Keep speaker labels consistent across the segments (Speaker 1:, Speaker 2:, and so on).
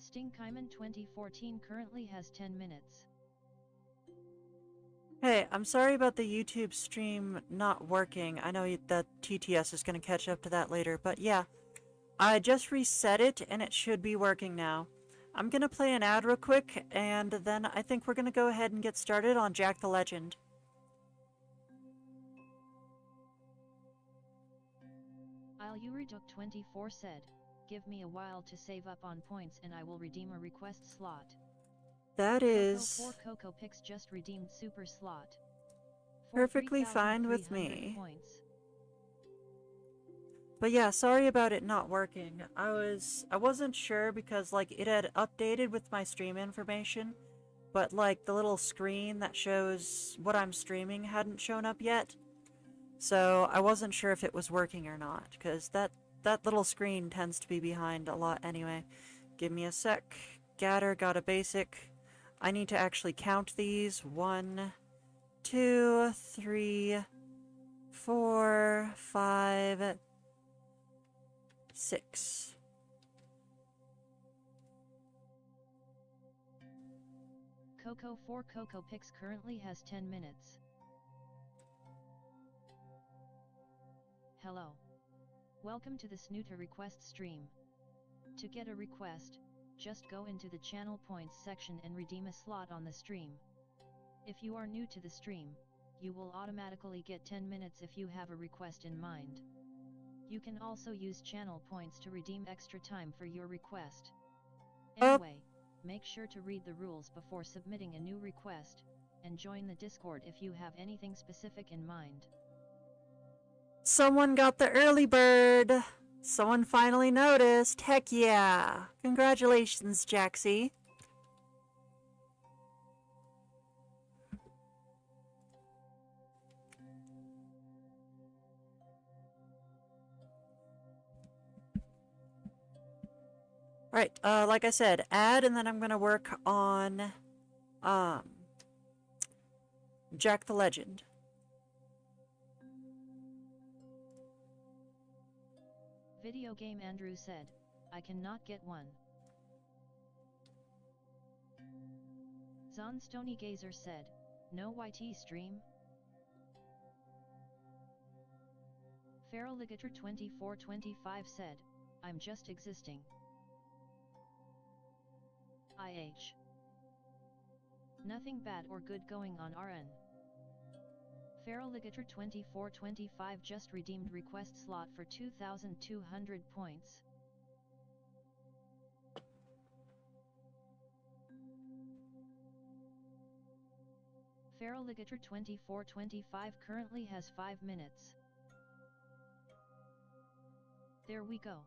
Speaker 1: Stinkyman 2014 currently has 10 minutes.
Speaker 2: Hey, I'm sorry about the YouTube stream not working. I know that TTS is going to catch up to that later, but yeah. I just reset it, and it should be working now. I'm going to play an ad real quick, and then I think we're going to go ahead and get started on Jack the Legend.
Speaker 1: Ilyuriduk24 said, "Give me a while to save up on points and I will redeem a request slot."
Speaker 2: That is
Speaker 1: Coco 4 Coco Picks just redeemed super slot.
Speaker 2: perfectly fine with me.
Speaker 1: Points.
Speaker 2: But yeah, sorry about it not working. I wasn't sure because like it had updated with my stream information, but like the little screen that shows what I'm streaming hadn't shown up yet. So I wasn't sure if it was working or not, because that little screen tends to be behind a lot anyway. Give me a sec. Gatter got a basic. I need to actually count these. 1, 2, 3, 4, 5, 6.
Speaker 1: Coco 4 Coco Picks currently has 10 minutes. Hello. Welcome to the Snooter request stream. To get a request, just go into the channel points section and redeem a slot on the stream. If you are new to the stream, you will automatically get 10 minutes if you have a request in mind. You can also use channel points to redeem extra time for your request. Anyway, make sure to read the rules before submitting a new request, and join the Discord if you have anything specific in mind.
Speaker 2: Someone got the early bird! Someone finally noticed! Heck yeah! Congratulations, Jaxie! Right, like I said, add, and then I'm gonna work on, Jack the Legend.
Speaker 1: Video game Andrew said, "I cannot get one." Zon Stony Gazer said, "No YT stream?" Feral Ligator 2425 said, "I'm just existing." IH. Nothing bad or good going on RN. Feral Ligator 2425 just redeemed request slot for 2,200 points. Feral Ligator 2425 currently has 5 minutes. There we go.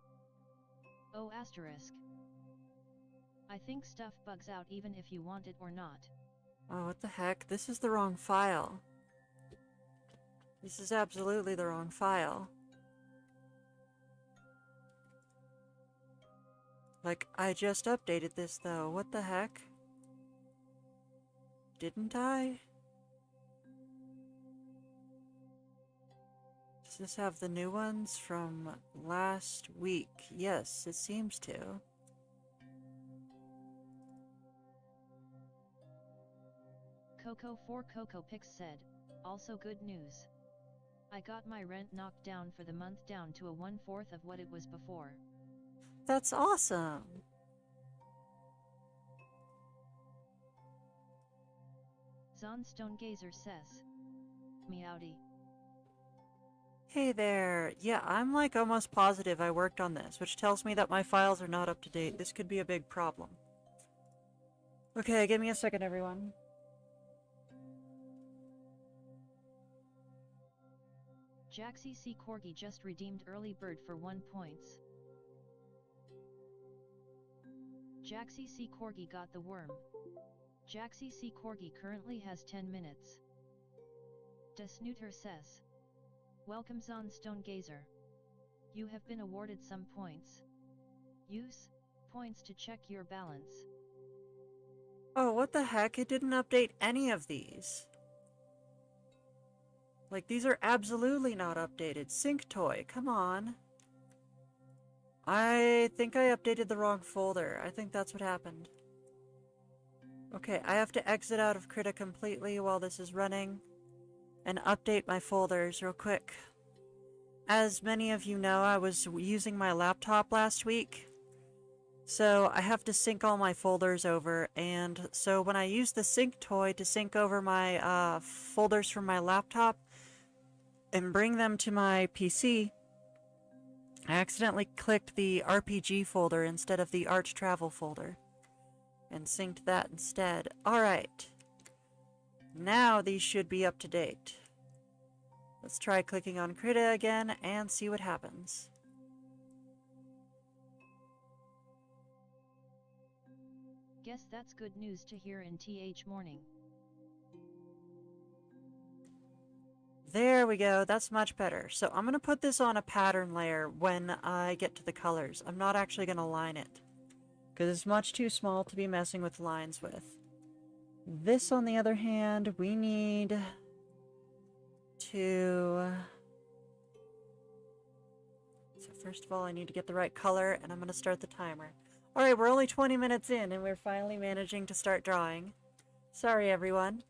Speaker 1: Oh asterisk. I think stuff bugs out even if you want it or not.
Speaker 2: Oh, what the heck? This is the wrong file. This is absolutely the wrong file. Like, I just updated this though. What the heck? Didn't I? Does this have the new ones from last week? Yes, it seems to.
Speaker 1: Coco 4 Coco Picks said, "Also good news. I got my rent knocked down for the month down to a 1/4 of what it was before."
Speaker 2: That's awesome!
Speaker 1: Zon Stone Gazer says, "Meowdy."
Speaker 2: Hey there! Yeah, I'm like almost positive I worked on this, which tells me that my files are not up to date. This could be a big problem. Okay, give me a second, everyone.
Speaker 1: Jaxie C. Corgi just redeemed early bird for 1 points. Jaxie C. Corgi got the worm. Jaxie C. Corgi currently has 10 minutes. Snooter says, "Welcome Zon Stone Gazer. You have been awarded some points. Use points to check your balance."
Speaker 2: Oh, what the heck? It didn't update any of these. Like, these are absolutely not updated. Sync Toy, come on. I think I updated the wrong folder. I think that's what happened. Okay, I have to exit out of Krita completely while this is running and update my folders real quick. As many of you know, I was using my laptop last week, so I have to sync all my folders over, and so when I use the sync toy to sync over my folders from my laptop and bring them to my PC, I accidentally clicked the RPG folder instead of the Art Travel folder and synced that instead. Alright, now these should be up to date. Let's try clicking on Krita again and see what happens.
Speaker 1: Guess that's good news to hear in TH morning.
Speaker 2: There we go, that's much better. So I'm going to put this on a pattern layer when I get to the colors. I'm not actually going to line it, because it's much too small to be messing with lines with. This, on the other hand, we need to... So first of all, I need to get the right color, and I'm going to start the timer. Alright, we're only 20 minutes in, and we're finally managing to start drawing. Sorry, everyone.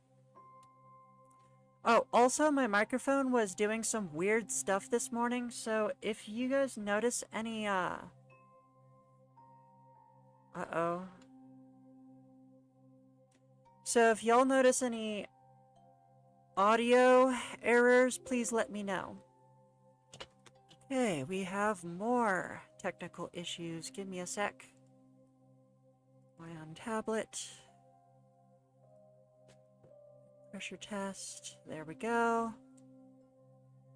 Speaker 2: Oh, also, my microphone was doing some weird stuff this morning, so if you guys notice any, Uh-oh. So if y'all notice any audio errors, please let me know. Okay, we have more technical issues. Give me a sec. My on tablet. Pressure test. There we go.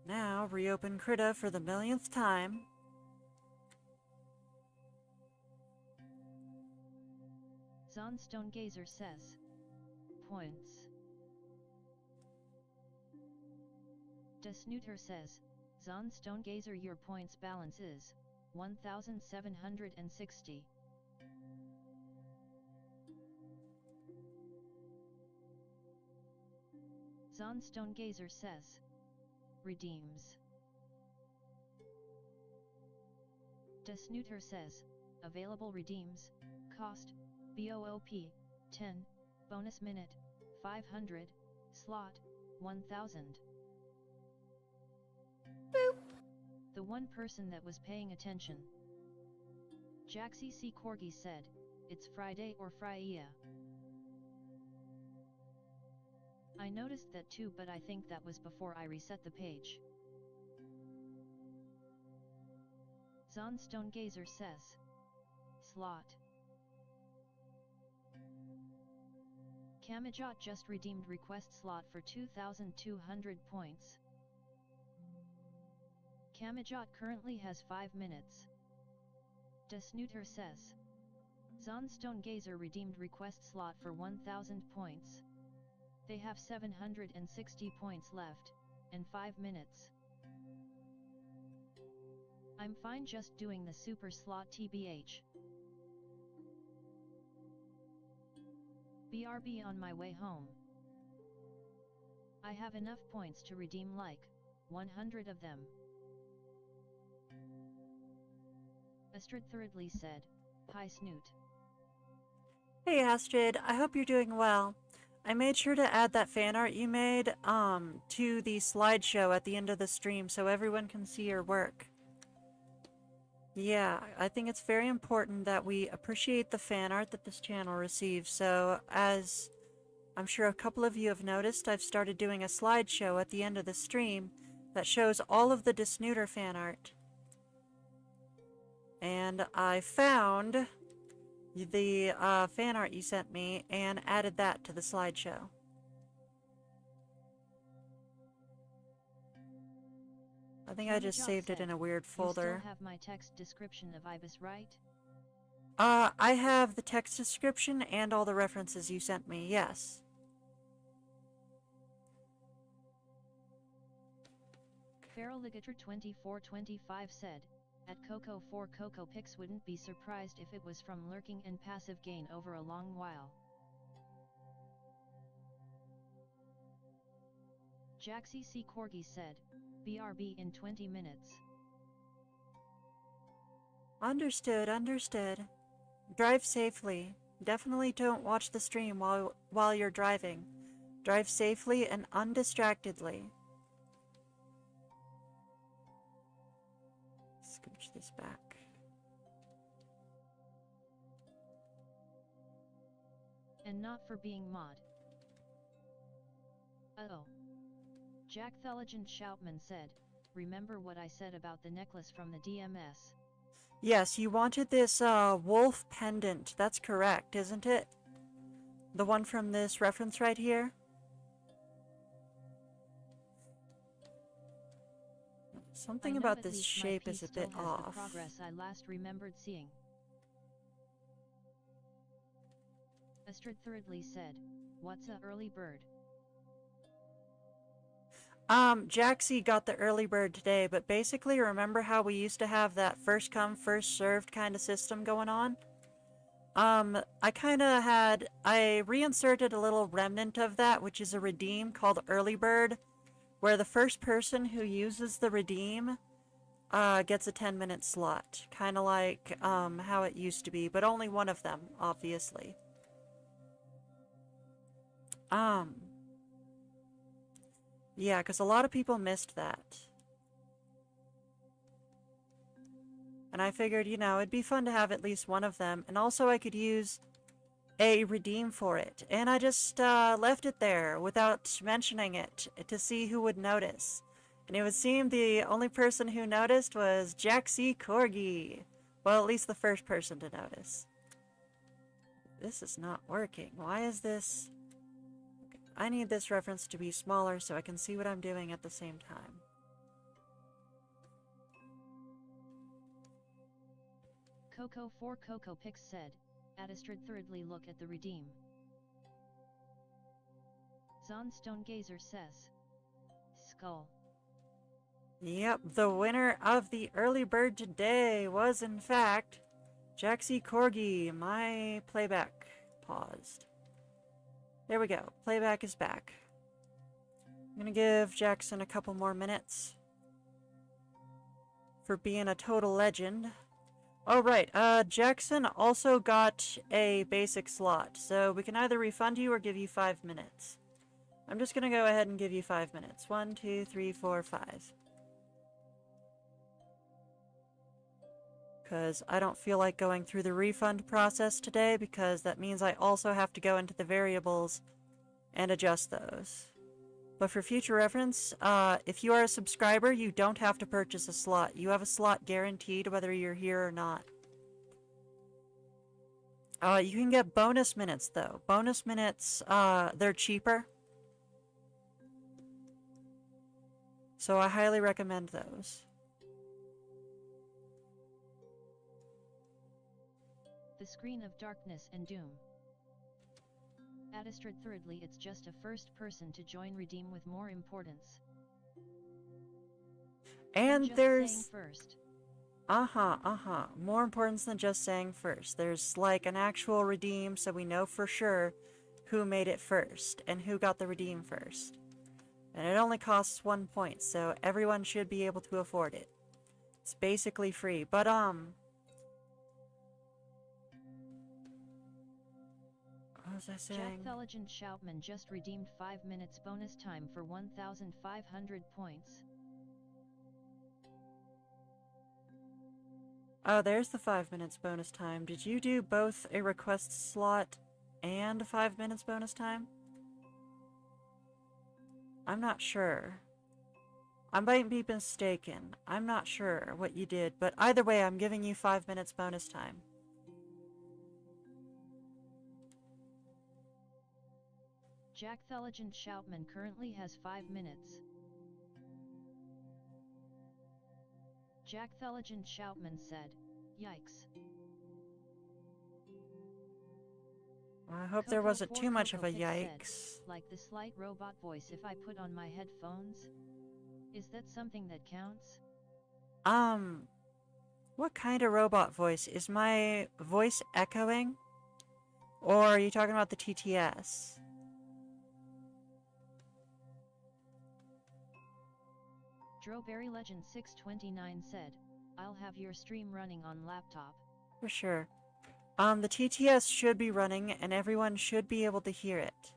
Speaker 2: Now, reopen Krita for the millionth time.
Speaker 1: Zonstone Gazer says. Points. Snooter says, Zonstone Gazer, your points balance is 1,760. Zonstone Gazer says. Redeems. Snooter says, available redeems, cost, BOOP, 10, bonus minute, 500, slot, 1,000. Boop. The one person that was paying attention. Jaxie C. Corgi said, it's Friday or Frya. I noticed that too, but I think that was before I reset the page. Zonstone Gazer says. Slot. Kamajot just redeemed request slot for 2,200 points. Kamajot currently has 5 minutes. Snooter says. Zonstone Gazer redeemed request slot for 1,000 points. They have 760 points left, and 5 minutes. I'm fine just doing the super slot TBH. BRB on my way home. I have enough points to redeem like 100 of them. Astrid Thirdly said, hi Snoot.
Speaker 2: Hey Astrid, I hope you're doing well. I made sure to add that fan art you made to the slideshow at the end of the stream so everyone can see your work. Yeah, I think it's very important that we appreciate the fan art that this channel receives. So as I'm sure a couple of you have noticed, I've started doing a slideshow at the end of the stream that shows all of the Snooter fan art. And I found the fan art you sent me and added that to the slideshow. I think I just saved it in a weird folder.
Speaker 1: You still have my text description of Ibis, right?
Speaker 2: I have the text description and all the references you sent me, yes.
Speaker 1: Feral Ligator 2425 said, at Coco 4 Coco Pix wouldn't be surprised if it was from lurking and passive gain over a long while. Jaxie C. Corgi said, BRB in 20 minutes.
Speaker 2: Understood, understood. Drive safely. Definitely don't watch the stream while you're driving. Drive safely and undistractedly. Scooch this back.
Speaker 1: And not for being mod. Uh-oh. Jack Theligent Shoutman said, remember what I said about the necklace from the DMS?
Speaker 2: Yes, you wanted this wolf pendant. That's correct, isn't it? The one from this reference right here? Something about this shape is a bit off.
Speaker 1: The progress I last remembered seeing. Astrid Thirdly said, what's a early bird?
Speaker 2: Jaxie got the early bird today, but basically remember how we used to have that first come, first served kind of system going on? I reinserted a little remnant of that, which is a redeem called early bird, where the first person who uses the redeem, gets a 10-minute slot. Kind of like, how it used to be, but only one of them, obviously. Yeah, because a lot of people missed that. And I figured, you know, it'd be fun to have at least one of them. And also I could use a redeem for it. And I just left it there without mentioning it to see who would notice. And it would seem the only person who noticed was Jaxie Corgi. Well, at least the first person to notice. This is not working. Why is this... I need this reference to be smaller so I can see what I'm doing at the same time.
Speaker 1: Coco 4 Coco Pix said, Adastrid Thirdly look at the redeem. Zon Stonegazer says, skull.
Speaker 2: Yep, the winner of the early bird today was in fact Jaxie Corgi. My playback paused. There we go. Playback is back. I'm gonna give Jackson a couple more minutes for being a total legend. Oh, right. Jackson also got a basic slot, so we can either refund you or give you 5 minutes. I'm just gonna go ahead and give you 5 minutes. 1, 2, 3, 4, 5. Because I don't feel like going through the refund process today, because that means I also have to go into the variables and adjust those. But for future reference, if you are a subscriber, you don't have to purchase a slot. You have a slot guaranteed whether you're here or not. You can get bonus minutes, though. Bonus minutes, they're cheaper. So I highly recommend those.
Speaker 1: The screen of darkness and doom. Adastrid Thirdly, it's just a first person to join redeem with more importance.
Speaker 2: And
Speaker 1: just
Speaker 2: there's...
Speaker 1: saying first.
Speaker 2: More importance than just saying first. There's like an actual redeem, so we know for sure who made it first and who got the redeem first. And it only costs 1 point, so everyone should be able to afford it. It's basically free, but what was I saying?
Speaker 1: Jack Theligent Shoutman just redeemed 5 minutes bonus time for 1,500 points.
Speaker 2: Oh, there's the 5 minutes bonus time. Did you do both a request slot and 5 minutes bonus time? I'm not sure. I might be mistaken. I'm not sure what you did, but either way, I'm giving you 5 minutes bonus time.
Speaker 1: Jack Theligent Shoutman currently has 5 minutes. Jack Theligent Shoutman said, yikes.
Speaker 2: I hope there wasn't too much of a yikes.
Speaker 1: Said, like the slight robot voice if I put on my headphones? Is that something that counts?
Speaker 2: What kind of robot voice? Is my voice echoing? Or are you talking about the TTS?
Speaker 1: Drowberry Legend 629 said, I'll have your stream running on laptop.
Speaker 2: For sure. The TTS should be running, and everyone should be able to hear it.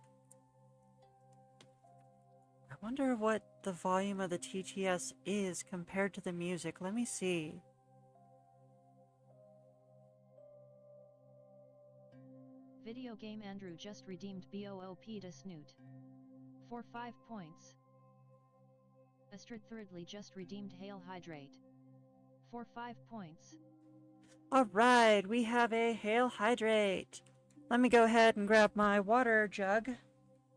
Speaker 2: I wonder what the volume of the TTS is compared to the music. Let me see.
Speaker 1: Video game Andrew just redeemed BOOP to Snoot. For 5 points. Astrid Thirdly just redeemed Hail Hydrate. For 5 points.
Speaker 2: Alright, we have a Hail Hydrate. Let me go ahead and grab my water jug.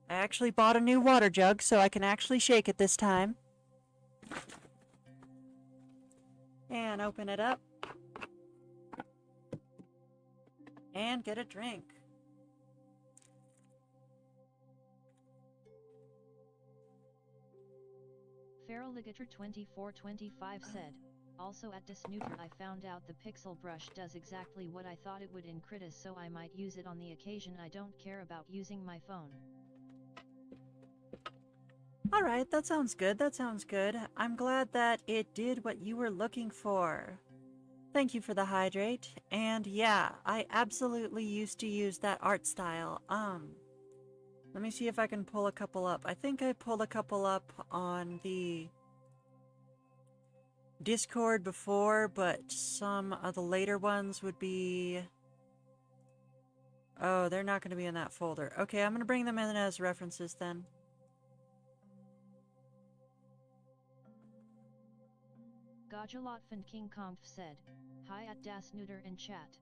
Speaker 2: I actually bought a new water jug, so I can actually shake it this time. And open it up. And get a drink.
Speaker 1: Feral Ligator 2425 said, also at Snooter I found out the pixel brush does exactly what I thought it would in Critis, so I might use it on the occasion I don't care about using my phone.
Speaker 2: Alright, that sounds good, that sounds good. I'm glad that it did what you were looking for. Thank you for the hydrate. And yeah, I absolutely used to use that art style. Let me see if I can pull a couple up. I think I pulled a couple up on the Discord before, but some of the later ones would be... Oh, they're not going to be in that folder. Okay, I'm going to bring them in as references then.
Speaker 1: Gajalotfand King Kongf said, hi at Das Snooter in chat.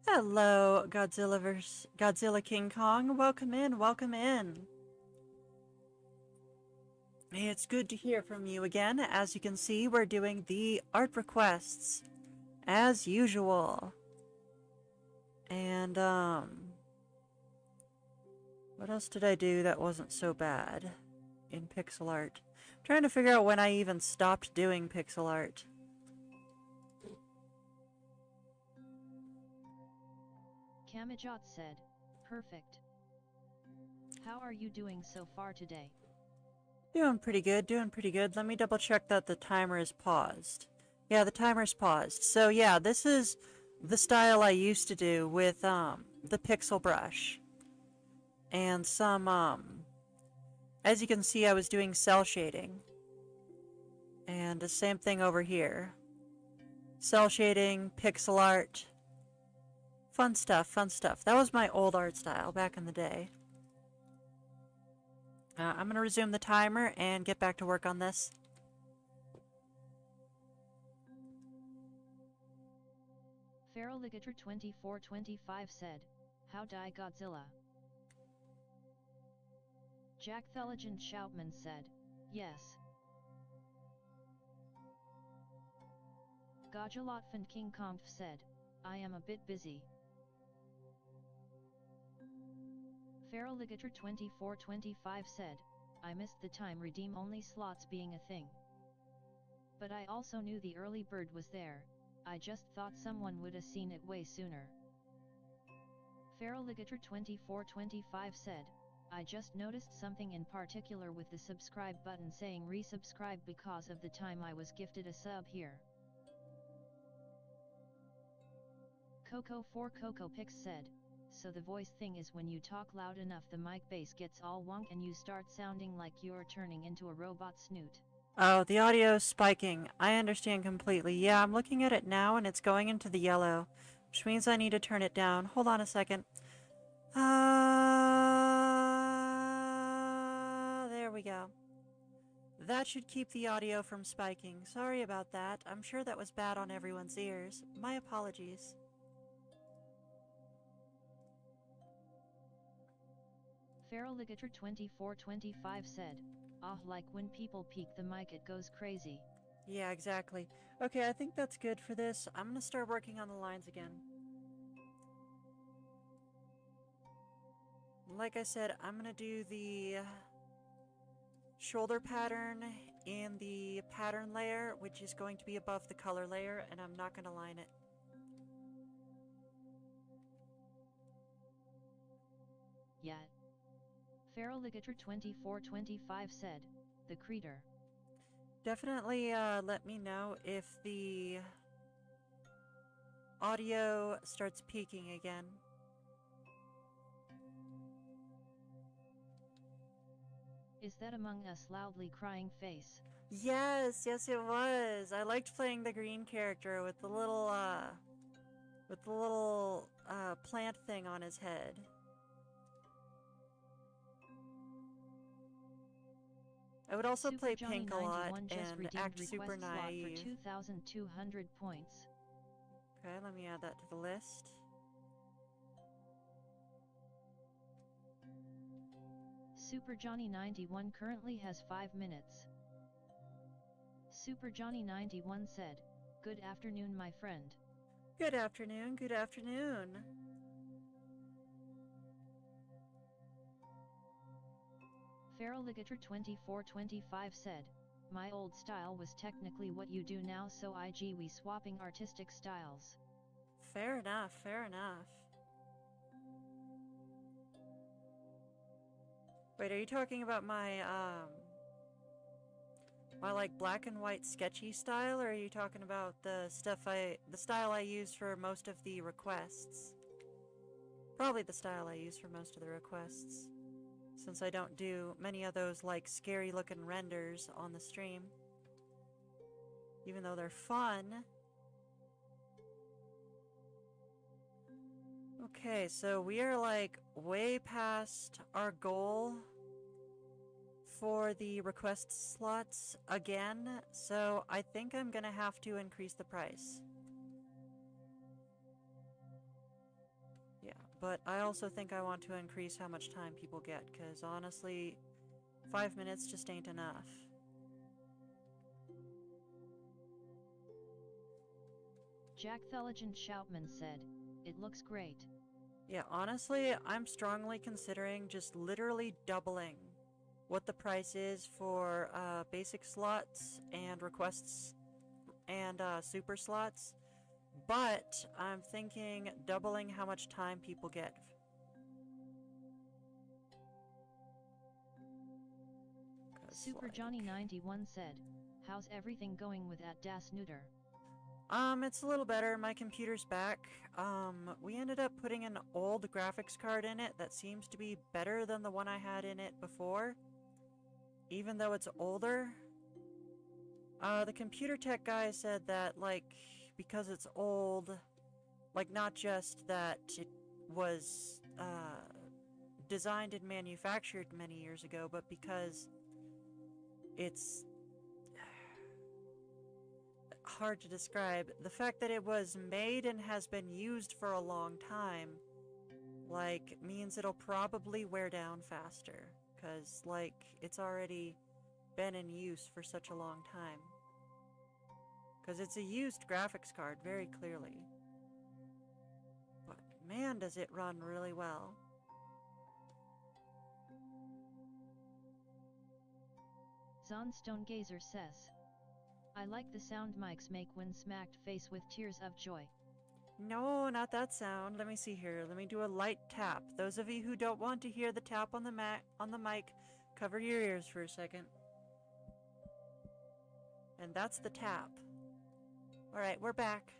Speaker 2: Hello, Godzilla King Kong. Welcome in, welcome in. It's good to hear from you again. As you can see, we're doing the art requests, as usual. And, what else did I do that wasn't so bad in pixel art? I'm trying to figure out when I even stopped doing pixel art.
Speaker 1: Kamajot said, perfect. How are you doing so far today?
Speaker 2: Doing pretty good, doing pretty good. Let me double check that the timer is paused. Yeah, the timer's paused. So yeah, this is the style I used to do with, the pixel brush. And some, as you can see, I was doing cell shading. And the same thing over here. Cell shading, pixel art. Fun stuff, fun stuff. That was my old art style back in the day. I'm going to resume the timer and get back to work on this.
Speaker 1: Feral Ligator 2425 said, how die Godzilla? Jack Thelegend Shoutman said, yes. Gajalotfand King Kongf said, I am a bit busy. Feral Ligator 2425 said, I missed the time redeem only slots being a thing. But I also knew the early bird was there, I just thought someone would have seen it way sooner. Feral Ligator 2425 said, I just noticed something in particular with the subscribe button saying resubscribe because of the time I was gifted a sub here. Coco4CocoPix said, so the voice thing is when you talk loud enough the mic base gets all wonk and you start sounding like you're turning into a robot Snoot.
Speaker 2: Oh, the audio's spiking. I understand completely. Yeah, I'm looking at it now and it's going into the yellow, which means I need to turn it down. Hold on a second. There we go. That should keep the audio from spiking. Sorry about that. I'm sure that was bad on everyone's ears. My apologies.
Speaker 1: Feral Ligator 2425 said, like when people peek the mic it goes crazy.
Speaker 2: Yeah, exactly. Okay, I think that's good for this. I'm gonna start working on the lines again. Like I said, I'm gonna do the shoulder pattern in the pattern layer, which is going to be above the color layer, and I'm not gonna line it.
Speaker 1: Feral Ligator 2425 said, the creator.
Speaker 2: Definitely let me know if the audio starts peaking again.
Speaker 1: Is that Among Us loudly crying face?
Speaker 2: Yes, yes it was. I liked playing the green character with the little plant thing on his head. I would also play pink a lot and act super naive.
Speaker 1: For 2,200 points.
Speaker 2: Okay, let me add that to the list.
Speaker 1: Super Johnny 91 currently has 5 minutes. Super Johnny 91 said, "Good afternoon, my friend."
Speaker 2: Good afternoon, good afternoon.
Speaker 1: Feraligator 2425 said, "My old style was technically what you do now, so IG we swapping artistic styles."
Speaker 2: Fair enough, fair enough. Wait, are you talking about my my like black and white sketchy style, or are you talking about the style I use for most of the requests? Probably the style I use for most of the requests, since I don't do many of those like scary looking renders on the stream, even though they're fun. Okay, so we are like way past our goal for the request slots again, so I think I'm gonna have to increase the price. Yeah, but I also think I want to increase how much time people get, because honestly, 5 minutes just ain't enough.
Speaker 1: Jack Theligent Shoutman said, "It looks great."
Speaker 2: Yeah, honestly, I'm strongly considering just literally doubling what the price is for basic slots and requests and super slots, but I'm thinking doubling how much time people get.
Speaker 1: Super Johnny 91 said, "How's everything going with at Snooter?"
Speaker 2: It's a little better. My computer's back. We ended up putting an old graphics card in it that seems to be better than the one I had in it before, even though it's older. The computer tech guy said that, like, because it's old, like, not just that it was, designed and manufactured many years ago, but because it's hard to describe. The fact that it was made and has been used for a long time, like, means it'll probably wear down faster, because, like, it's already been in use for such a long time. Because it's a used graphics card, very clearly. But man, does it run really well.
Speaker 1: Zonstone Gazer says, "I like the sound mics make when smacked face with tears of joy."
Speaker 2: No, not that sound. Let me see here. Let me do a light tap. Those of you who don't want to hear the tap on the mic, cover your ears for a second. And that's the tap. Alright, we're back.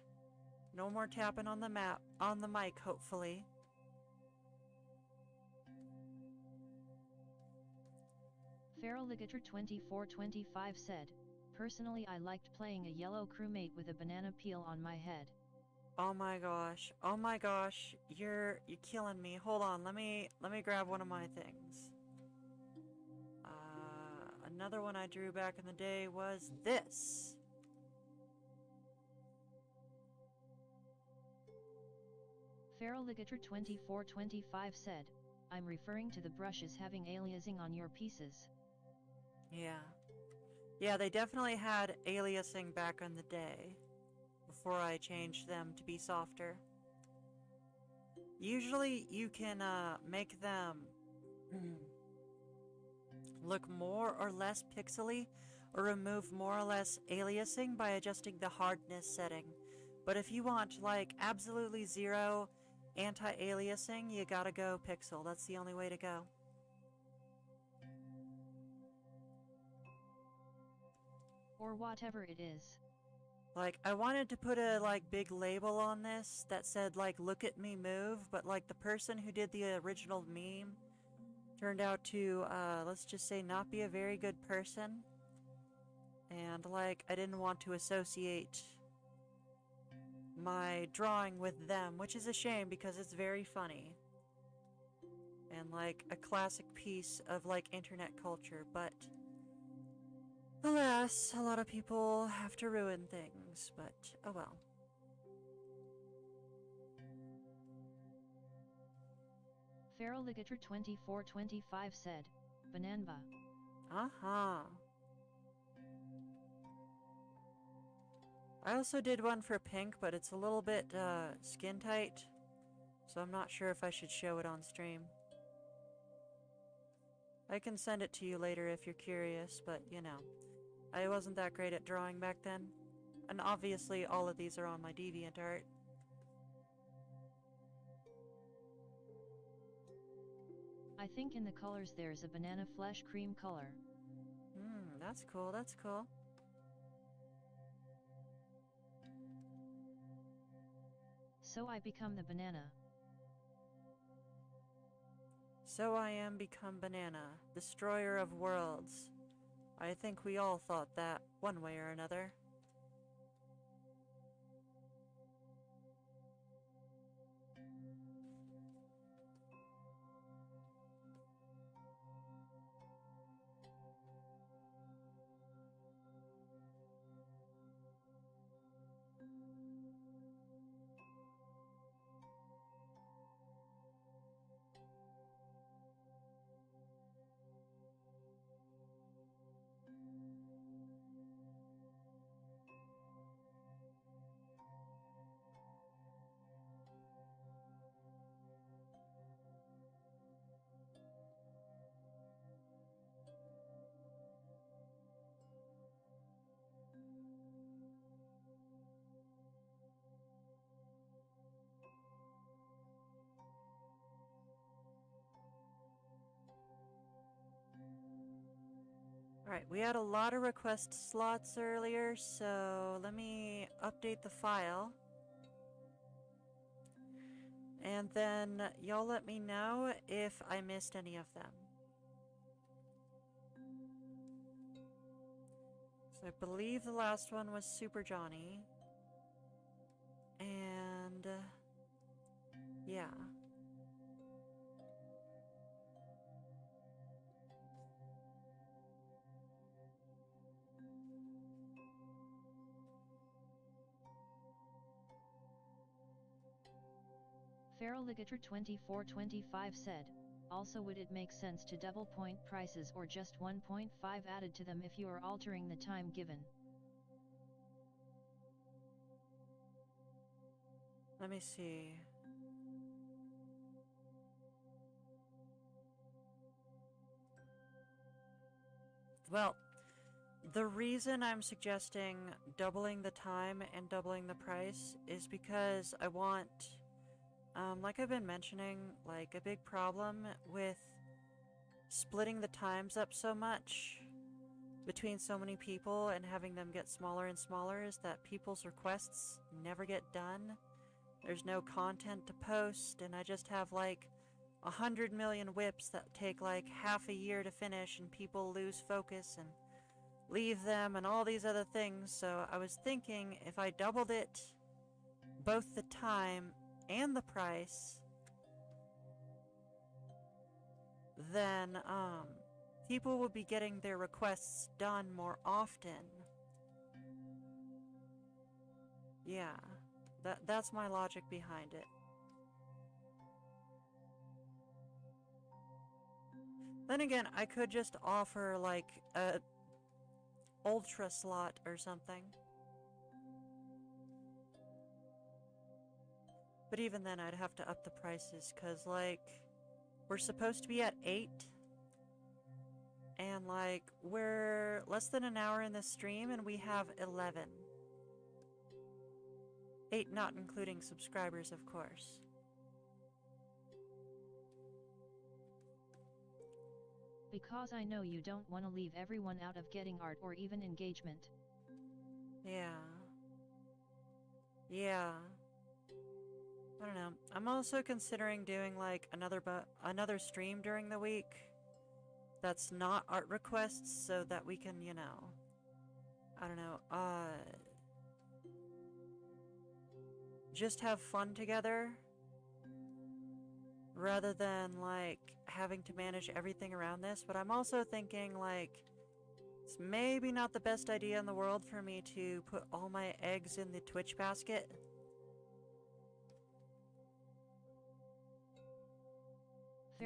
Speaker 2: No more tapping on the mic, hopefully.
Speaker 1: Feraligator 2425 said, "Personally I liked playing a yellow crewmate with a banana peel on my head."
Speaker 2: Oh my gosh. Oh my gosh. You're killing me. Hold on. Let me grab one of my things. Another one I drew back in the day was this.
Speaker 1: Feraligator 2425 said, "I'm referring to the brushes having aliasing on your pieces."
Speaker 2: Yeah. Yeah, they definitely had aliasing back in the day, before I changed them to be softer. Usually you can make them look more or less pixely, or remove more or less aliasing by adjusting the hardness setting. But if you want like absolutely zero anti-aliasing, you gotta go pixel. That's the only way to go. .
Speaker 1: Or whatever it is.
Speaker 2: Like, I wanted to put a, like, big label on this that said, like, look at me move, but, like, the person who did the original meme turned out to, let's just say, not be a very good person. And, like, I didn't want to associate my drawing with them, which is a shame because it's very funny. And, like, a classic piece of, like, internet culture, but alas, a lot of people have to ruin things, but oh well.
Speaker 1: Feraligator2425 said, Bananba.
Speaker 2: Uh-huh. I also did one for pink, but it's a little bit, skin tight, so I'm not sure if I should show it on stream. I can send it to you later if you're curious, but, you know, I wasn't that great at drawing back then. And obviously all of these are on my DeviantArt.
Speaker 1: I think in the colors there's a banana flesh cream color.
Speaker 2: That's cool, that's cool.
Speaker 1: So I become the banana.
Speaker 2: So I am become Banana, destroyer of worlds. I think we all thought that, one way or another. Alright, we had a lot of request slots earlier, so let me update the file. And then y'all let me know if I missed any of them. So I believe the last one was Super Johnny. And yeah.
Speaker 1: Feraligator2425 said, also would it make sense to double point prices or just 1.5 added to them if you are altering the time given?
Speaker 2: Let me see. Well, the reason I'm suggesting doubling the time and doubling the price is because I want, like I've been mentioning, like a big problem with splitting the times up so much between so many people and having them get smaller and smaller is that people's requests never get done. There's no content to post, and I just have like 100 million whips that take like half a year to finish, and people lose focus and leave them and all these other things. So I was thinking if I doubled it, both the time and the price, then people will be getting their requests done more often. Yeah, that's my logic behind it. Then again, I could just offer like a ultra slot or something. But even then I'd have to up the prices, cause like we're supposed to be at 8, and like we're less than an hour in the stream and we have 11. 8 not including subscribers, of course.
Speaker 1: Because I know you don't want to leave everyone out of getting art or even engagement.
Speaker 2: Yeah. Yeah. I don't know. I'm also considering doing like another stream during the week that's not art requests so that we can, you know, I don't know, just have fun together rather than like having to manage everything around this. But I'm also thinking like it's maybe not the best idea in the world for me to put all my eggs in the Twitch basket.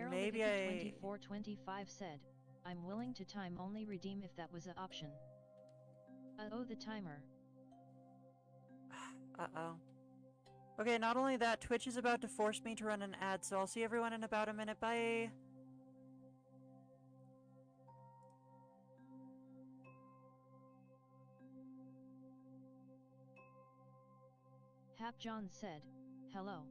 Speaker 2: Maybe I...
Speaker 1: 2425 said, I'm willing to time only redeem if that was an option. Oh, the timer.
Speaker 2: Uh-oh. Okay, not only that, Twitch is about to force me to run an ad, so I'll see everyone in about a minute. Bye!
Speaker 1: Hap John said, hello.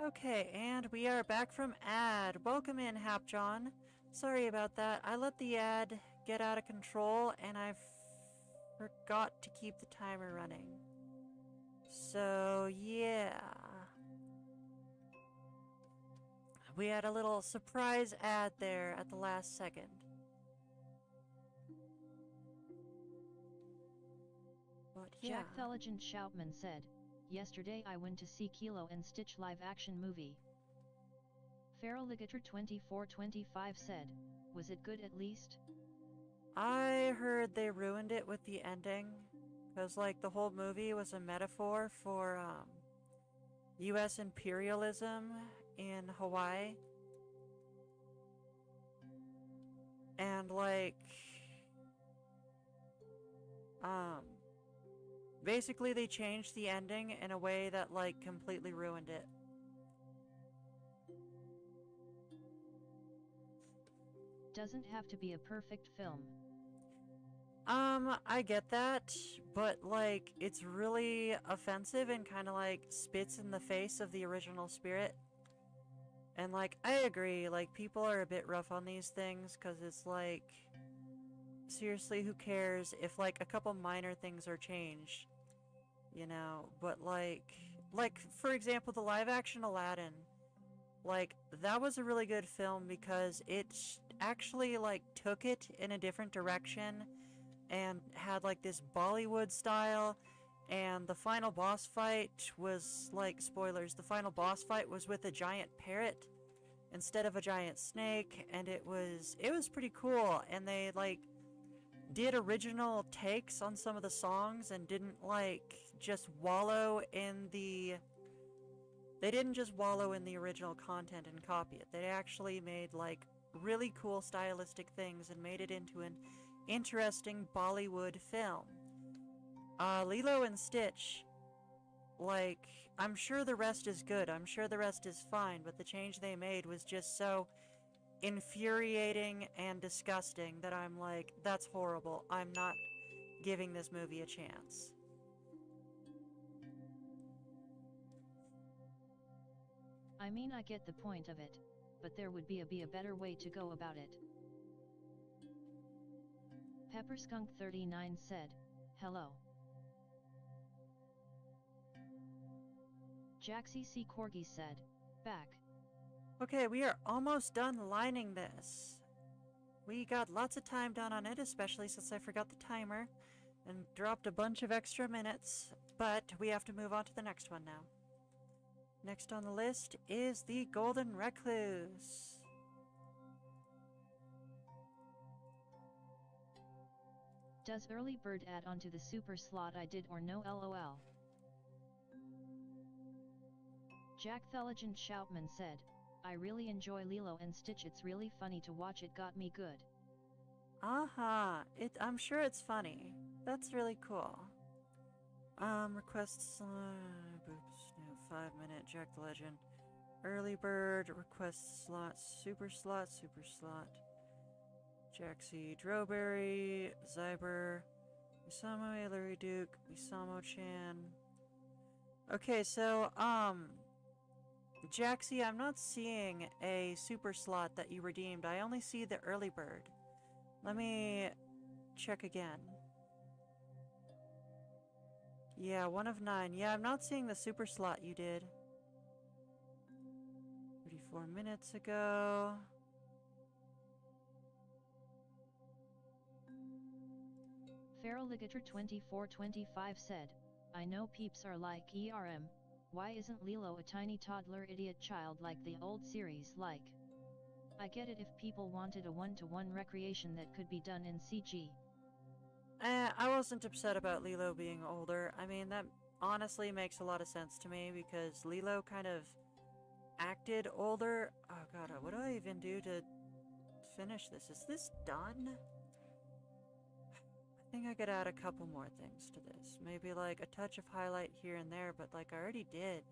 Speaker 2: Okay, and we are back from ad. Welcome in, Hap John. Sorry about that. I let the ad get out of control, and I forgot to keep the timer running. So, yeah. We had a little surprise ad there at the last second. But yeah.
Speaker 1: Jack Theligent Shoutman said, yesterday I went to see Kilo and Stitch live action movie. Farrelligator 2425 said, was it good at least?
Speaker 2: I heard they ruined it with the ending. Because, like, the whole movie was a metaphor for, US imperialism in Hawaii. And, like, basically they changed the ending in a way that, like, completely ruined it.
Speaker 1: Doesn't have to be a perfect film.
Speaker 2: I get that, but, like, it's really offensive and kind of, like, spits in the face of the original spirit. And, like, I agree, like, people are a bit rough on these things, because it's, like, seriously, who cares if, like, a couple minor things are changed, you know? But, like, for example, the live-action Aladdin, like, that was a really good film because it actually, like, took it in a different direction and had, like, this Bollywood style, and the final boss fight was, like, spoilers, the final boss fight was with a giant parrot instead of a giant snake, and it was pretty cool, and they, like, did original takes on some of the songs and didn't, like, just wallow in the... They didn't just wallow in the original content and copy it. They actually made, like, really cool stylistic things and made it into an interesting Bollywood film. Lilo and Stitch, like, I'm sure the rest is good, I'm sure the rest is fine, but the change they made was just so infuriating and disgusting that I'm like, that's horrible. I'm not giving this movie a chance.
Speaker 1: I mean, I get the point of it, but there would be a better way to go about it. Pepperskunk39 said, hello. Jaxie C. Corgi said, back.
Speaker 2: Okay, we are almost done lining this. We got lots of time done on it, especially since I forgot the timer and dropped a bunch of extra minutes, but we have to move on to the next one now. Next on the list is the Golden Recluse.
Speaker 1: Does early bird add onto the super slot I did or no lol? Jack Theligent Shoutman said, I really enjoy Lilo and Stitch, it's really funny to watch, it got me good.
Speaker 2: Aha, I'm sure it's funny. That's really cool. Requests, boops, no, 5-minute, Jack the Legend. Early bird, request slot, super slot, Jaxie, Drowberry, Zyber, Misamo, Larry Duke, Misamo-chan. Okay, so, Jaxie, I'm not seeing a super slot that you redeemed. I only see the early bird. Let me check again. Yeah, 1 of 9. Yeah, I'm not seeing the super slot you did. 34 minutes ago.
Speaker 1: Feral Ligator 2425 said, I know peeps are like ERM, why isn't Lilo a tiny toddler idiot child like the old series like? I get it if people wanted a one-to-one recreation that could be done in CG.
Speaker 2: I wasn't upset about Lilo being older. I mean, that honestly makes a lot of sense to me because Lilo kind of acted older. Oh god, what do I even do to finish this? Is this done? I think I could add a couple more things to this. Maybe like a touch of highlight here and there, but like I already did.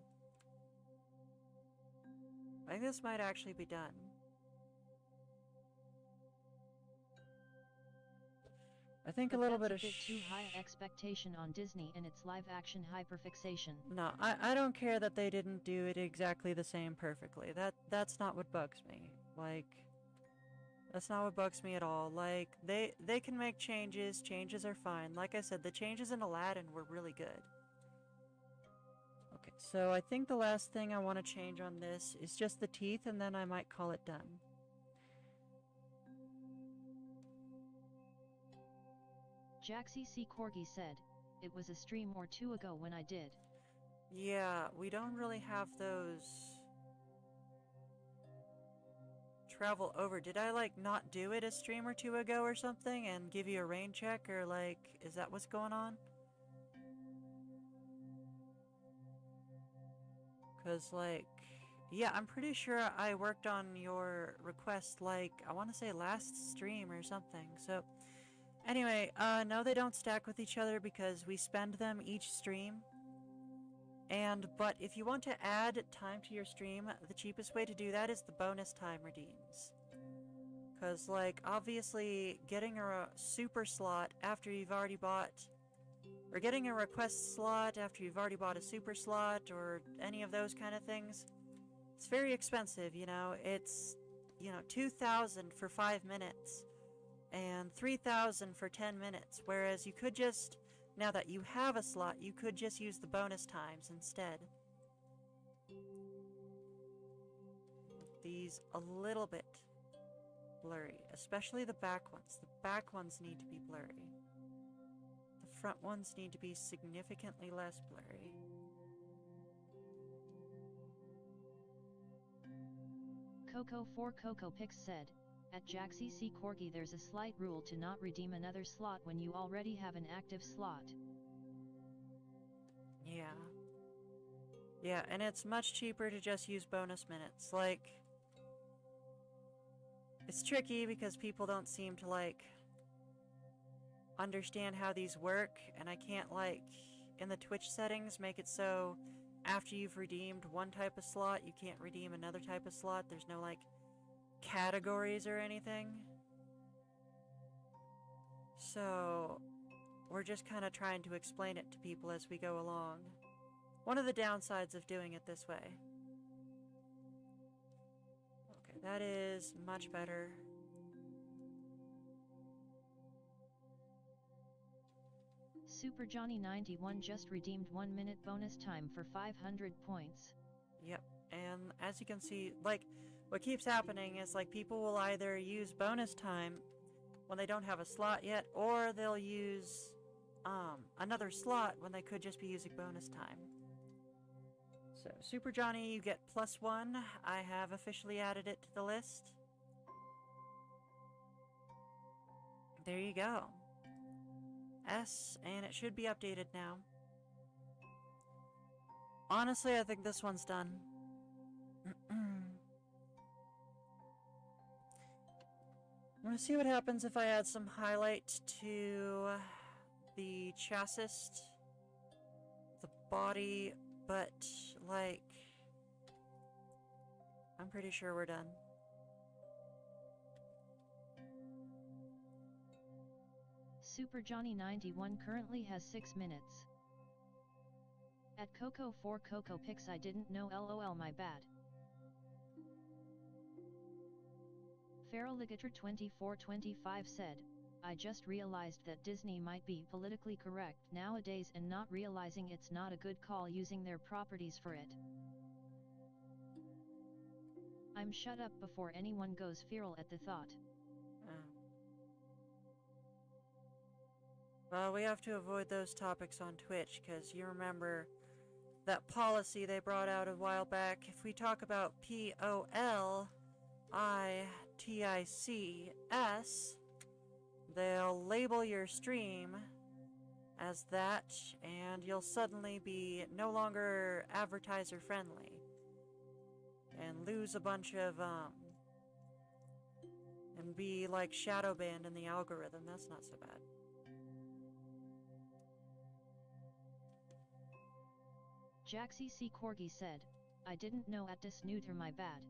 Speaker 2: I think this might actually be done. I think
Speaker 1: but
Speaker 2: a little
Speaker 1: that's
Speaker 2: bit of
Speaker 1: a bit too high expectation on Disney and its live-action hyperfixation.
Speaker 2: No, I don't care that they didn't do it exactly the same perfectly. That's not what bugs me. Like, that's not what bugs me at all. Like, they can make changes. Changes are fine. Like I said, the changes in Aladdin were really good. Okay, so I think the last thing I want to change on this is just the teeth, and then I might call it done.
Speaker 1: Jaxie C. Corgi said, it was a stream or 2 ago when I did.
Speaker 2: Yeah, we don't really have those travel over. Did I like not do it a stream or 2 ago or something and give you a rain check, or like, is that what's going on? Cause like, yeah, I'm pretty sure I worked on your request like, I want to say last stream or something. So anyway, no, they don't stack with each other because we spend them each stream. But if you want to add time to your stream, the cheapest way to do that is the bonus time redeems. Because, like, obviously, getting a super slot after you've already bought, or getting a request slot after you've already bought a super slot, or any of those kind of things, it's very expensive, you know? It's, you know, 2,000 for 5 minutes, and 3,000 for 10 minutes, whereas you could just, now that you have a slot, you could just use the bonus times instead. These a little bit blurry, especially the back ones. The back ones need to be blurry. The front ones need to be significantly less blurry.
Speaker 1: Coco Pix said, at Jaxie C. Corgi there's a slight rule to not redeem another slot when you already have an active slot.
Speaker 2: Yeah. Yeah, and it's much cheaper to just use bonus minutes. Like, it's tricky because people don't seem to, like, understand how these work, and I can't, like, in the Twitch settings, make it so after you've redeemed one type of slot, you can't redeem another type of slot. There's no, like, categories or anything. So, we're just kind of trying to explain it to people as we go along. One of the downsides of doing it this way. Okay, that is much better.
Speaker 1: Super Johnny 91 just redeemed 1 minute bonus time for 500 points.
Speaker 2: Yep, and as you can see, like, what keeps happening is, like, people will either use bonus time when they don't have a slot yet, or they'll use, another slot when they could just be using bonus time. So, Super Johnny, you get +1. I have officially added it to the list. There you go. S, and it should be updated now. Honestly, I think this one's done. I'm gonna see what happens if I add some highlight to the chassis, the body, but, like, I'm pretty sure we're done.
Speaker 1: Super Johnny 91 currently has 6 minutes. At Coco 4 Coco Pix I didn't know lol my bad. Feraligator 2425 said, I just realized that Disney might be politically correct nowadays and not realizing it's not a good call using their properties for it. I'm shut up before anyone goes feral at the thought.
Speaker 2: Well, we have to avoid those topics on Twitch, because you remember that policy they brought out a while back. If we talk about POLITICS, they'll label your stream as that, and you'll suddenly be no longer advertiser friendly. And lose a bunch of, and be like shadow banned in the algorithm. That's not so bad.
Speaker 1: Jaxie C. Corgi said, I didn't know at the Snooter my bad.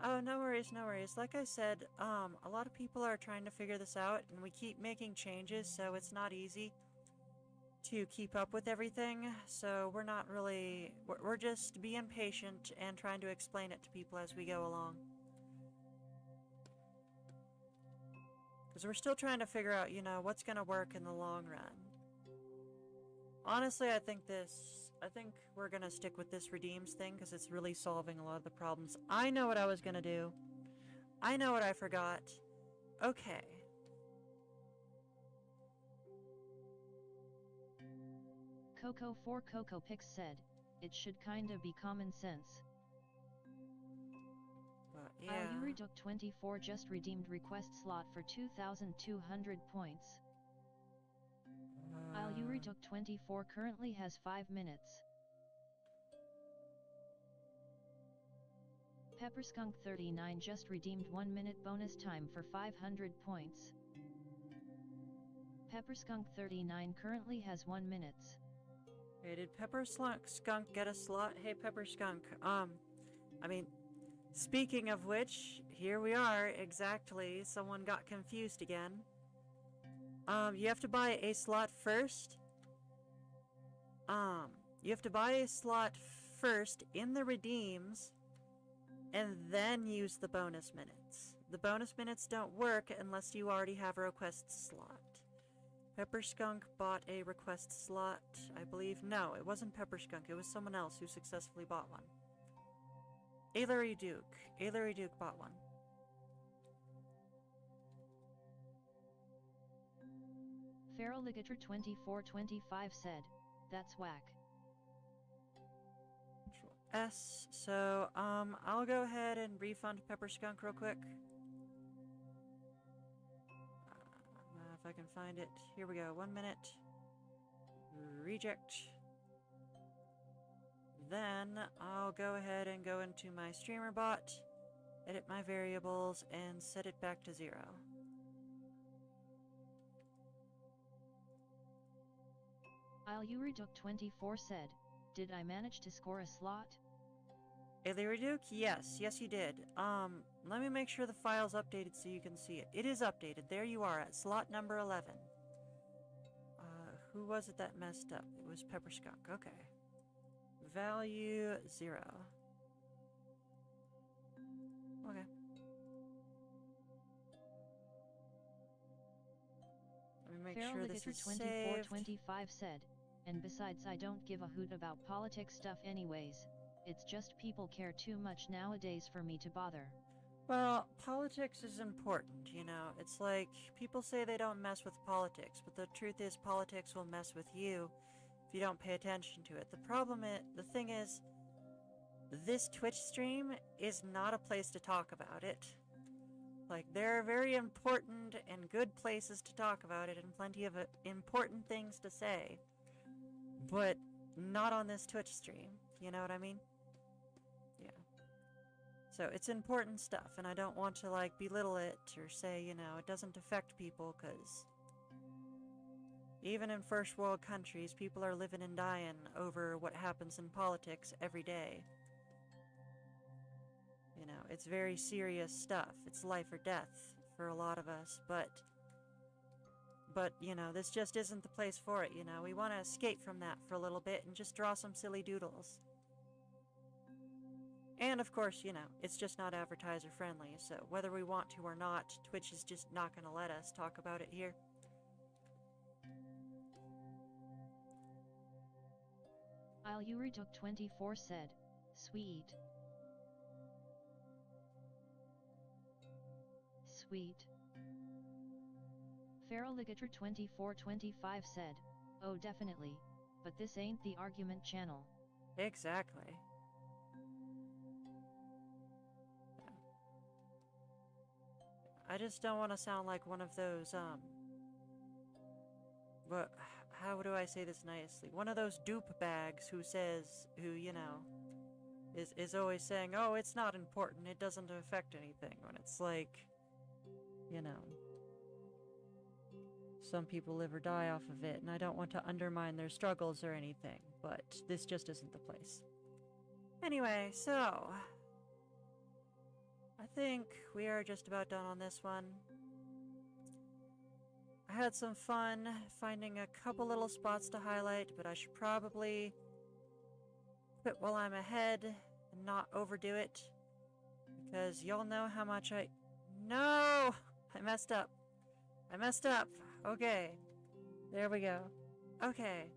Speaker 2: Oh, no worries, no worries. Like I said, a lot of people are trying to figure this out, and we keep making changes, so it's not easy to keep up with everything. So we're not really, we're just being patient and trying to explain it to people as we go along. Because we're still trying to figure out, you know, what's going to work in the long run. Honestly, I think we're going to stick with this redeems thing because it's really solving a lot of the problems. I know what I was going to do. I know what I forgot. Okay.
Speaker 1: Coco 4 Coco Pix said, it should kinda be common sense.
Speaker 2: Yeah.
Speaker 1: Yuriduk 24 just redeemed request slot for 2,200 points. Yuriduk 24 currently has 5 minutes. Pepperskunk 39 just redeemed 1 minute bonus time for 500 points. Pepperskunk 39 currently has 1 minute.
Speaker 2: Hey, did Pepperskunk get a slot? Hey, Pepperskunk, I mean, speaking of which, here we are, exactly, someone got confused again. You have to buy a slot first. You have to buy a slot first in the redeems, and then use the bonus minutes. The bonus minutes don't work unless you already have a request slot. Pepperskunk bought a request slot, I believe. No, it wasn't Pepperskunk, it was someone else who successfully bought one. Ailery Duke. Ailery Duke bought one.
Speaker 1: Feraligator 2425 said, that's whack.
Speaker 2: Control S. So, I'll go ahead and refund Pepperskunk real quick. If I can find it. Here we go. 1 minute. Reject. Then I'll go ahead and go into my streamer bot, edit my variables, and set it back to 0.
Speaker 1: Yuriduk 24 said, did I manage to score a slot?
Speaker 2: Ailery yes, yes you did. Let me make sure the file's updated so you can see it. It is updated. There you are at slot number 11. Who was it that messed up? It was Pepperskunk. Okay. Value 0. Okay. Let me make sure this is saved.
Speaker 1: 2425 said, and besides I don't give a hoot about politics stuff anyways. It's just people care too much nowadays for me to bother.
Speaker 2: Well, politics is important, you know. It's like, people say they don't mess with politics, but the truth is politics will mess with you if you don't pay attention to it. The thing is, this Twitch stream is not a place to talk about it. Like, there are very important and good places to talk about it and plenty of important things to say. But not on this Twitch stream. You know what I mean? Yeah. So it's important stuff, and I don't want to, like, belittle it or say, you know, it doesn't affect people, because even in first world countries, people are living and dying over what happens in politics every day. You know, it's very serious stuff. It's life or death for a lot of us, but, you know, this just isn't the place for it, you know? We want to escape from that for a little bit and just draw some silly doodles. And, of course, you know, it's just not advertiser-friendly, so whether we want to or not, Twitch is just not going to let us talk about it here.
Speaker 1: Yurituk24 said, sweet. Sweet. Feraligator2425 said, oh definitely, but this ain't the argument channel.
Speaker 2: Exactly. I just don't want to sound like one of those, but how do I say this nicely? One of those dupe bags who says, you know, is always saying, oh, it's not important, it doesn't affect anything, when it's like, you know, some people live or die off of it, and I don't want to undermine their struggles or anything, but this just isn't the place. Anyway, so I think we are just about done on this one. I had some fun finding a couple little spots to highlight, but I should probably quit while I'm ahead and not overdo it, because y'all know how much No! I messed up. I messed up. Okay. There we go. Okay.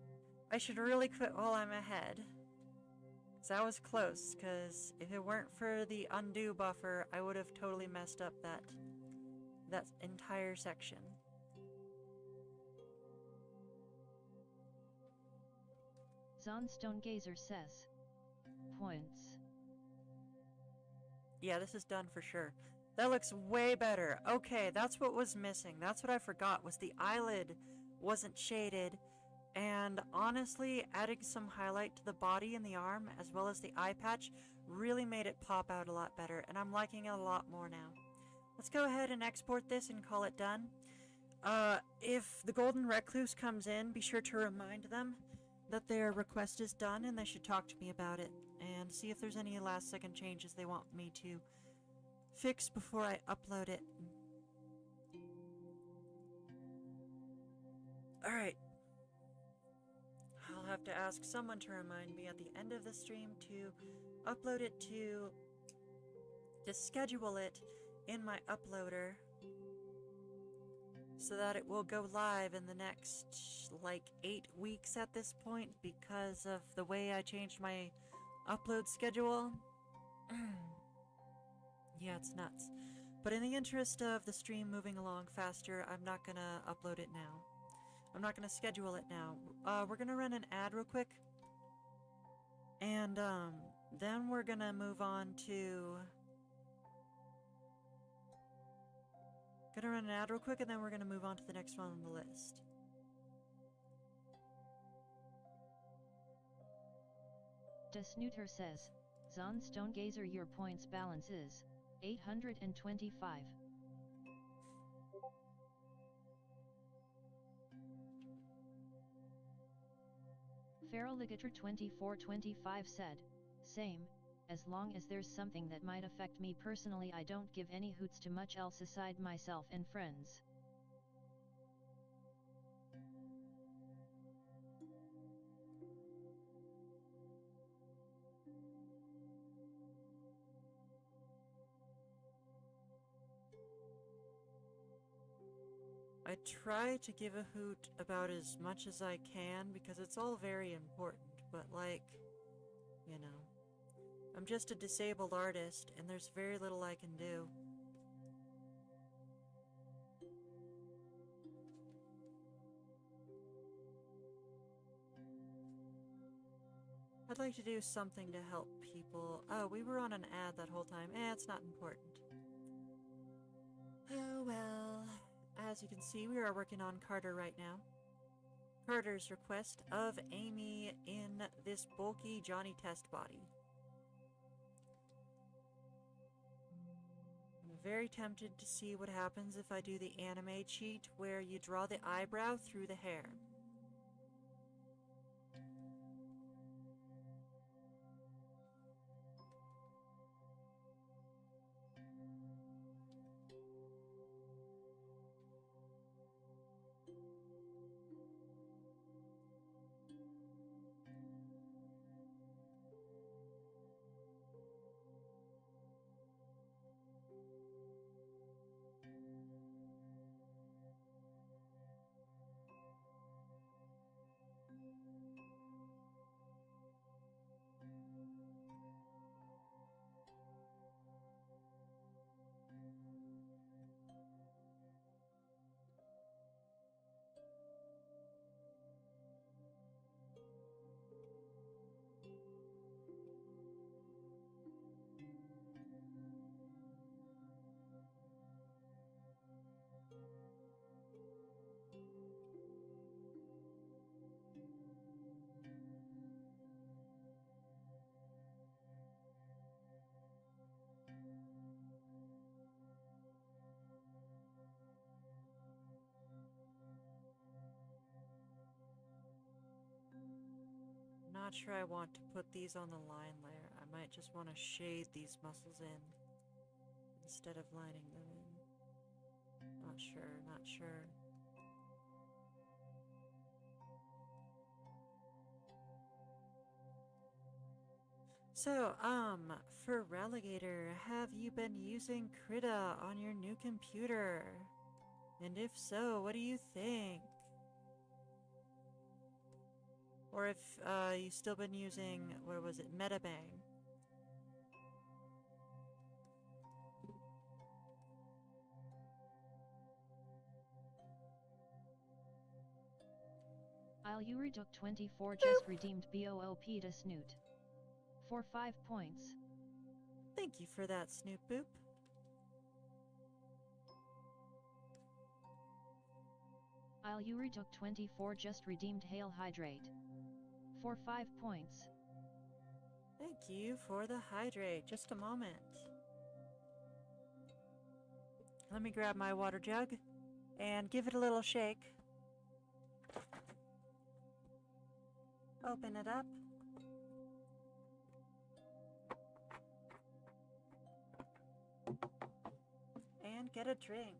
Speaker 2: I should really quit while I'm ahead. So that was close, because if it weren't for the undo buffer, I would have totally messed up that entire section.
Speaker 1: Zonstone Gazer says, points.
Speaker 2: Yeah, this is done for sure. That looks way better. Okay, that's what was missing. That's what I forgot, was the eyelid wasn't shaded. And honestly, adding some highlight to the body and the arm, as well as the eye patch, really made it pop out a lot better, and I'm liking it a lot more now. Let's go ahead and export this and call it done. If the Golden Recluse comes in, be sure to remind them that their request is done and they should talk to me about it, and see if there's any last second changes they want me to fix before I upload it. Alright. I'll have to ask someone to remind me at the end of the stream to upload it to schedule it in my uploader so that it will go live in the next, like, 8 weeks at this point because of the way I changed my upload schedule. Yeah, it's nuts. But in the interest of the stream moving along faster, I'm not gonna upload it now. I'm not gonna schedule it now. We're gonna run an ad real quick. And, then we're gonna move on to... Gonna run an ad real quick, and then we're gonna move on to the next one on the list.
Speaker 1: Snooter says, Zonstone Gazer, your points balance is 825. Feraligator2425 said, same, as long as there's something that might affect me personally, I don't give any hoots to much else aside myself and friends.
Speaker 2: I try to give a hoot about as much as I can because it's all very important, but like, you know, I'm just a disabled artist and there's very little I can do. I'd like to do something to help people. Oh, we were on an ad that whole time. It's not important. Oh well. As you can see, we are working on Carter right now. Carter's request of Amy in this bulky Johnny Test body. I'm very tempted to see what happens if I do the anime cheat where you draw the eyebrow through the hair. Not sure I want to put these on the line layer. I might just want to shade these muscles in instead of lining them in. Not sure, not sure. So, for Relegator, have you been using Krita on your new computer? And if so, what do you think? Or if, you've still been using, what was it, Metabang?
Speaker 1: Iluriduk24 just redeemed BOOP to Snoot. For 5 points.
Speaker 2: Thank you for that, Snoop Boop.
Speaker 1: Iluriduk24 just redeemed Hail Hydrate. For 5 points.
Speaker 2: Thank you for the hydrate. Just a moment. Let me grab my water jug and give it a little shake. Open it up. And get a drink.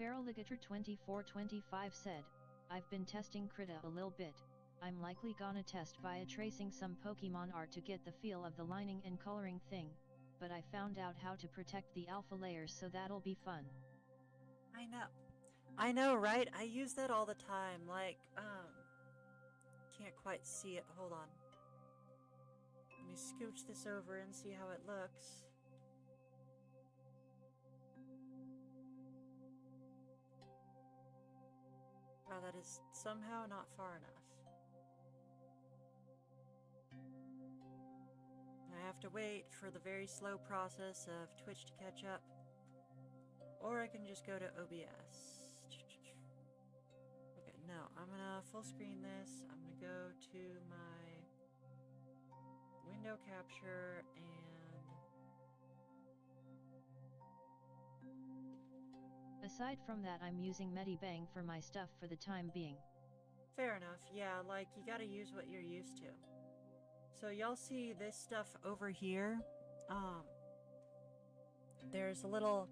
Speaker 1: Feraligator2425 said, I've been testing Krita a little bit. I'm likely gonna test via tracing some Pokemon art to get the feel of the lining and coloring thing, but I found out how to protect the alpha layers, so that'll be fun.
Speaker 2: I know, right? I use that all the time, like, can't quite see it. Hold on. Let me scooch this over and see how it looks. Wow, that is somehow not far enough. I have to wait for the very slow process of Twitch to catch up. Or I can just go to OBS. Okay, no, I'm gonna full screen this. I'm gonna go to my window capture and...
Speaker 1: Aside from that, I'm using Medibang for my stuff for the time being.
Speaker 2: Fair enough, yeah, like, you gotta use what you're used to. So y'all see this stuff over here? There's a little...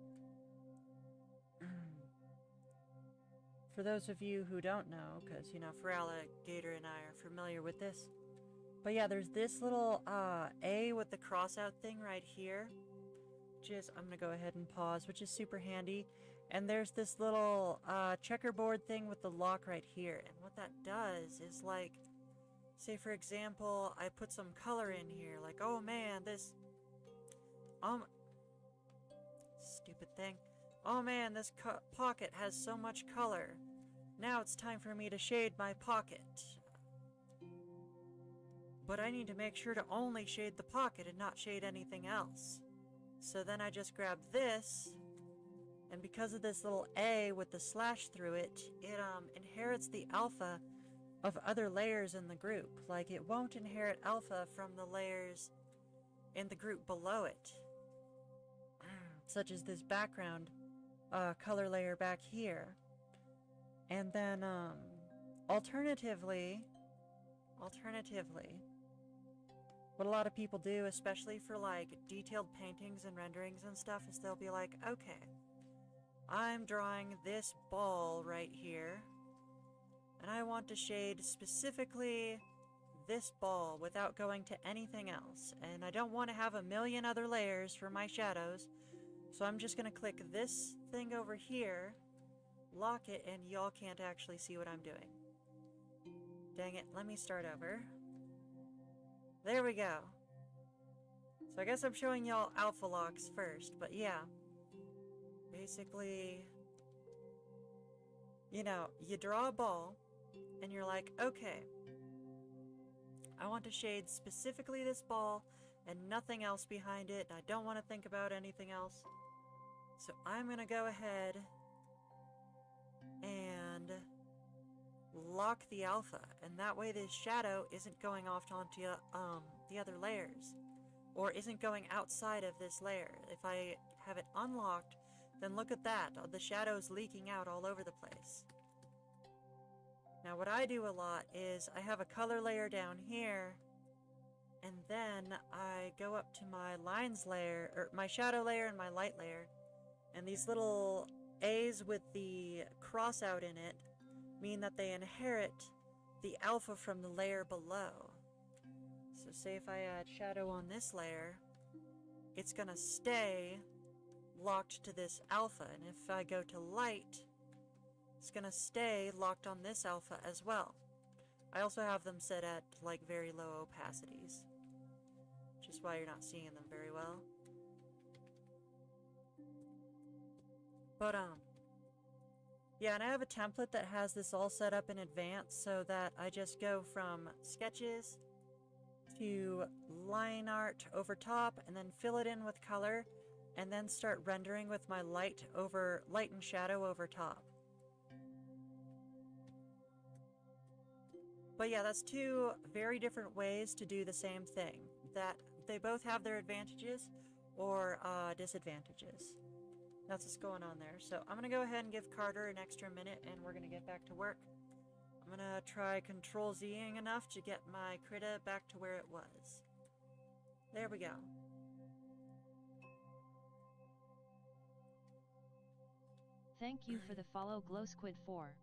Speaker 2: For those of you who don't know, because, you know, Gator and I are familiar with this. But yeah, there's this little A with the cross out thing right here. I'm going to go ahead and pause, which is super handy. And there's this little checkerboard thing with the lock right here. And what that does is, like, say for example, I put some color in here. Like, oh man, this... Stupid thing. Oh man, this pocket has so much color. Now it's time for me to shade my pocket. But I need to make sure to only shade the pocket and not shade anything else. So then I just grab this, and because of this little A with the slash through it, it inherits the alpha of other layers in the group. Like, it won't inherit alpha from the layers in the group below it. Such as this background color layer back here. And then, alternatively, what a lot of people do, especially for like detailed paintings and renderings and stuff, is they'll be like, okay, I'm drawing this ball right here, and I want to shade specifically this ball without going to anything else, and I don't want to have a million other layers for my shadows, so I'm just going to click this thing over here, lock it, and y'all can't actually see what I'm doing. Dang it, let me start over. There we go. So I guess I'm showing y'all alpha locks first, but yeah. Basically, you know, you draw a ball, and you're like, okay, I want to shade specifically this ball and nothing else behind it, and I don't want to think about anything else. So I'm going to go ahead and lock the alpha, and that way this shadow isn't going off onto the other layers, or isn't going outside of this layer. If I have it unlocked, then look at that, the shadow's leaking out all over the place. Now what I do a lot is I have a color layer down here, and then I go up to my lines layer, or my shadow layer and my light layer, and these little A's with the cross out in it mean that they inherit the alpha from the layer below. So say if I add shadow on this layer, it's gonna stay locked to this alpha, and if I go to light, it's gonna stay locked on this alpha as well. I also have them set at like very low opacities, which is why you're not seeing them very well. But yeah, and I have a template that has this all set up in advance so that I just go from sketches to line art over top and then fill it in with color and then start rendering with my light and shadow over top. But yeah, that's two very different ways to do the same thing. That they both have their advantages or disadvantages. That's what's going on there. So I'm going to go ahead and give Carter an extra minute and we're going to get back to work. I'm going to try Control-Zing enough to get my critter back to where it was. There we go.
Speaker 1: Thank you for the follow GlowSquid4.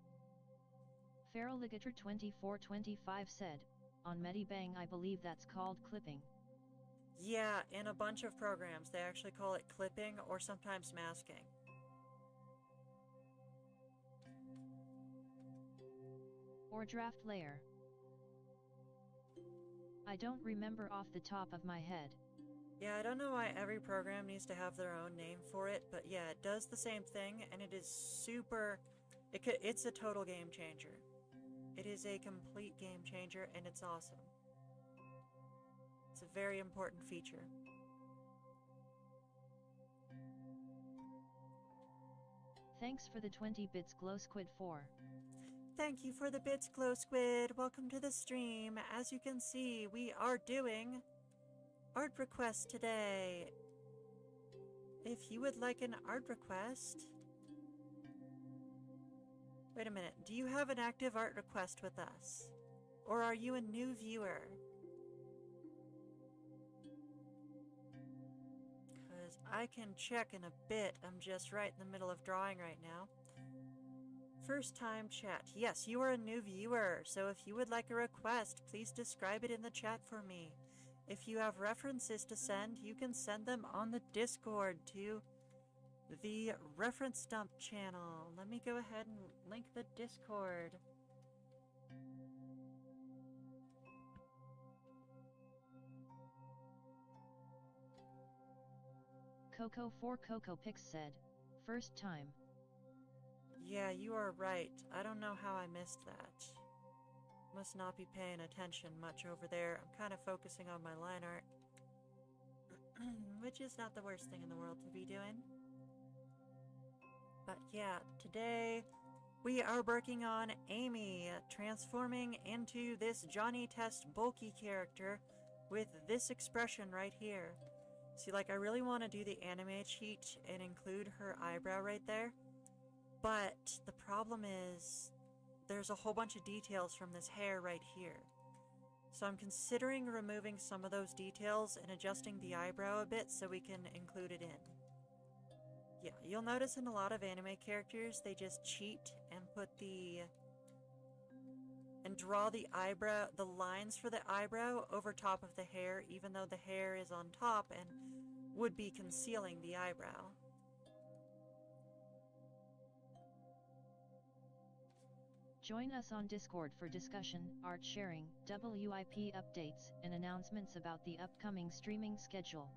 Speaker 1: Feraligator2425 said, on Medibang I believe that's called clipping.
Speaker 2: Yeah, in a bunch of programs they actually call it clipping or sometimes masking.
Speaker 1: Or draft layer. I don't remember off the top of my head.
Speaker 2: Yeah, I don't know why every program needs to have their own name for it, but yeah, it does the same thing, and it is super... It's a total game changer. It is a complete game changer, and it's awesome. It's a very important feature.
Speaker 1: Thanks for the 20 bits GlowSquid4.
Speaker 2: Thank you for the bits, GlowSquid. Welcome to the stream. As you can see, we are doing art requests today. If you would like an art request... Wait a minute, do you have an active art request with us? Or are you a new viewer? Because I can check in a bit. I'm just right in the middle of drawing right now. First time chat. Yes, you are a new viewer, so if you would like a request, please describe it in the chat for me. If you have references to send, you can send them on the Discord to the reference dump channel. Let me go ahead and link the Discord.
Speaker 1: Coco4CocoPix said, first time.
Speaker 2: Yeah, you are right. I don't know how I missed that. Must not be paying attention much over there. I'm kind of focusing on my line art. Which is not the worst thing in the world to be doing. But yeah, today we are working on Amy transforming into this Johnny Test bulky character with this expression right here. See, like, I really want to do the anime cheat and include her eyebrow right there. But the problem is there's a whole bunch of details from this hair right here. So I'm considering removing some of those details and adjusting the eyebrow a bit so we can include it in. Yeah, you'll notice in a lot of anime characters, they just cheat and draw the eyebrow, the lines for the eyebrow over top of the hair, even though the hair is on top and would be concealing the eyebrow.
Speaker 1: Join us on Discord for discussion, art sharing, WIP updates, and announcements about the upcoming streaming schedule.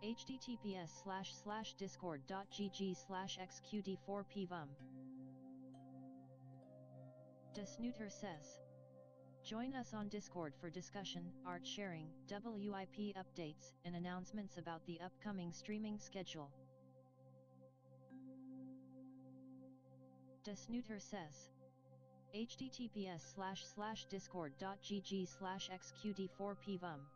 Speaker 1: https://discord.gg/xqd4pvum. Snooter says. Join us on Discord for discussion, art sharing, WIP updates, and announcements about the upcoming streaming schedule. Snooter says. https://discord.gg/xqd4pvum.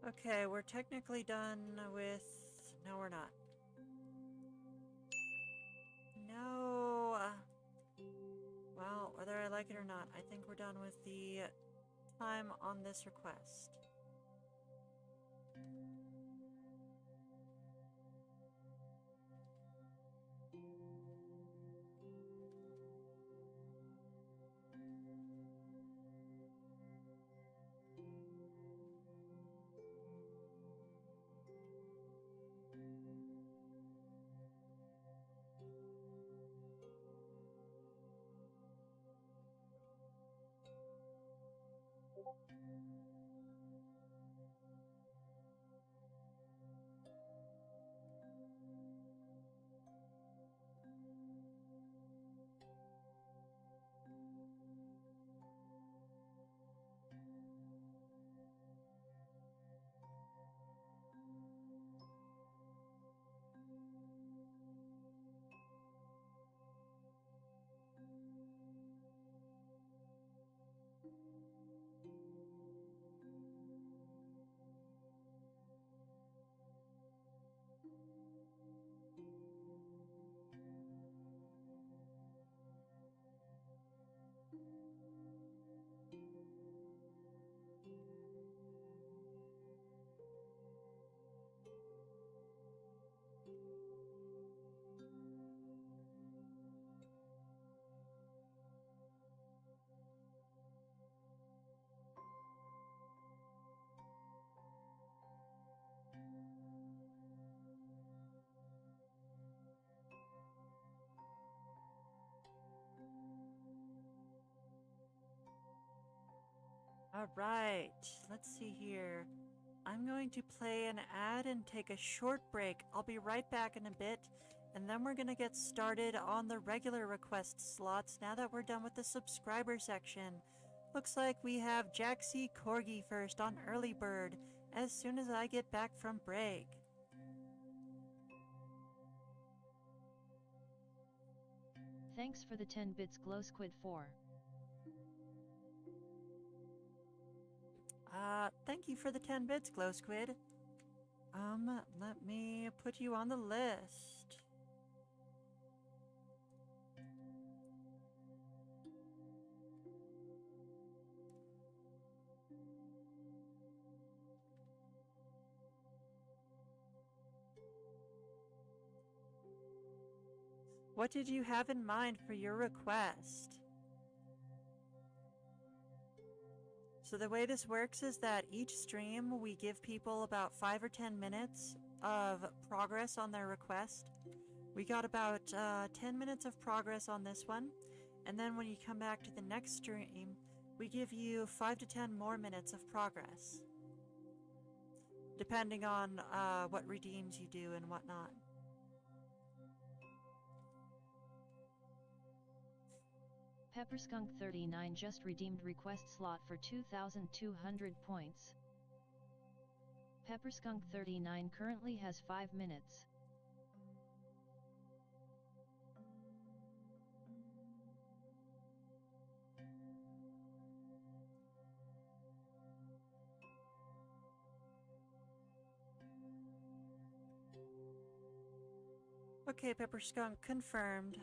Speaker 2: Okay, we're technically done with... No, we're not. No! Well, whether I like it or not, I think we're done with the time on this request. Alright, let's see here. I'm going to play an ad and take a short break. I'll be right back in a bit, and then we're gonna get started on the regular request slots now that we're done with the subscriber section. Looks like we have Jack C. Corgi first on Early Bird, as soon as I get back from break.
Speaker 1: Thanks for the 10 bits Glow Squid 4.
Speaker 2: Thank you for the 10 bits, Glow Squid. Let me put you on the list. What did you have in mind for your request? So the way this works is that each stream we give people about 5 or 10 minutes of progress on their request. We got about 10 minutes of progress on this one, and then when you come back to the next stream, we give you 5 to 10 more minutes of progress, depending on what redeems you do and whatnot.
Speaker 1: Pepperskunk39 just redeemed request slot for 2,200 points. Pepperskunk39 currently has 5 minutes.
Speaker 2: Okay, Pepper Skunk, confirmed.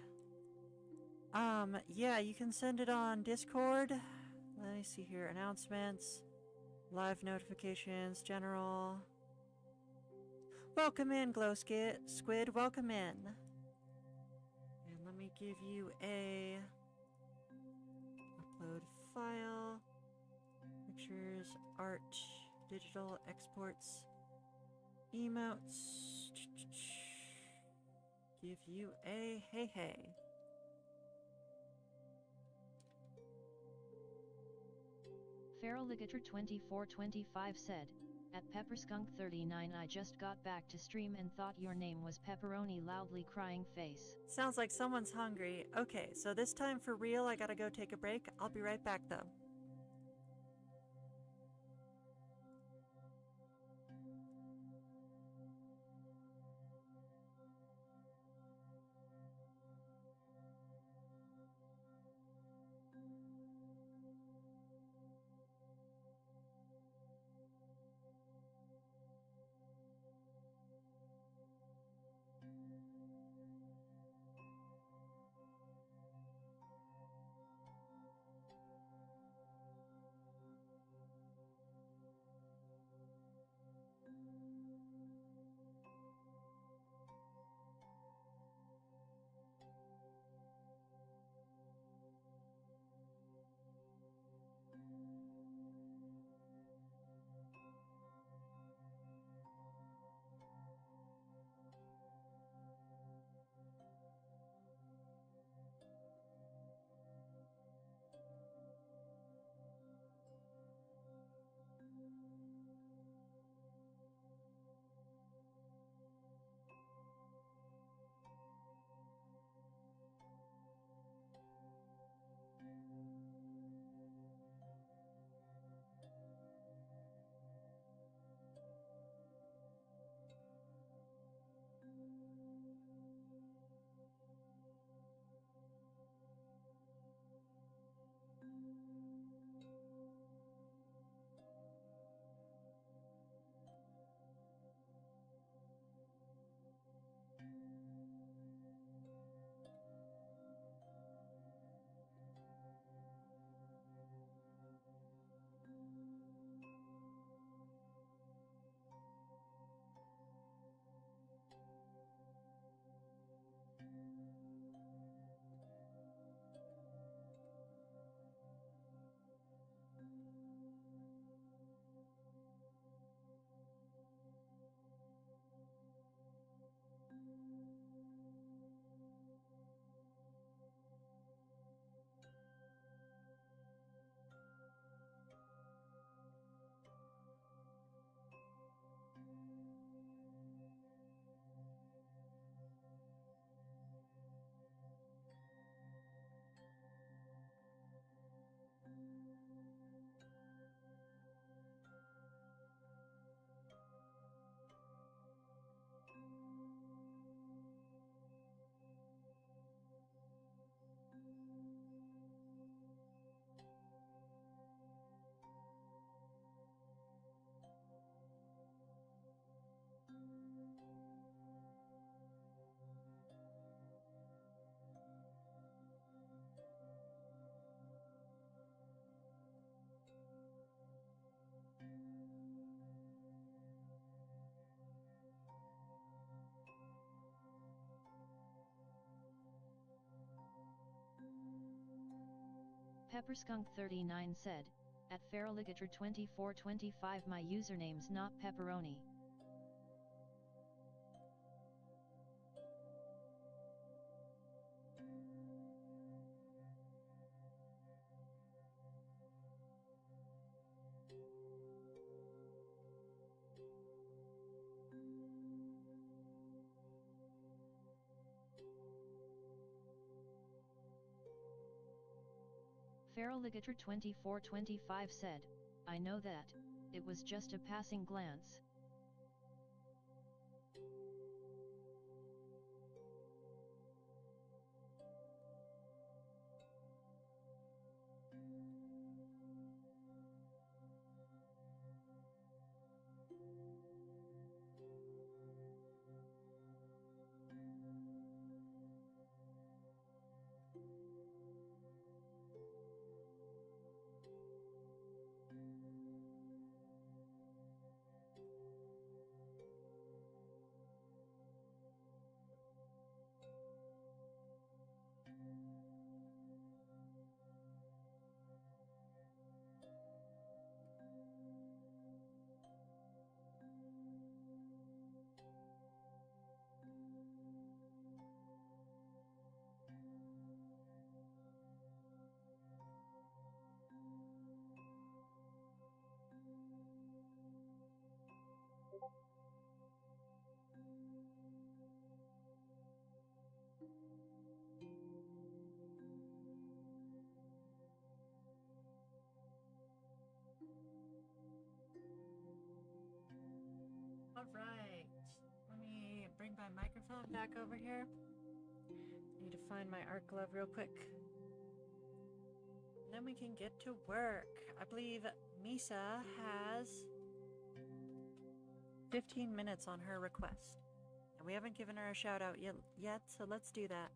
Speaker 2: Yeah, you can send it on Discord. Let me see here. Announcements, live notifications, general. Welcome in, Glow Squid. Welcome in. And let me give you a upload file, pictures, art, digital exports, emotes. Give you a hey.
Speaker 1: Feral Ligator 2425 said, at Pepperskunk39 I just got back to stream and thought your name was Pepperoni loudly crying face.
Speaker 2: Sounds like someone's hungry. Okay, so this time for real I gotta go take a break. I'll be right back though.
Speaker 1: Pepperskunk39 said, at Feraligator2425 my username's not pepperoni. Feraligator2425 said, I know that, it was just a passing glance.
Speaker 2: Alright, let me bring my microphone back over here. Need to find my art glove real quick. And then we can get to work. I believe Misa has 15 minutes on her request. And we haven't given her a shout out yet, so let's do that.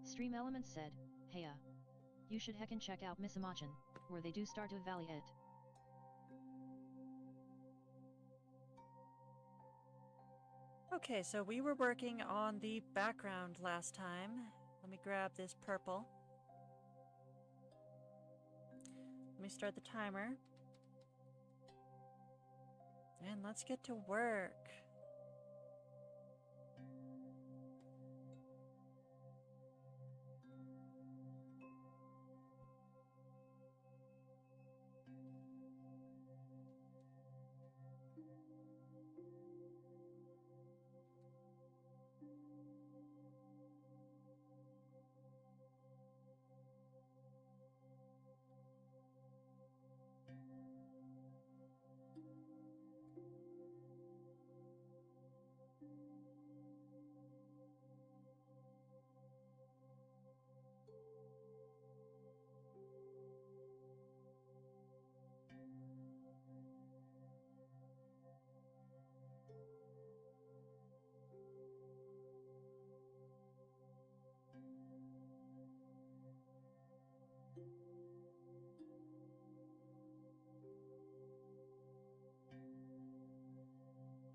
Speaker 1: Stream Elements said, heya. You should heckin' check out Missamachan, where they do start to valley it.
Speaker 2: Okay, so we were working on the background last time. Let me grab this purple. Let me start the timer. And let's get to work.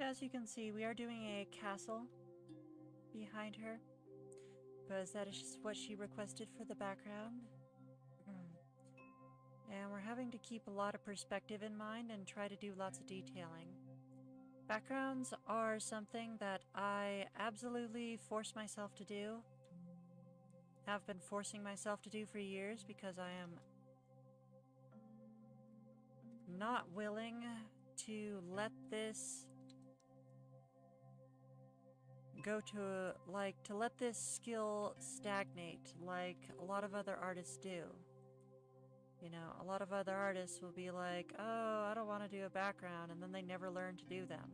Speaker 2: As you can see, we are doing a castle behind her, because that is just what she requested for the background. And we're having to keep a lot of perspective in mind and try to do lots of detailing. Backgrounds are something that I absolutely force myself to do. Have been forcing myself to do for years because I am not willing to let this go to, to let this skill stagnate like a lot of other artists do. You know, a lot of other artists will be like, oh, I don't want to do a background, and then they never learn to do them.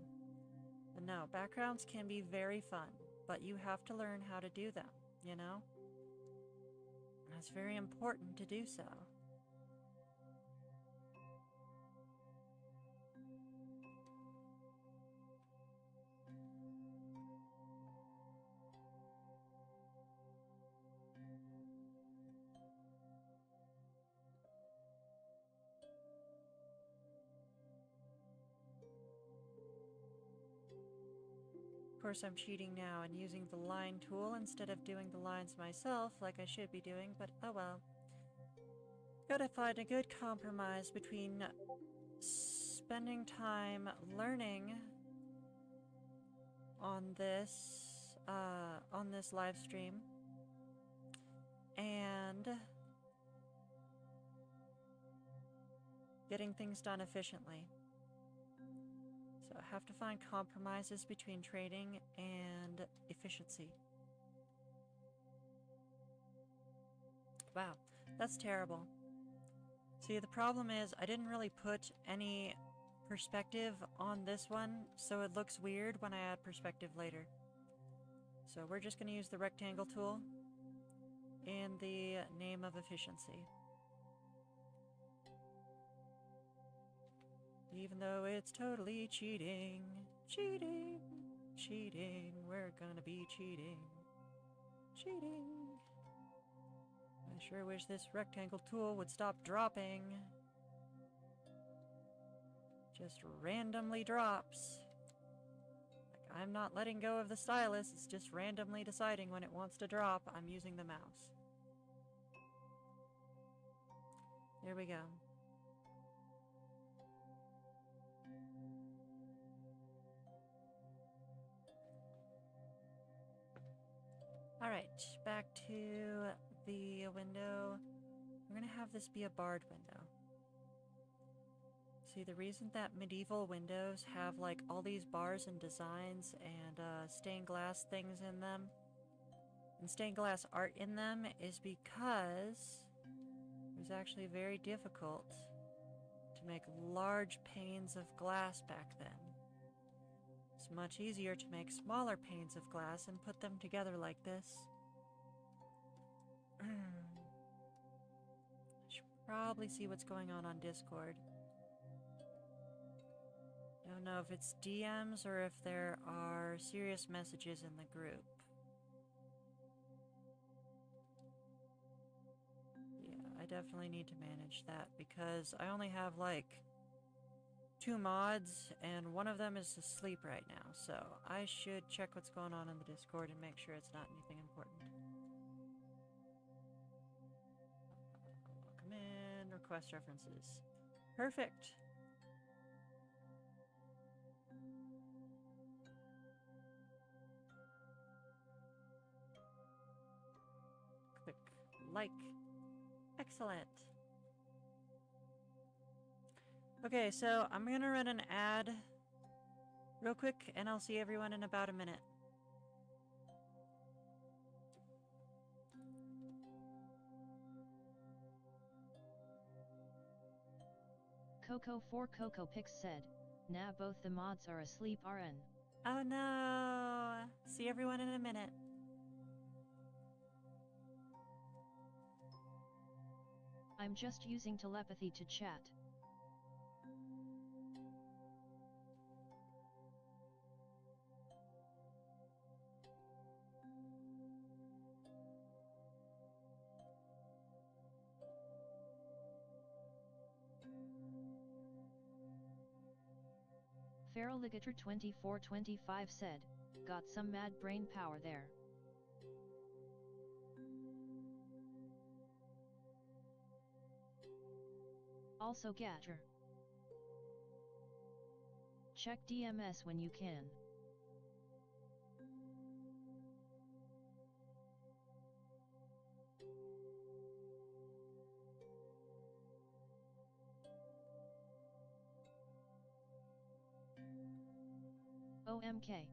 Speaker 2: But no, backgrounds can be very fun, but you have to learn how to do them, you know? And it's very important to do so. Of course, I'm cheating now and using the line tool instead of doing the lines myself like I should be doing, but oh well. Gotta find a good compromise between spending time learning on this live stream and getting things done efficiently. So I have to find compromises between trading and efficiency. Wow, that's terrible. See, the problem is I didn't really put any perspective on this one, so it looks weird when I add perspective later. So we're just going to use the rectangle tool in the name of efficiency. Even though it's totally cheating, cheating, cheating, we're gonna be cheating, cheating. I sure wish this rectangle tool would stop dropping. Just randomly drops. Like, I'm not letting go of the stylus, it's just randomly deciding when it wants to drop. I'm using the mouse. There we go. Alright, back to the window. We're gonna have this be a barred window. See, the reason that medieval windows have like all these bars and designs and stained glass things in them, and stained glass art in them, is because it was actually very difficult to make large panes of glass back then. It's much easier to make smaller panes of glass and put them together like this. I should probably see what's going on Discord. Don't know if it's DMs or if there are serious messages in the group. Yeah, I definitely need to manage that because I only have like 2 mods, and one of them is asleep right now, so I should check what's going on in the Discord and make sure it's not anything important. Welcome in, request references. Perfect! Click like. Excellent! Okay, so I'm gonna run an ad real quick, and I'll see everyone in about a minute.
Speaker 1: Coco4CocoPix said, "Nah, both the mods are asleep RN."
Speaker 2: Oh no! See everyone in a minute.
Speaker 1: I'm just using telepathy to chat. Feraligator2425 said, "Got some mad brain power there." Also Gatter. Check DMS when you can. OMK.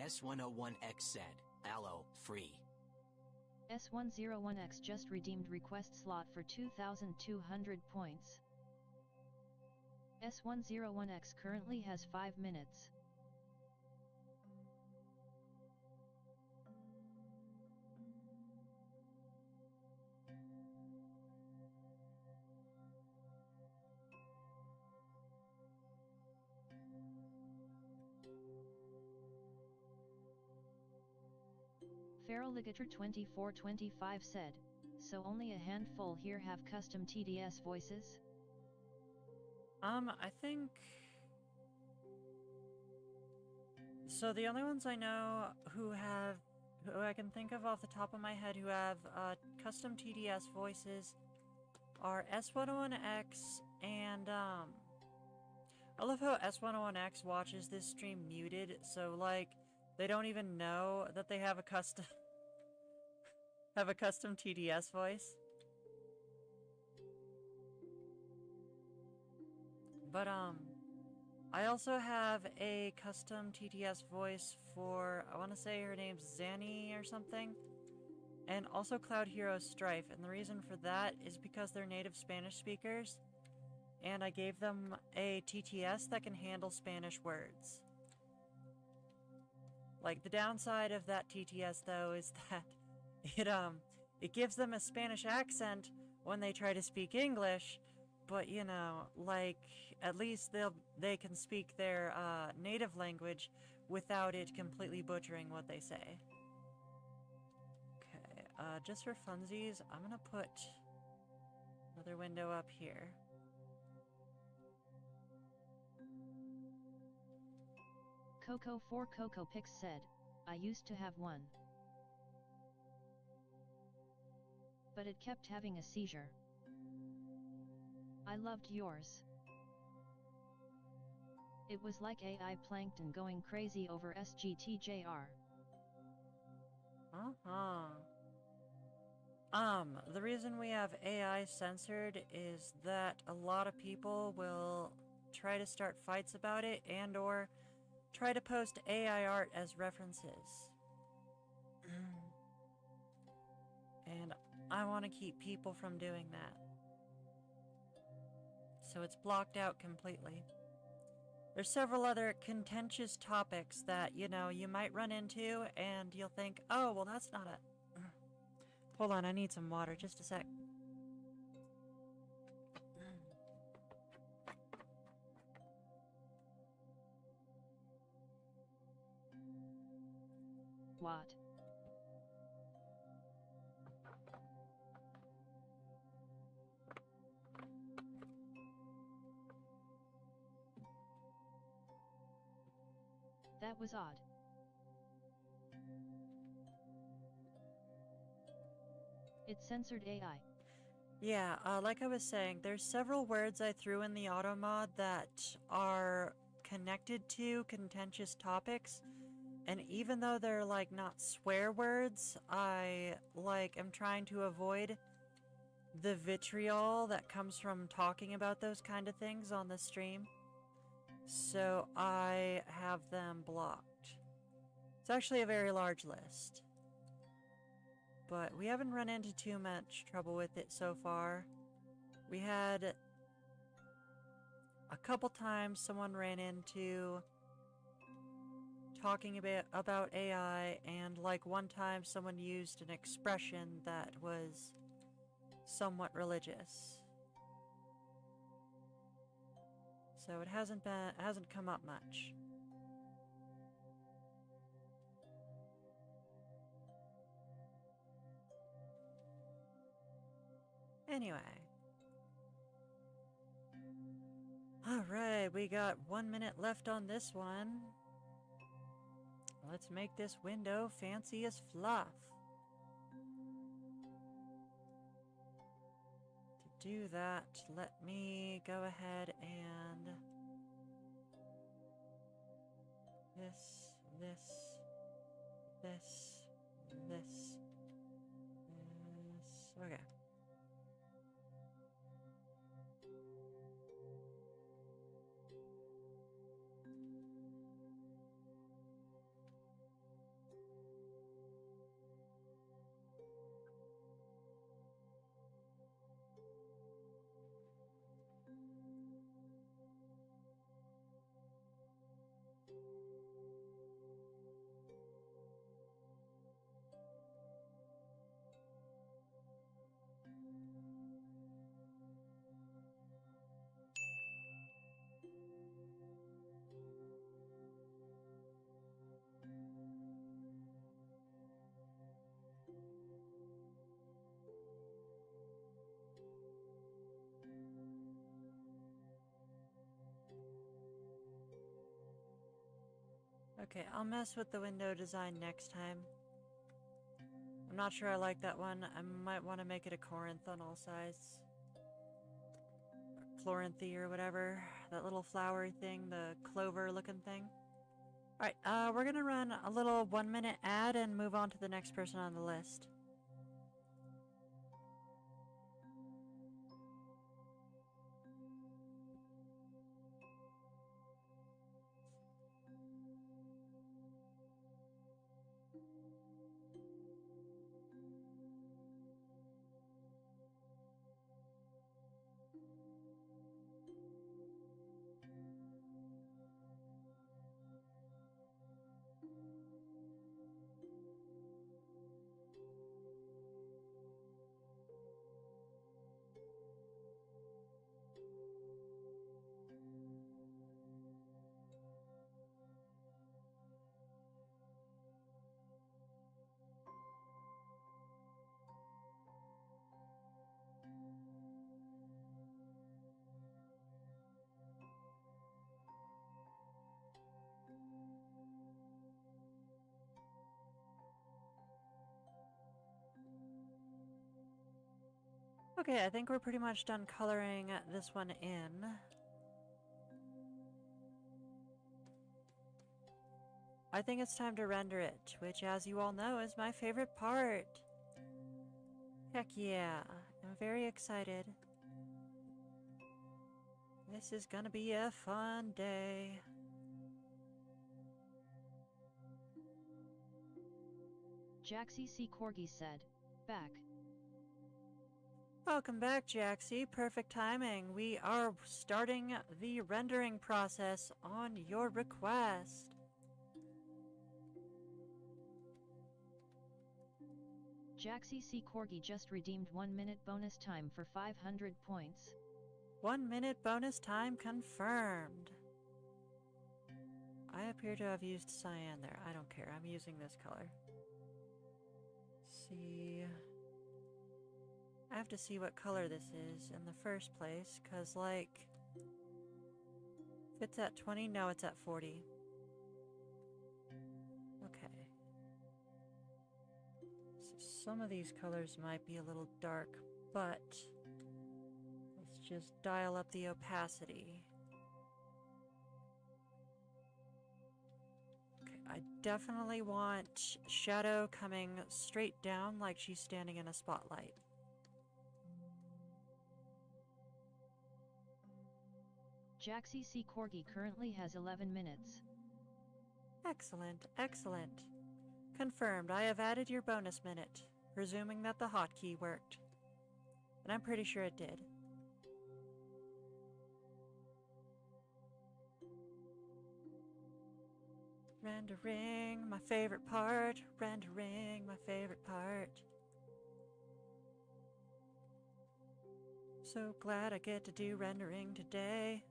Speaker 3: S101X said, Allo, free.
Speaker 1: S101X just redeemed request slot for 2,200 points. S101X currently has 5 minutes. Feraligator2425 said, so only a handful here have custom TDS voices?
Speaker 2: I think... So the only ones I know who I can think of off the top of my head who have custom TDS voices are S101X and I love how S101X watches this stream muted, so like they don't even know that they have a custom TDS voice. But I also have a custom TTS voice for, I want to say her name's Zanny or something, and also Cloud Hero Strife, and the reason for that is because they're native Spanish speakers, and I gave them a TTS that can handle Spanish words. Like, the downside of that TTS, though, is that it gives them a Spanish accent when they try to speak English, but, you know, like, at least they can speak their native language without it completely butchering what they say. Okay, just for funsies, I'm gonna put another window up here.
Speaker 1: Coco4CocoPix said, I used to have one. But it kept having a seizure. I loved yours. It was like AI plankton going crazy over SGTJR.
Speaker 2: The reason we have AI censored is that a lot of people will try to start fights about it and or try to post AI art as references. And I want to keep people from doing that. So it's blocked out completely. There's several other contentious topics that, you know, you might run into and you'll think, oh, well, that's not a... Hold on, I need some water, just a sec.
Speaker 1: What? That was odd. It censored AI.
Speaker 2: Yeah, like I was saying, there's several words I threw in the auto mod that are connected to contentious topics, and even though they're like not swear words, I am trying to avoid the vitriol that comes from talking about those kind of things on the stream. So I have them blocked. It's actually a very large list. But we haven't run into too much trouble with it so far. We had a couple times someone ran into talking about AI, and like one time someone used an expression that was somewhat religious. So it hasn't come up much. Anyway. Alright, we got 1 minute left on this one. Let's make this window fancy as fluff. To do that, let me go ahead and this. Okay. Okay, I'll mess with the window design next time. I'm not sure I like that one. I might want to make it a Corinth on all sides. Chloranthy or whatever. That little flowery thing, the clover looking thing. Alright, we're gonna run a little 1 minute ad and move on to the next person on the list. Okay, I think we're pretty much done coloring this one in. I think it's time to render it, which, as you all know, is my favorite part. Heck yeah, I'm very excited. This is gonna be a fun day.
Speaker 1: Jaxie C. Corgi said, back.
Speaker 2: Welcome back, Jaxie. Perfect timing. We are starting the rendering process on your request.
Speaker 1: Jaxie C. Corgi just redeemed 1 minute bonus time for 500 points.
Speaker 2: 1 minute bonus time confirmed. I appear to have used cyan there. I don't care. I'm using this color. See. I have to see what color this is in the first place, because, like, if it's at 20, no, it's at 40. Okay. So some of these colors might be a little dark, but let's just dial up the opacity. Okay, I definitely want shadow coming straight down like she's standing in a spotlight.
Speaker 1: Jaxie C. Corgi currently has 11 minutes.
Speaker 2: Excellent, excellent. Confirmed, I have added your bonus minute, presuming that the hotkey worked. And I'm pretty sure it did. Rendering, my favorite part. Rendering, my favorite part. So glad I get to do rendering today.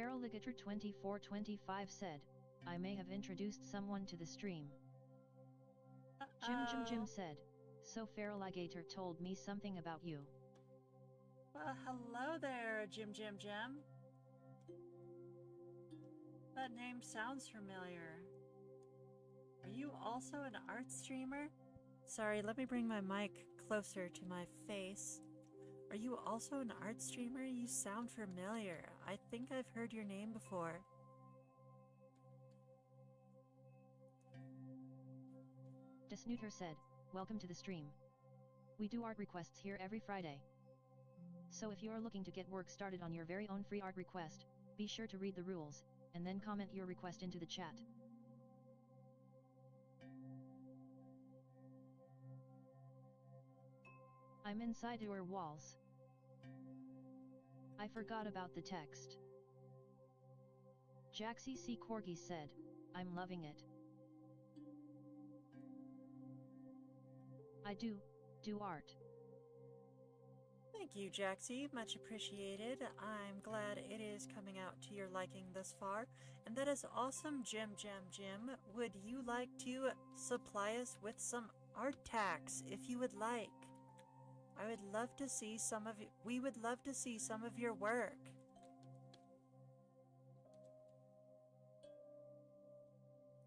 Speaker 1: Feraligator2425 said, I may have introduced someone to the stream. Jim said, so Feraligator told me something about you.
Speaker 2: Well, hello there, Jim. That name sounds familiar. Are you also an art streamer? Sorry, let me bring my mic closer to my face. Are you also an art streamer? You sound familiar. I think I've heard your name before.
Speaker 1: Snooter said, welcome to the stream. We do art requests here every Friday. So if you are looking to get work started on your very own free art request, be sure to read the rules, and then comment your request into the chat. I'm inside your walls. I forgot about the text. Jaxie C. Corgi said, I'm loving it. I do art.
Speaker 2: Thank you, Jaxie. Much appreciated. I'm glad it is coming out to your liking thus far. And that is awesome, Jim. Would you like to supply us with some art tags if you would like? I would love to see some of we would love to see some of your work.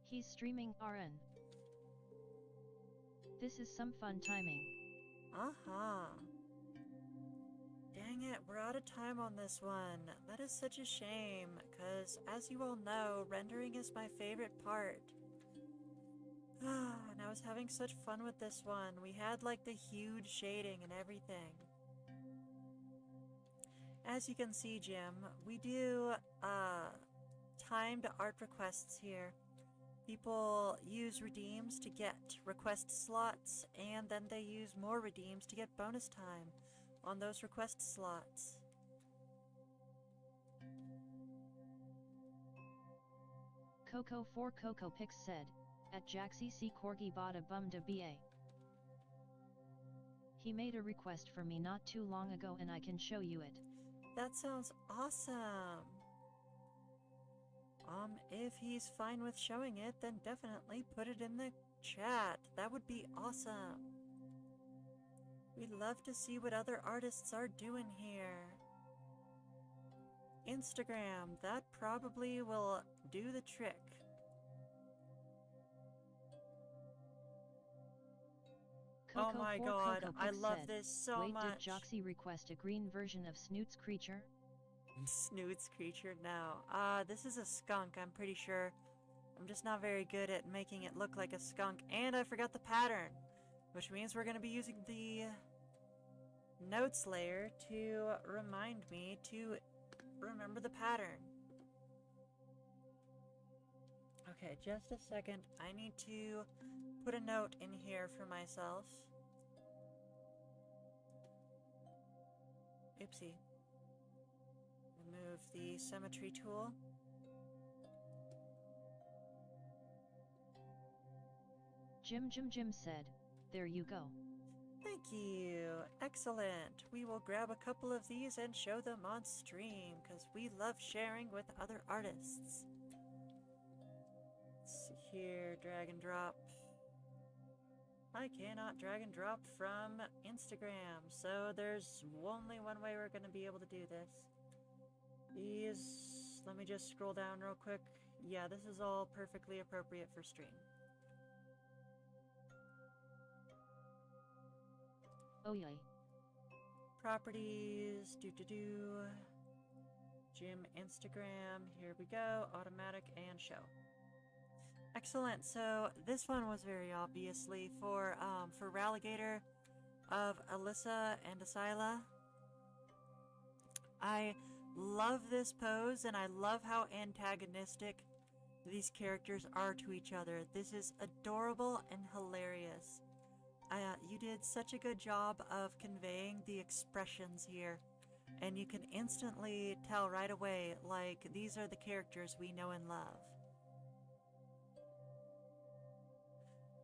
Speaker 1: He's streaming RN. This is some fun timing.
Speaker 2: Dang it, we're out of time on this one. That is such a shame, because as you all know, rendering is my favorite part. And I was having such fun with this one. We had like the huge shading and everything. As you can see, Jim, we do timed art requests here. People use redeems to get request slots, and then they use more redeems to get bonus time on those request slots.
Speaker 1: Coco for Coco Pix said, at Jaxie C. Corgi bought a bum to BA. He made a request for me not too long ago and I can show you it.
Speaker 2: That sounds awesome. If he's fine with showing it, then definitely put it in the chat. That would be awesome. We'd love to see what other artists are doing here. Instagram, that probably will do the trick.
Speaker 1: Coco
Speaker 2: oh my
Speaker 1: for
Speaker 2: god,
Speaker 1: Coco
Speaker 2: I
Speaker 1: Pix
Speaker 2: love
Speaker 1: said,
Speaker 2: this so
Speaker 1: wait,
Speaker 2: much.
Speaker 1: did Joxy request a green version of Snoot's creature?
Speaker 2: Snoot's creature? No. This is a skunk, I'm pretty sure. I'm just not very good at making it look like a skunk. And I forgot the pattern, which means we're going to be using the notes layer to remind me to remember the pattern. Okay, just a second. I need to put a note in here for myself. Oopsie. Remove the symmetry tool.
Speaker 1: Jim said, there you go.
Speaker 2: Thank you. Excellent. We will grab a couple of these and show them on stream, because we love sharing with other artists. Let's see here, drag and drop. I cannot drag and drop from Instagram, so there's only one way we're going to be able to do this. These, let me just scroll down real quick. Yeah, this is all perfectly appropriate for stream.
Speaker 1: Oh yay.
Speaker 2: Properties, Jim Instagram, here we go, automatic and show. Excellent, so this one was very obviously for Ralligator of Alyssa and Asyla. I love this pose and I love how antagonistic these characters are to each other. This is adorable and hilarious. You did such a good job of conveying the expressions here, and you can instantly tell right away, like, these are the characters we know and love.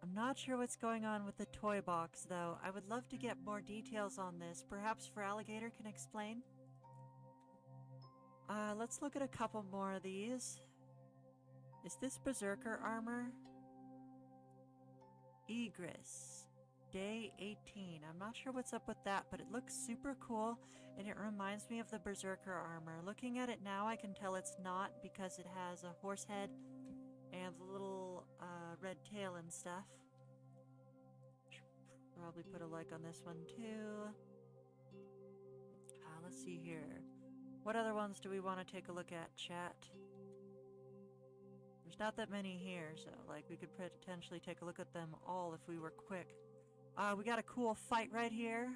Speaker 2: I'm not sure what's going on with the toy box, though. I would love to get more details on this. Perhaps Feraligator can explain? Let's look at a couple more of these. Is this Berserker armor? Egress. Day 18. I'm not sure what's up with that, but it looks super cool, and it reminds me of the Berserker armor. Looking at it now, I can tell it's not because it has a horse head and a little red tail and stuff. Should probably put a like on this one too. Let's see here. What other ones do we want to take a look at, chat? There's not that many here, so like we could potentially take a look at them all if we were quick. We got a cool fight right here.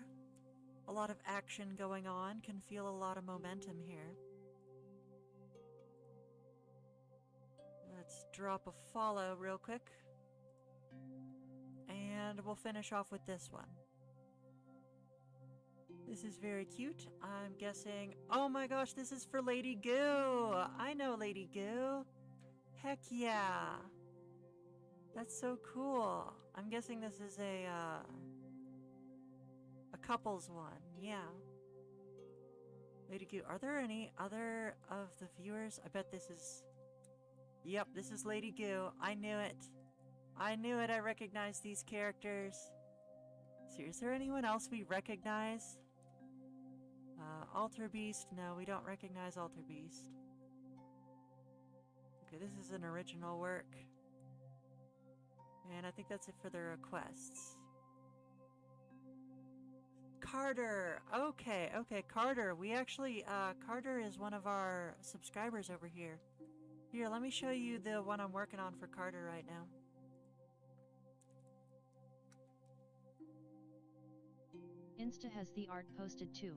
Speaker 2: A lot of action going on. Can feel a lot of momentum here. Let's drop a follow real quick. And we'll finish off with this one. This is very cute. I'm guessing... Oh my gosh, this is for Lady Goo! I know Lady Goo! Heck yeah! That's so cool. I'm guessing this is a couples one. Yeah. Lady Goo. Are there any other of the viewers? I bet this is... Yep, this is Lady Goo. I knew it. I knew it. I recognized these characters. So is there anyone else we recognize? Alter Beast. No, we don't recognize Alter Beast. Okay, this is an original work. And I think that's it for the requests. Carter! Okay, Carter. We actually, Carter is one of our subscribers over here. Here, let me show you the one I'm working on for Carter right now.
Speaker 1: Insta has the art posted too.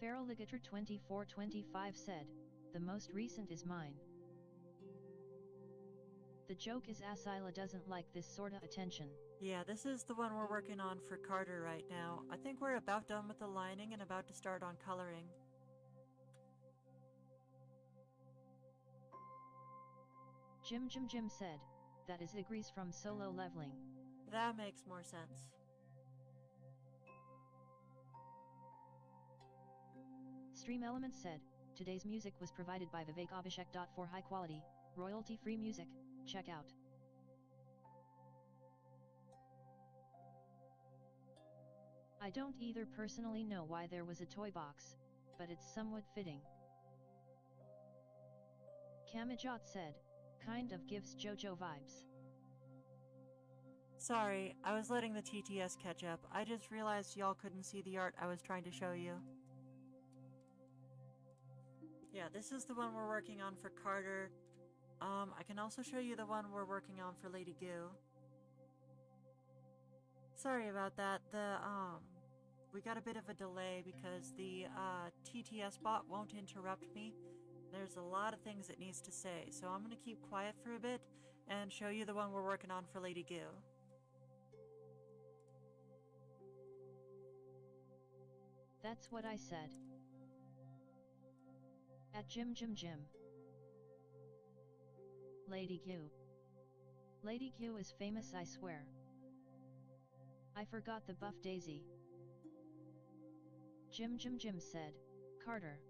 Speaker 1: Feral Ligator 2425 said, the most recent is mine. The joke is Asila doesn't like this sorta attention.
Speaker 2: Yeah, this is the one we're working on for Carter right now. I think we're about done with the lining and about to start on coloring.
Speaker 1: Jim said, that is agrees from solo leveling.
Speaker 2: That makes more sense.
Speaker 1: Stream Elements said, today's music was provided by Vivek Abhishek. For high quality, royalty-free music, check out. I don't either personally know why there was a toy box, but it's somewhat fitting. Kamijot said, kind of gives JoJo vibes.
Speaker 2: Sorry, I was letting the TTS catch up. I just realized y'all couldn't see the art I was trying to show you. Yeah, this is the one we're working on for Carter. I can also show you the one we're working on for Lady Goo. Sorry about that. We got a bit of a delay because the TTS bot won't interrupt me. There's a lot of things it needs to say, so I'm gonna keep quiet for a bit and show you the one we're working on for Lady Goo.
Speaker 1: That's what I said. At Jim. Lady Goo. Lady Goo is famous, I swear. I forgot the buff Daisy. Jim said, Carter.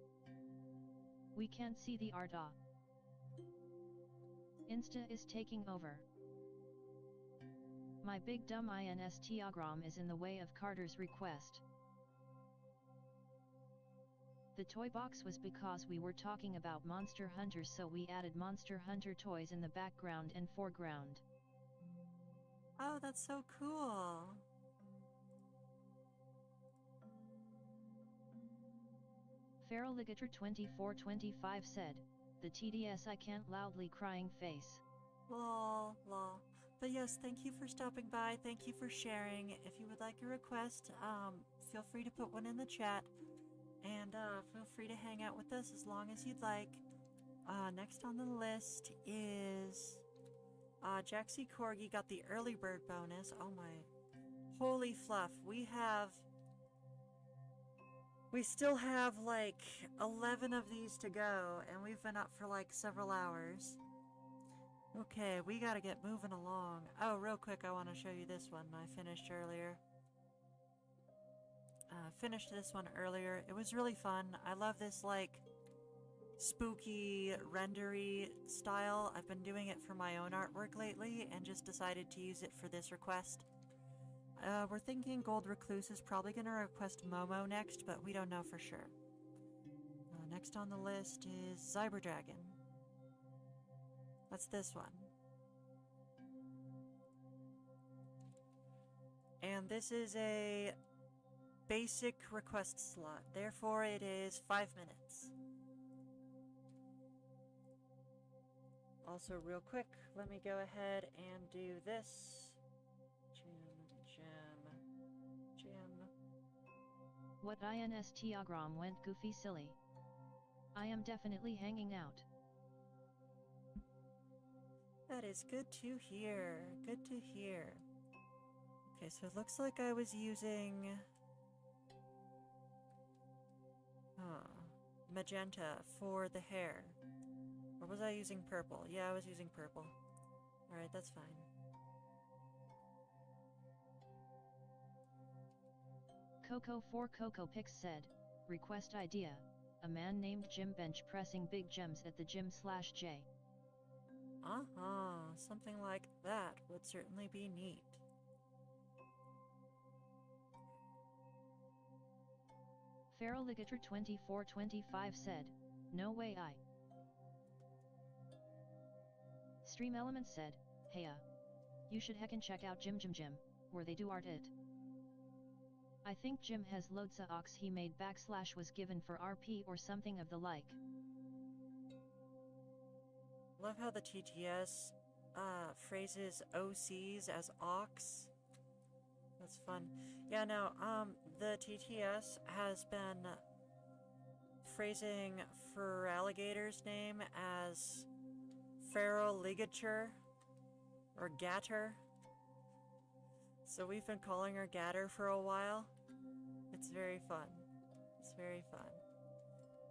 Speaker 1: We can't see the art. Insta is taking over. My big dumb Instagram is in the way of Carter's request. The toy box was because we were talking about Monster Hunters, so we added Monster Hunter toys in the background and foreground.
Speaker 2: Oh, that's so cool.
Speaker 1: Feral Ligator 2425 said, the TDS I can't loudly crying face.
Speaker 2: Lol. But yes, thank you for stopping by. Thank you for sharing. If you would like a request, feel free to put one in the chat. And feel free to hang out with us as long as you'd like. Next on the list is Jaxie Corgi got the early bird bonus. Oh my. Holy fluff. We still have like 11 of these to go, and we've been up for like several hours. Okay, we gotta get moving along. Oh, real quick, I want to show you this one I finished earlier. finished this one earlier. It was really fun. I love this, like, spooky, rendery style. I've been doing it for my own artwork lately and just decided to use it for this request. We're thinking Gold Recluse is probably going to request Momo next, but we don't know for sure. Next on the list is Zyber Dragon. That's this one. And this is a basic request slot, therefore it is 5 minutes. Also, real quick, let me go ahead and do this. Jam.
Speaker 1: What INSTagram went goofy silly. I am definitely hanging out.
Speaker 2: That is good to hear. Good to hear. Okay, so it looks like I was using magenta for the hair. Or was I using purple? Yeah, I was using purple. Alright, that's fine.
Speaker 1: Coco4CocoPix said, request idea, a man named Jim bench pressing big gems at the gym/J.
Speaker 2: Something like that would certainly be neat.
Speaker 1: Feraligator2425 said, no way I. Stream Elements said, heya. You should heckin' check out Jim, where they do art it. I think Jim has loads of ox he made / was given for RP or something of the like.
Speaker 2: Love how the TTS phrases OCs as ox. That's fun. Yeah, no, the TTS has been phrasing for alligator's name as Feraligator or Gatter. So we've been calling her Gatter for a while. It's very fun. It's very fun.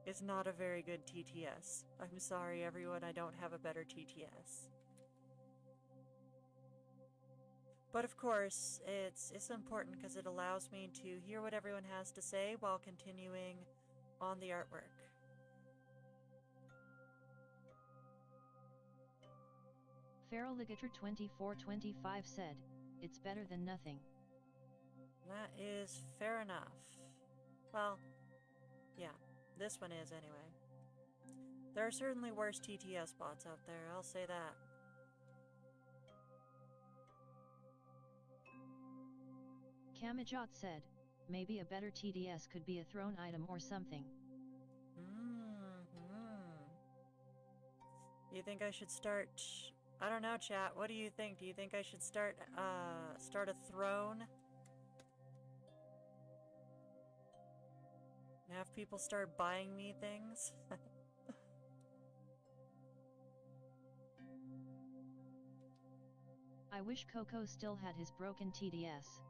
Speaker 2: It's not a very good TTS. I'm sorry everyone, I don't have a better TTS. But of course, it's important because it allows me to hear what everyone has to say while continuing on the artwork.
Speaker 1: Feraligator2425 said, it's better than nothing.
Speaker 2: That is fair enough. Well, yeah, this one is anyway. There are certainly worse TTS bots out there, I'll say that.
Speaker 1: Kamajot said, maybe a better TDS could be a thrown item or something.
Speaker 2: You think I should start... I don't know, chat, what do you think? Do you think I should start a throne? Have people start buying me things?
Speaker 1: I wish Coco still had his broken TDS.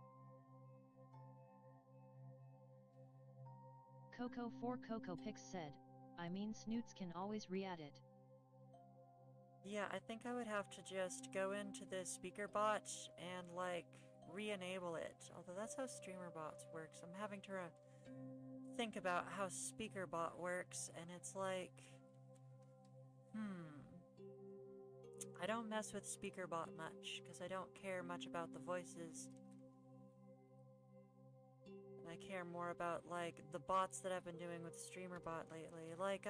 Speaker 1: Coco4CocoPix said, I mean Snoots can always re-add it.
Speaker 2: Yeah, I think I would have to just go into the speaker bot and, like, re-enable it. Although that's how streamer bots works. I'm having to think about how speaker bot works, and it's like... I don't mess with speaker bot much, because I don't care much about the voices. And I care more about, like, the bots that I've been doing with streamer bot lately. Like,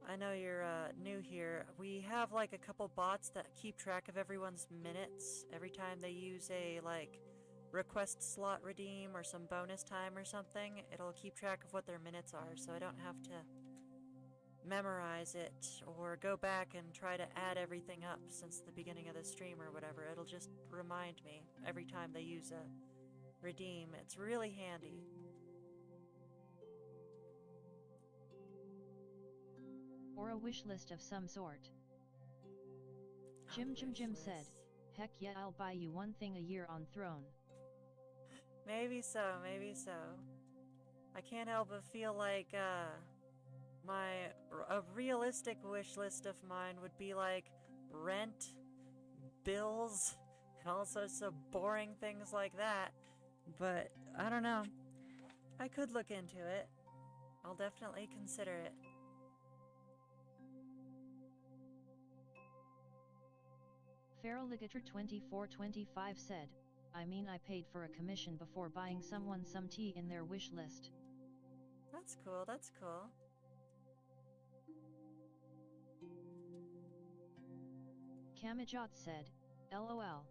Speaker 2: I know you're new here. We have like a couple bots that keep track of everyone's minutes every time they use a like request slot redeem or some bonus time or something. It'll keep track of what their minutes are, so I don't have to memorize it or go back and try to add everything up since the beginning of the stream or whatever. It'll just remind me every time they use a redeem. It's really handy.
Speaker 1: Or a wish list of some sort. Jim said, heck yeah, I'll buy you one thing a year on Throne.
Speaker 2: Maybe so, maybe so. I can't help but feel like a realistic wish list of mine would be like rent, bills, and all sorts of boring things like that. But I don't know. I could look into it. I'll definitely consider it.
Speaker 1: Feraligator2425 said, I mean I paid for a commission before buying someone some tea in their wish list.
Speaker 2: That's cool, that's cool.
Speaker 1: Kamijot said, LOL.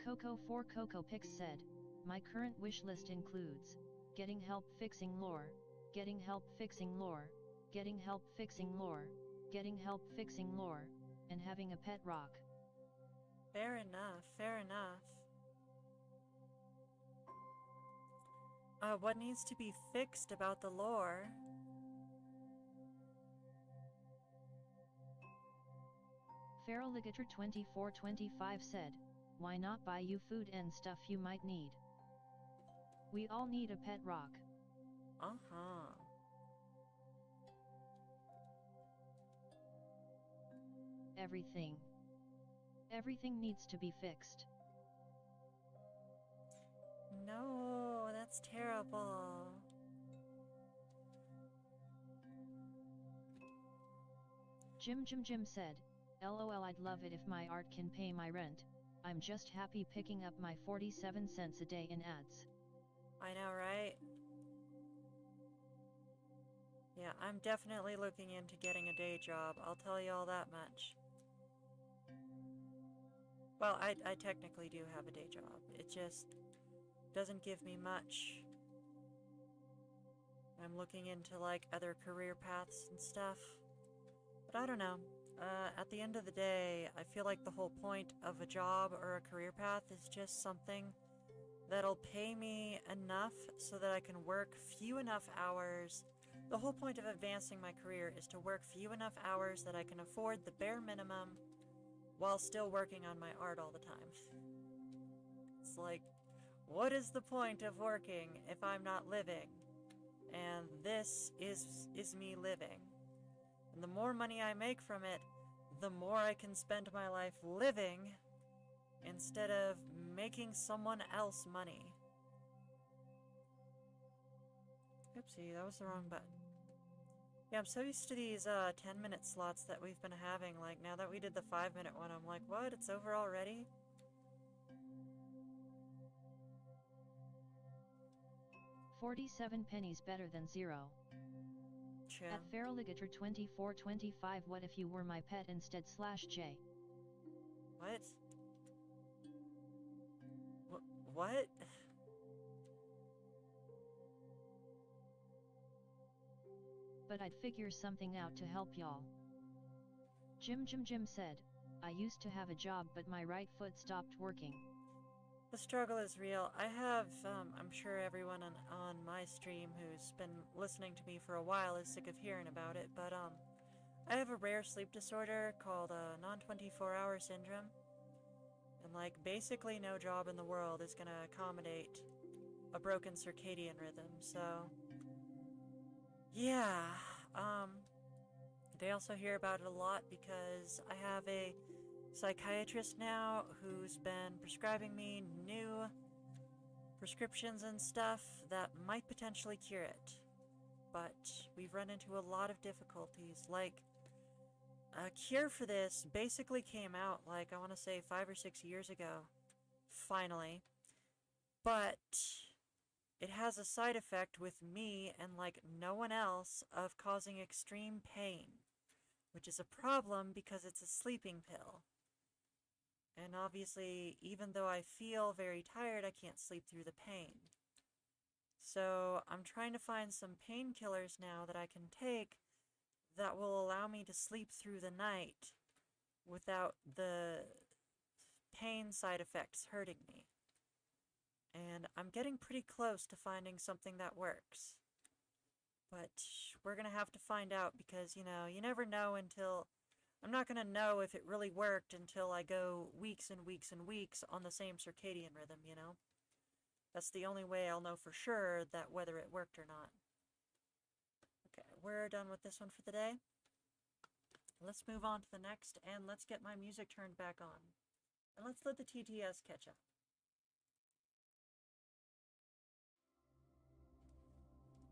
Speaker 1: Coco4CocoPix said, my current wish list includes, getting help fixing lore, getting help fixing lore, getting help fixing lore, getting help fixing lore, and having a pet rock.
Speaker 2: Fair enough, fair enough. What needs to be fixed about the lore?
Speaker 1: Feraligator2425 said, why not buy you food and stuff you might need? We all need a pet rock.
Speaker 2: Uh-huh.
Speaker 1: Everything. Everything needs to be fixed.
Speaker 2: No, that's terrible.
Speaker 1: Jim said, LOL, I'd love it if my art can pay my rent. I'm just happy picking up my 47 cents a day in ads.
Speaker 2: I know, right? Yeah, I'm definitely looking into getting a day job, I'll tell you all that much. Well, I technically do have a day job. It just doesn't give me much. I'm looking into, like, other career paths and stuff. But I don't know. At the end of the day, I feel like the whole point of a job or a career path is just something that'll pay me enough so that I can work few enough hours. The whole point of advancing my career is to work few enough hours that I can afford the bare minimum while still working on my art all the time. It's like, what is the point of working if I'm not living? And this is me living. And the more money I make from it, the more I can spend my life living instead of making someone else money. Oopsie, that was the wrong button. Yeah, I'm so used to these 10-minute slots that we've been having. Like, now that we did the 5-minute one, I'm like, what? It's over already?
Speaker 1: 47 pennies better than 0.
Speaker 2: True.
Speaker 1: At Feraligator2425, what if you were my pet instead /J?
Speaker 2: What? What?
Speaker 1: But I'd figure something out to help y'all. Jim said, I used to have a job but my right foot stopped working.
Speaker 2: The struggle is real. I have, I'm sure everyone on my stream who's been listening to me for a while is sick of hearing about it, but, I have a rare sleep disorder called, non-24-hour syndrome. And, like, basically no job in the world is gonna accommodate a broken circadian rhythm, so... yeah, they also hear about it a lot because I have a psychiatrist now who's been prescribing me new prescriptions and stuff that might potentially cure it. But we've run into a lot of difficulties. Like, a cure for this basically came out, like, I want to say 5 or 6 years ago. Finally. But it has a side effect with me and, like, no one else of causing extreme pain. Which is a problem because it's a sleeping pill. And obviously, even though I feel very tired, I can't sleep through the pain. So I'm trying to find some painkillers now that I can take that will allow me to sleep through the night without the pain side effects hurting me. And I'm getting pretty close to finding something that works. But we're gonna have to find out because, you know, you never know until... I'm not gonna know if it really worked until I go weeks and weeks and weeks on the same circadian rhythm, you know? That's the only way I'll know for sure that whether it worked or not. Okay, we're done with this one for the day. Let's move on to the next, and let's get my music turned back on. And let's let the TTS catch up.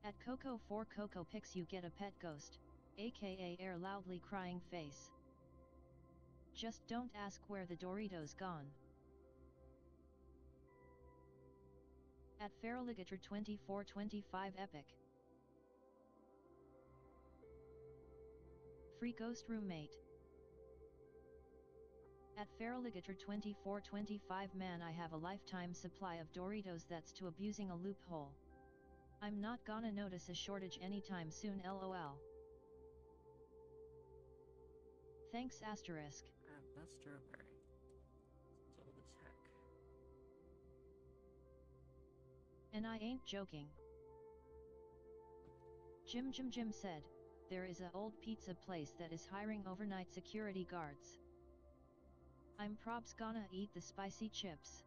Speaker 1: At Coco for Coco Pix you get a pet ghost, aka air loudly crying face. Just don't ask where the Doritos gone. At Faraligator 2425 Epic. Free ghost roommate. At Faraligator 2425 man I have a lifetime supply of Doritos that's to abusing a loophole. I'm not gonna notice a shortage anytime soon lol. Thanks asterisk.
Speaker 2: That's strawberry. It's old as heck.
Speaker 1: And I ain't joking. Jim said, there is a old pizza place that is hiring overnight security guards. I'm probs gonna eat the spicy chips.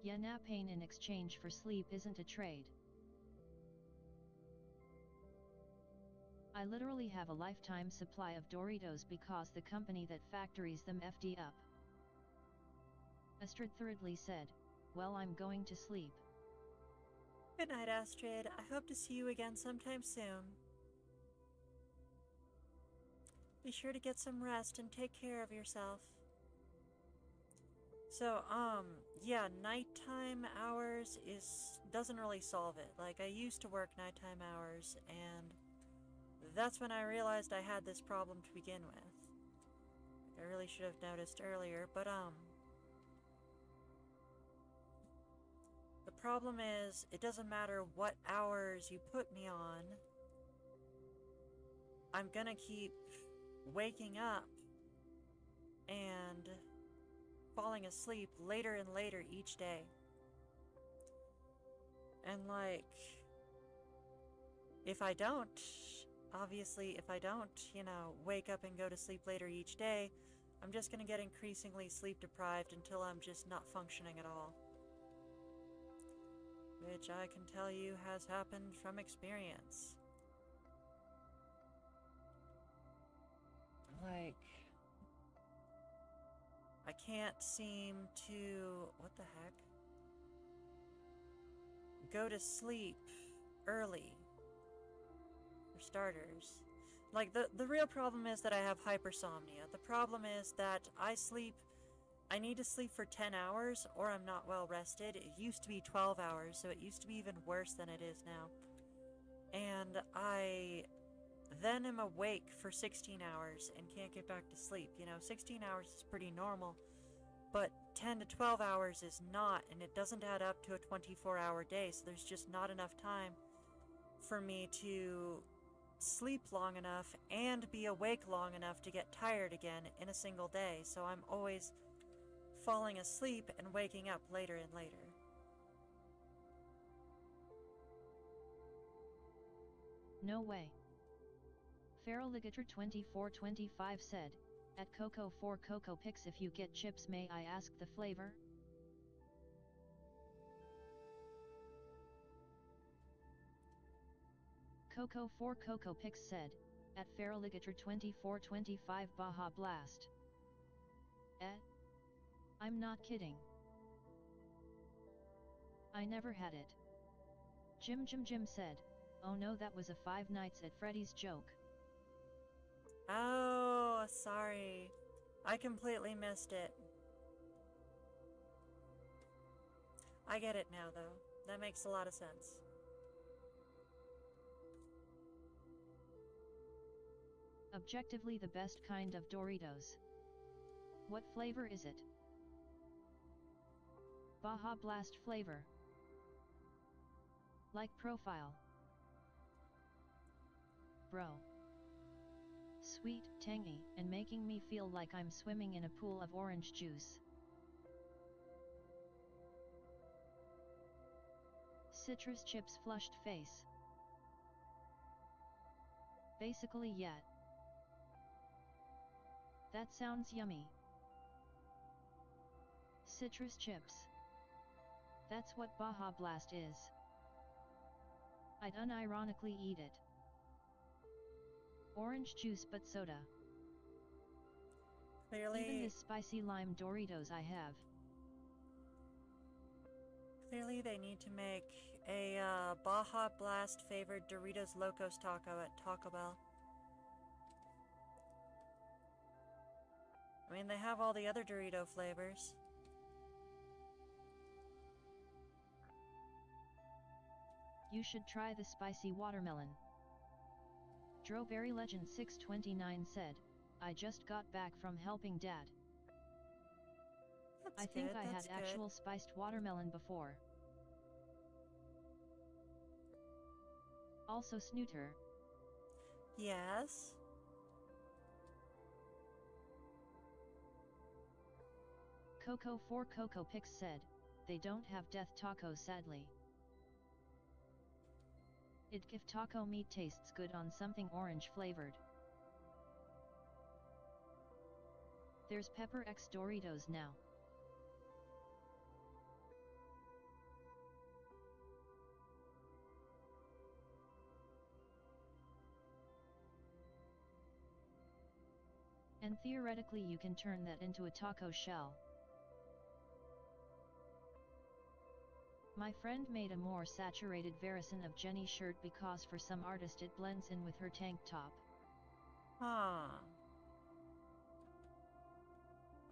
Speaker 1: Yeah, nah, pain in exchange for sleep isn't a trade. I literally have a lifetime supply of Doritos because the company that factories them FD up. Astrid thirdly said, well, I'm going to sleep.
Speaker 2: Good night, Astrid. I hope to see you again sometime soon. Be sure to get some rest and take care of yourself. So, yeah, nighttime hours doesn't really solve it. Like, I used to work nighttime hours, and that's when I realized I had this problem to begin with. I really should have noticed earlier, but, the problem is, it doesn't matter what hours you put me on, I'm gonna keep waking up and falling asleep later and later each day. And like, if I don't, you know, wake up and go to sleep later each day, I'm just gonna get increasingly sleep deprived until I'm just not functioning at all. Which I can tell you has happened from experience. Like, I can't seem to, what the heck? Go to sleep early, for starters. Like, the real problem is that I have hypersomnia. The problem is that I need to sleep for 10 hours or I'm not well rested. It used to be 12 hours, so it used to be even worse than it is now. And I then am awake for 16 hours and can't get back to sleep. You know, 16 hours is pretty normal, but 10 to 12 hours is not, and it doesn't add up to a 24-hour day, so there's just not enough time for me to sleep long enough and be awake long enough to get tired again in a single day, so I'm always falling asleep and waking up later and later.
Speaker 1: No way. Faraligator 2425 said, at Coco for Coco Pix if you get chips may I ask the flavor? Coco for Coco Pix said, at Faraligator 2425 Baja Blast. I'm not kidding. I never had it. Jim said, oh no, that was a Five Nights at Freddy's joke.
Speaker 2: Oh, sorry. I completely missed it. I get it now, though. That makes a lot of sense.
Speaker 1: Objectively the best kind of Doritos. What flavor is it? Baja Blast flavor. Like profile. Bro. Sweet, tangy, and making me feel like I'm swimming in a pool of orange juice. Citrus chips flushed face. Basically yeah. That sounds yummy. Citrus chips. That's what Baja Blast is. I'd unironically eat it. Orange juice but soda.
Speaker 2: Clearly,
Speaker 1: even this spicy lime Doritos I have.
Speaker 2: Clearly they need to make a Baja Blast favored Doritos Locos Taco at Taco Bell. I mean, they have all the other Dorito flavors.
Speaker 1: You should try the spicy watermelon. Strawberry Legend 629 said, I just got back from helping Dad.
Speaker 2: That's
Speaker 1: I think
Speaker 2: good,
Speaker 1: I had
Speaker 2: that's
Speaker 1: actual
Speaker 2: good.
Speaker 1: spiced watermelon before. Also Snooter.
Speaker 2: Yes?
Speaker 1: Coco 4 Coco Pix said, they don't have death tacos sadly. If taco meat tastes good on something orange flavored. There's Pepper X Doritos now. And theoretically you can turn that into a taco shell. My friend made a more saturated version of Jenny's shirt because for some artist it blends in with her tank top.
Speaker 2: Huh.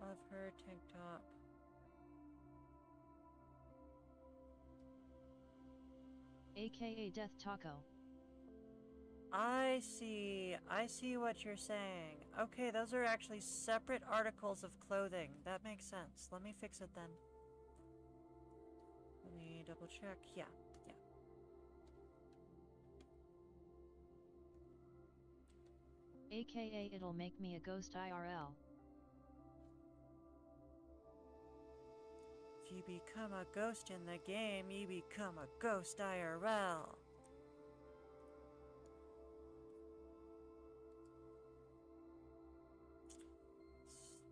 Speaker 2: Of her tank top.
Speaker 1: AKA Death Taco.
Speaker 2: I see what you're saying. Okay, those are actually separate articles of clothing. That makes sense. Let me fix it then. Let me double check. Yeah.
Speaker 1: AKA it'll make me a ghost IRL.
Speaker 2: If you become a ghost in the game, you become a ghost IRL.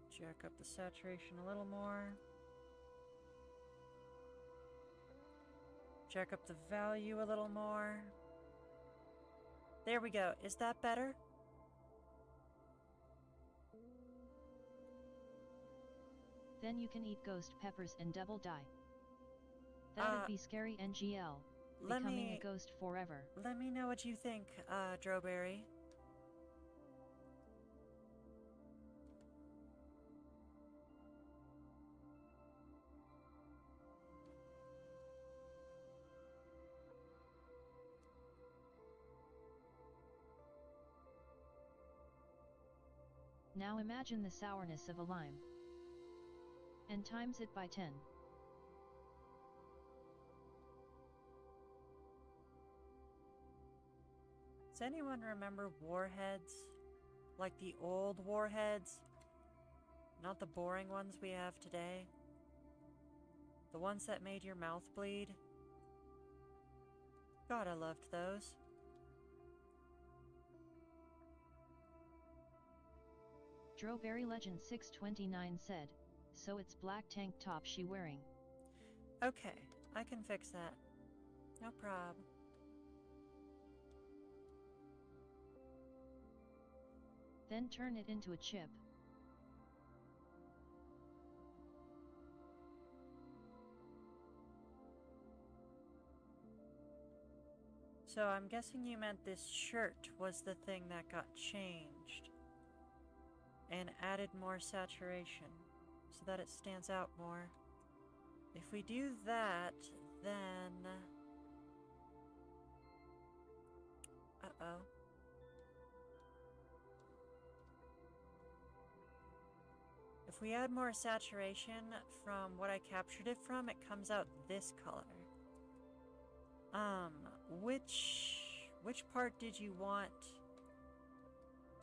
Speaker 2: Let's jack up the saturation a little more. Jack up the value a little more. There we go. Is that better?
Speaker 1: Then you can eat ghost peppers and double die. That'd be scary NGL. Becoming a ghost forever.
Speaker 2: Let me know what you think, Drowberry.
Speaker 1: Now imagine the sourness of a lime. And times it by 10.
Speaker 2: Does anyone remember warheads? Like the old warheads? Not the boring ones we have today? The ones that made your mouth bleed? God, I loved those.
Speaker 1: Strawberry Legend 629 said, so it's black tank top she wearing.
Speaker 2: Okay, I can fix that. No prob.
Speaker 1: Then turn it into a chip.
Speaker 2: So I'm guessing you meant this shirt was the thing that got changed and added more saturation so that it stands out more. If we do that, then... Uh-oh. If we add more saturation from what I captured it from, it comes out this color. Which part did you want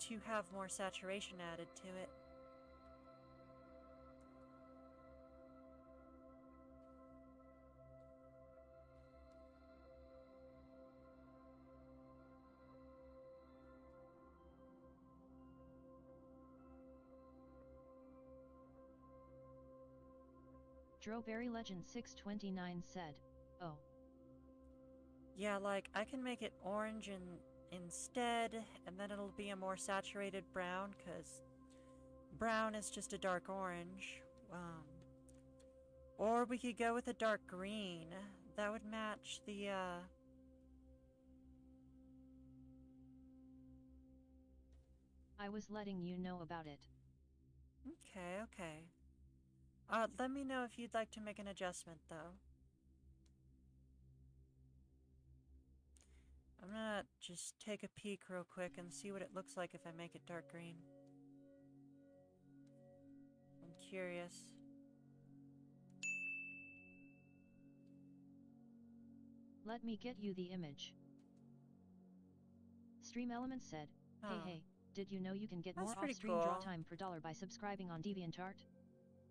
Speaker 2: to have more saturation added to it?
Speaker 1: Strawberry Legend 629 said, oh.
Speaker 2: Yeah, like, I can make it orange instead, and then it'll be a more saturated brown, because brown is just a dark orange. Or we could go with a dark green. That would match the,
Speaker 1: I was letting you know about it.
Speaker 2: Okay, okay. Let me know if you'd like to make an adjustment, though. I'm gonna just take a peek real quick and see what it looks like if I make it dark green. I'm curious.
Speaker 1: Let me get you the image. Stream Elements said, hey
Speaker 2: Huh.
Speaker 1: hey, did you know you can get
Speaker 2: That's
Speaker 1: more
Speaker 2: pretty
Speaker 1: off-stream
Speaker 2: cool.
Speaker 1: draw time per dollar by subscribing on DeviantArt?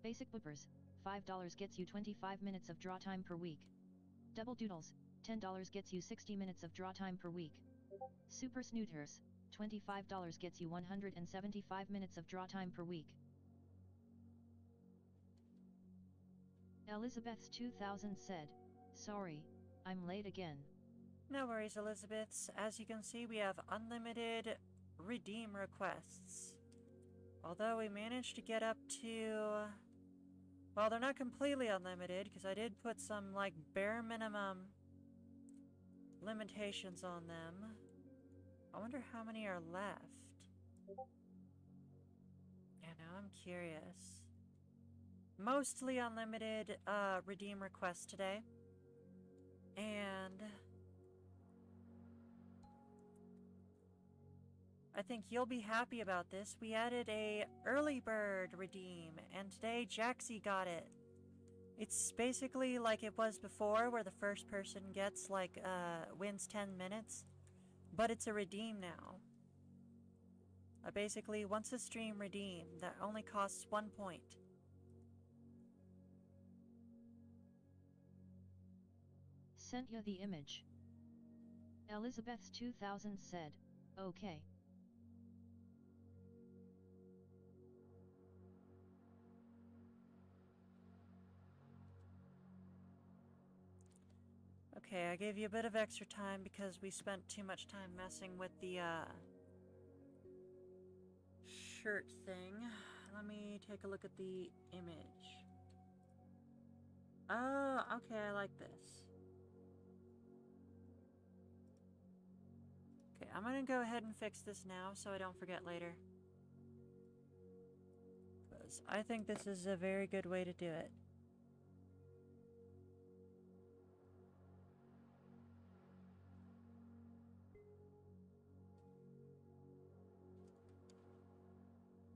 Speaker 1: Basic Boopers, $5 gets you 25 minutes of draw time per week. Double Doodles, $10 gets you 60 minutes of draw time per week. Super Snooters, $25 gets you 175 minutes of draw time per week. Elizabeth's 2000 said, sorry, I'm late again.
Speaker 2: No worries, Elizabeth. As you can see, we have unlimited redeem requests. Although we managed to get up to... Well, they're not completely unlimited, because I did put some, like, bare minimum limitations on them. I wonder how many are left. Yeah, now I'm curious. Mostly unlimited redeem requests today. And I think you'll be happy about this. We added a early bird redeem, and today Jaxie got it. It's basically like it was before, where the first person gets, like, wins 10 minutes. But it's a redeem now. Basically, once a stream redeem, that only costs 1 point.
Speaker 1: Sent you the image. Elizabeth's 2000 said, okay.
Speaker 2: Okay, I gave you a bit of extra time because we spent too much time messing with the, shirt thing. Let me take a look at the image. Oh, okay, I like this. Okay, I'm gonna go ahead and fix this now so I don't forget later. Because I think this is a very good way to do it.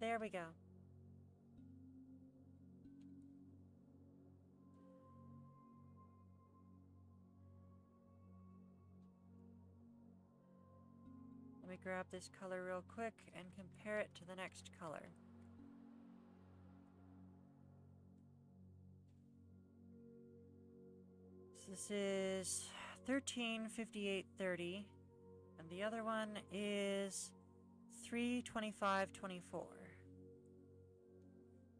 Speaker 2: There we go. Let me grab this color real quick and compare it to the next color. So this is 1358.30, and the other one is 325.24.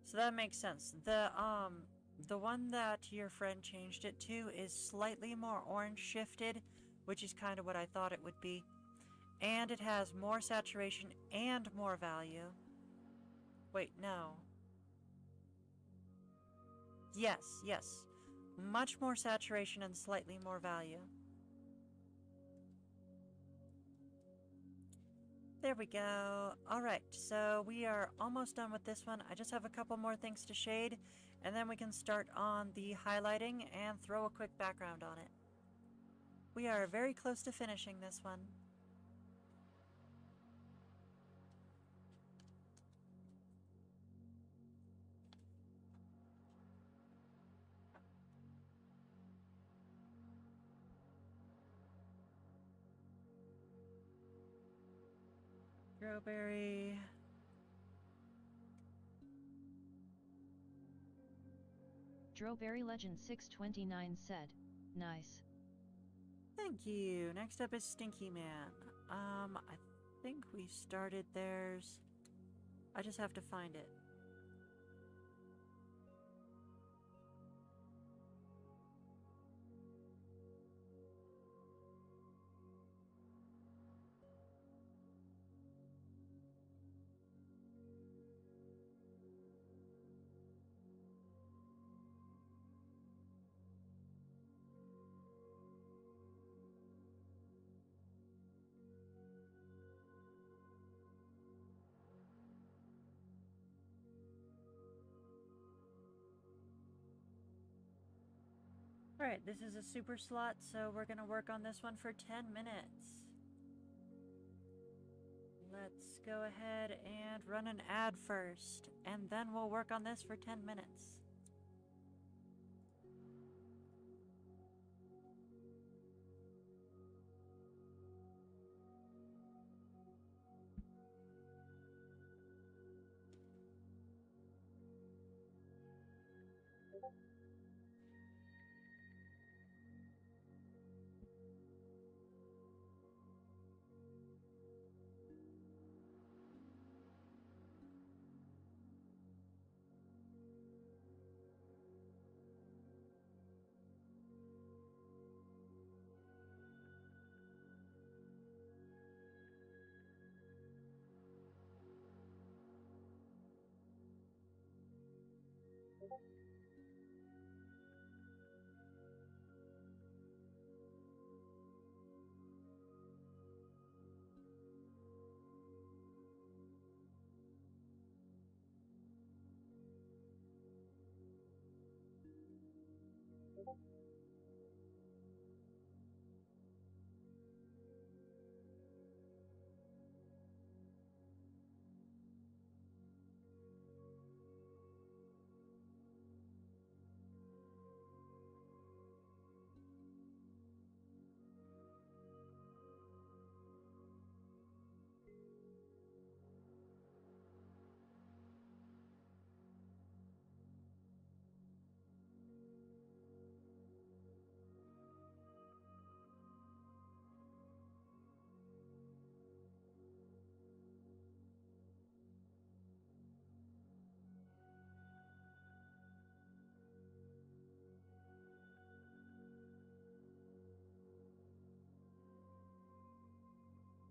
Speaker 2: So that makes sense. The one that your friend changed it to is slightly more orange shifted, which is kind of what I thought it would be. And it has more saturation and more value. Wait, no. Yes, yes. Much more saturation and slightly more value. There we go. Alright, so we are almost done with this one. I just have a couple more things to shade, and then we can start on the highlighting and throw a quick background on it. We are very close to finishing this one. Strawberry.
Speaker 1: Strawberry Legend 629 said, nice.
Speaker 2: Thank you. Next up is Stinky Man. I think we started theirs. I just have to find it. Alright, this is a super slot, so we're gonna work on this one for 10 minutes. Let's go ahead and run an ad first, and then we'll work on this for 10 minutes.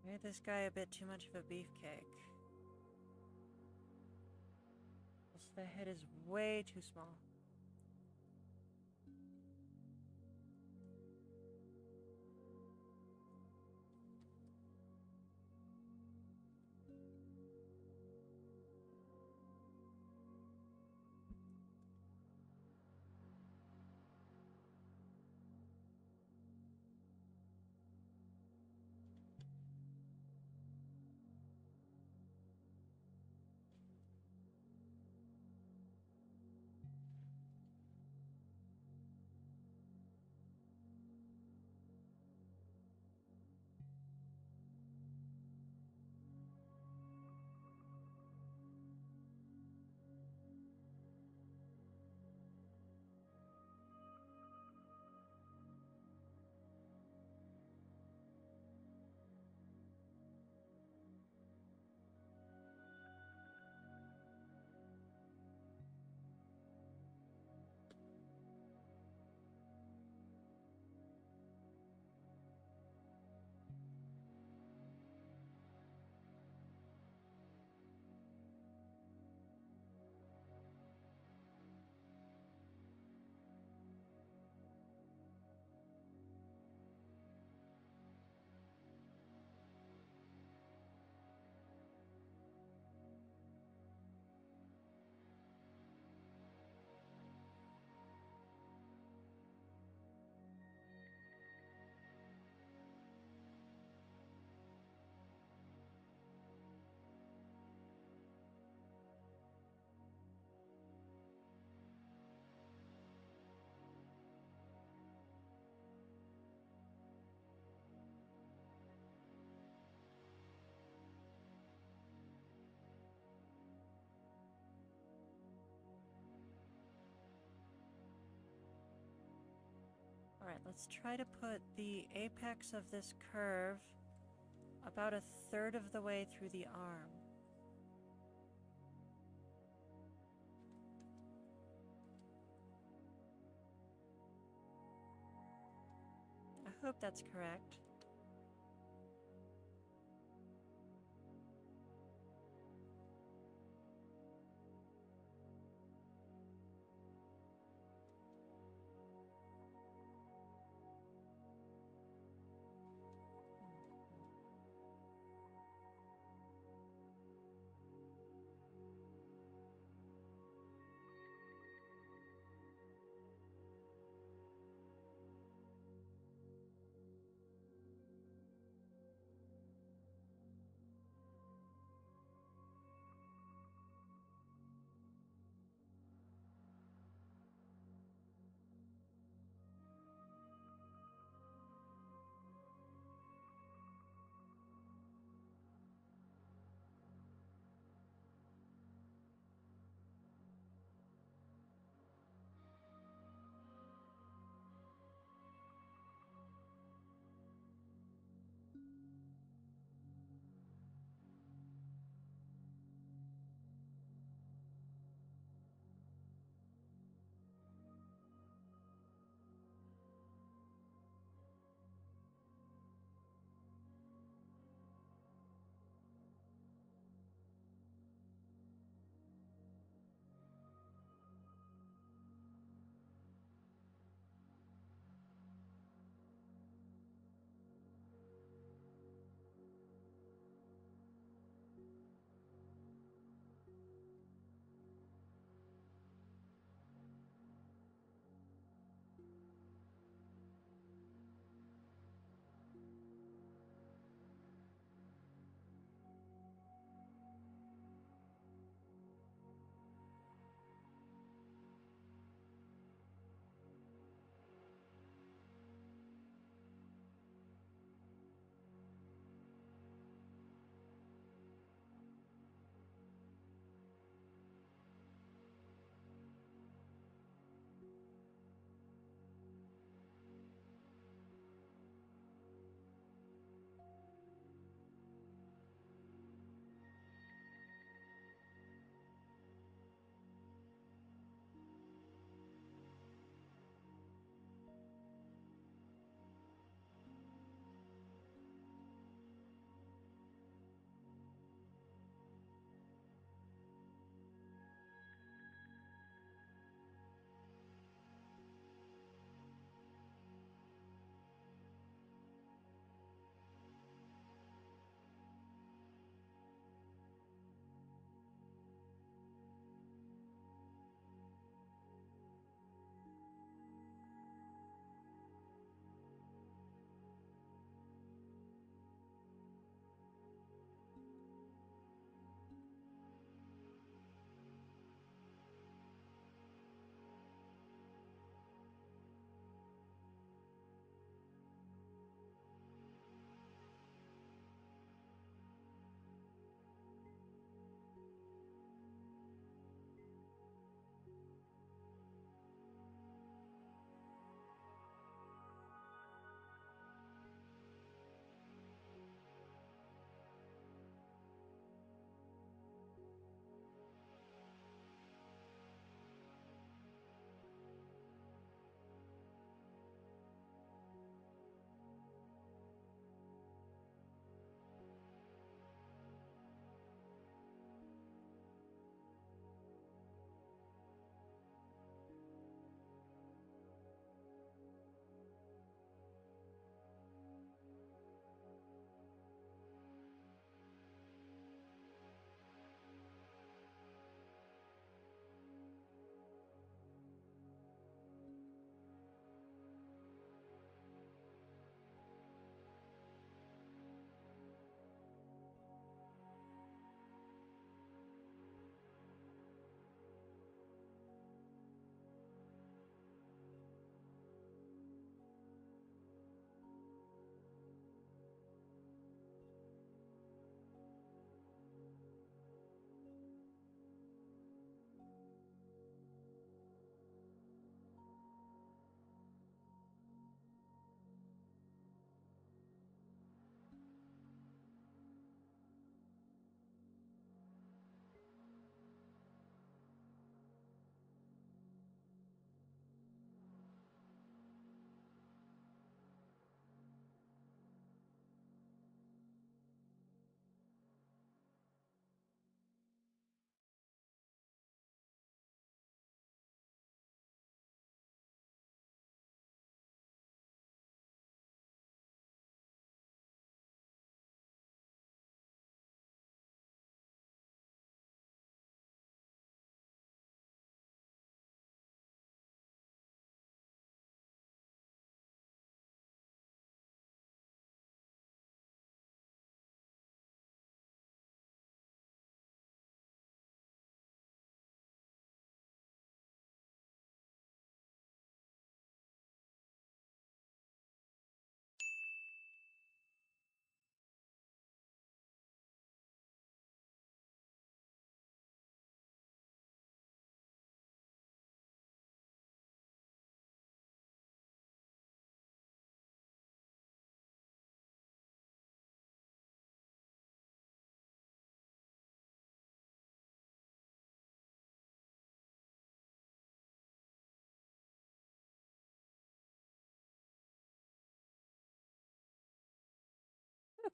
Speaker 2: Made this guy a bit too much of a beefcake. The head is way too small. Alright, let's try to put the apex of this curve about a third of the way through the arm. I hope that's correct.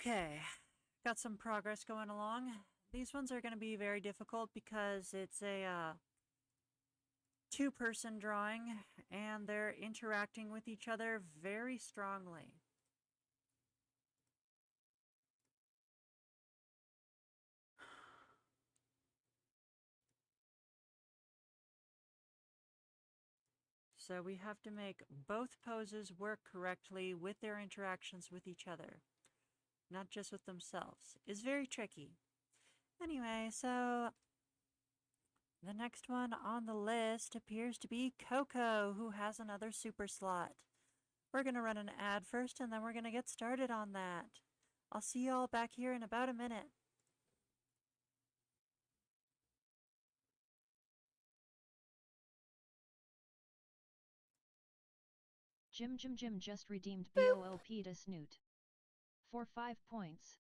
Speaker 2: Okay, got some progress going along. These ones are going to be very difficult because it's a two-person drawing and they're interacting with each other very strongly. So we have to make both poses work correctly with their interactions with each other, not just with themselves. It's very tricky. Anyway, so the next one on the list appears to be Coco, who has another super slot. We're going to run an ad first, and then we're going to get started on that. I'll see you all back here in about a minute.
Speaker 1: Jim just redeemed BOOP to Snoot. For 5 points.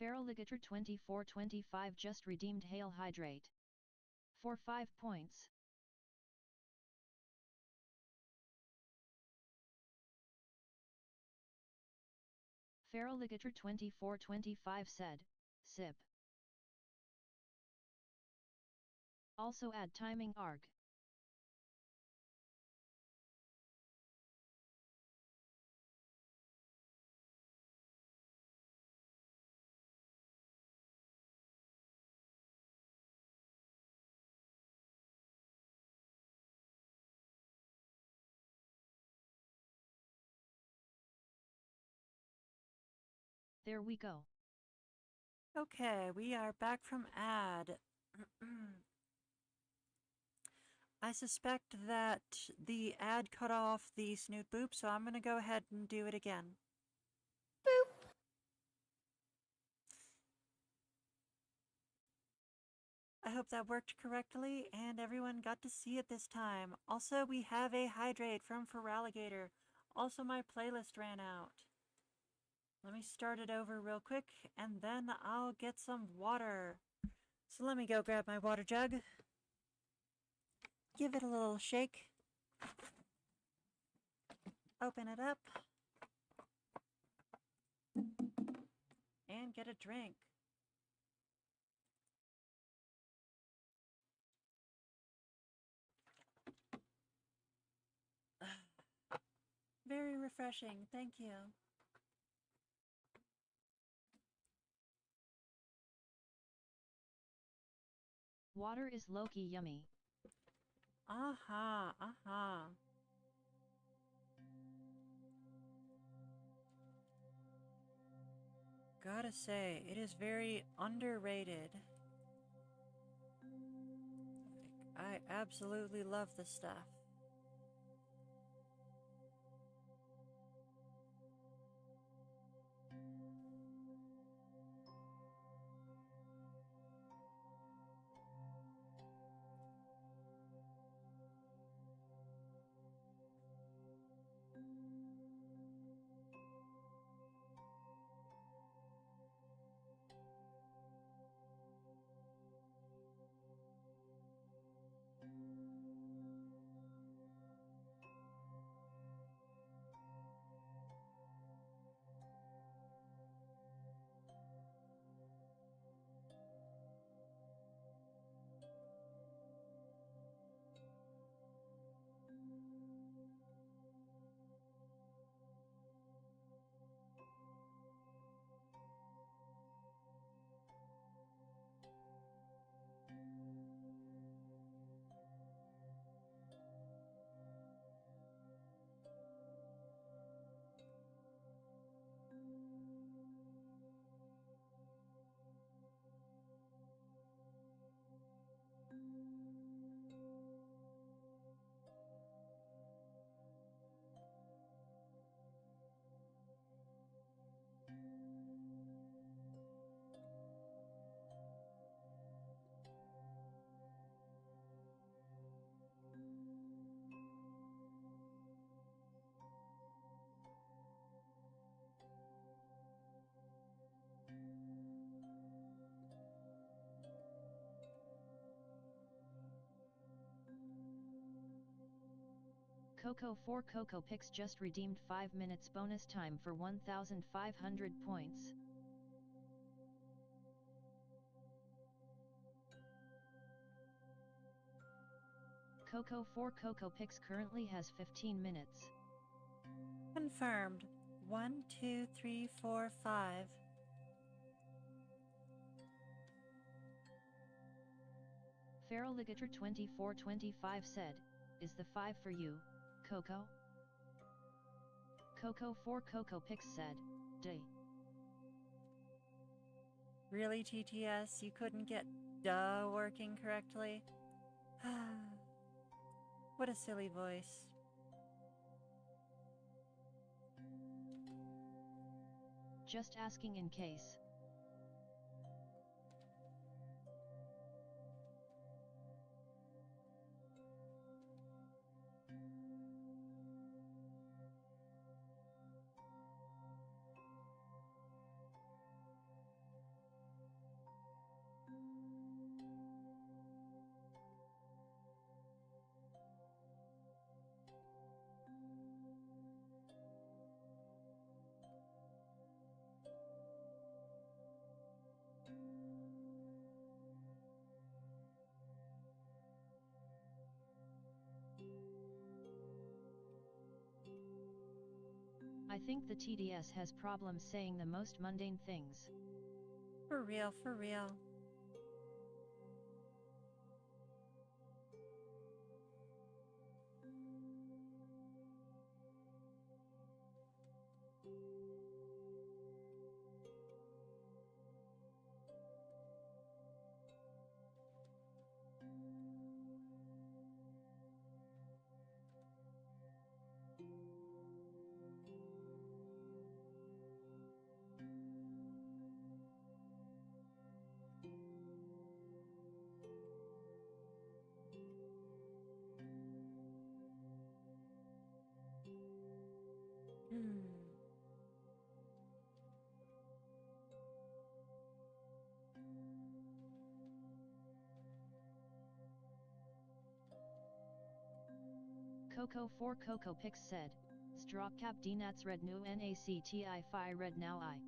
Speaker 1: Feraligator 2425 just redeemed Hail Hydrate. For 5 points. Feraligator 2425 said, sip. Also add timing arg. There we go.
Speaker 2: Okay, we are back from ad. I suspect that the ad cut off the Snoot Boop, so I'm going to go ahead and do it again. Boop! I hope that worked correctly and everyone got to see it this time. Also, we have a hydrate from Feraligator. Also, my playlist ran out. Let me start it over real quick and then I'll get some water. So let me go grab my water jug. Give it a little shake. Open it up. And get a drink. Very refreshing, thank you.
Speaker 1: Water is low-key yummy.
Speaker 2: Aha, aha. Gotta say, it is very underrated. I absolutely love this stuff.
Speaker 1: Coco 4 Coco Pix just redeemed 5 minutes bonus time for 1,500 points. Coco 4 Coco Pix currently has 15 minutes.
Speaker 2: Confirmed. 1, 2, 3, 4, 5.
Speaker 1: Feraligator 2425 said, "Is the 5 for you, Coco?" Coco 4 Coco Pix said, "Day."
Speaker 2: Really, TTS? You couldn't get duh working correctly? What a silly voice.
Speaker 1: Just asking in case. I think the TDS has problems saying the most mundane things.
Speaker 2: For real, for real.
Speaker 1: Coco 4 Coco Pix said, "Straw cap dnats red nu nacti fi red now I."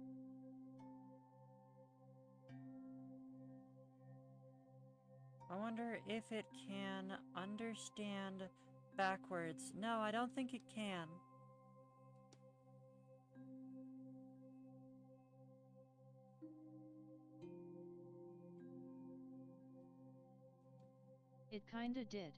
Speaker 2: I wonder if it can understand backwards. No, I don't think it can.
Speaker 1: It kinda did.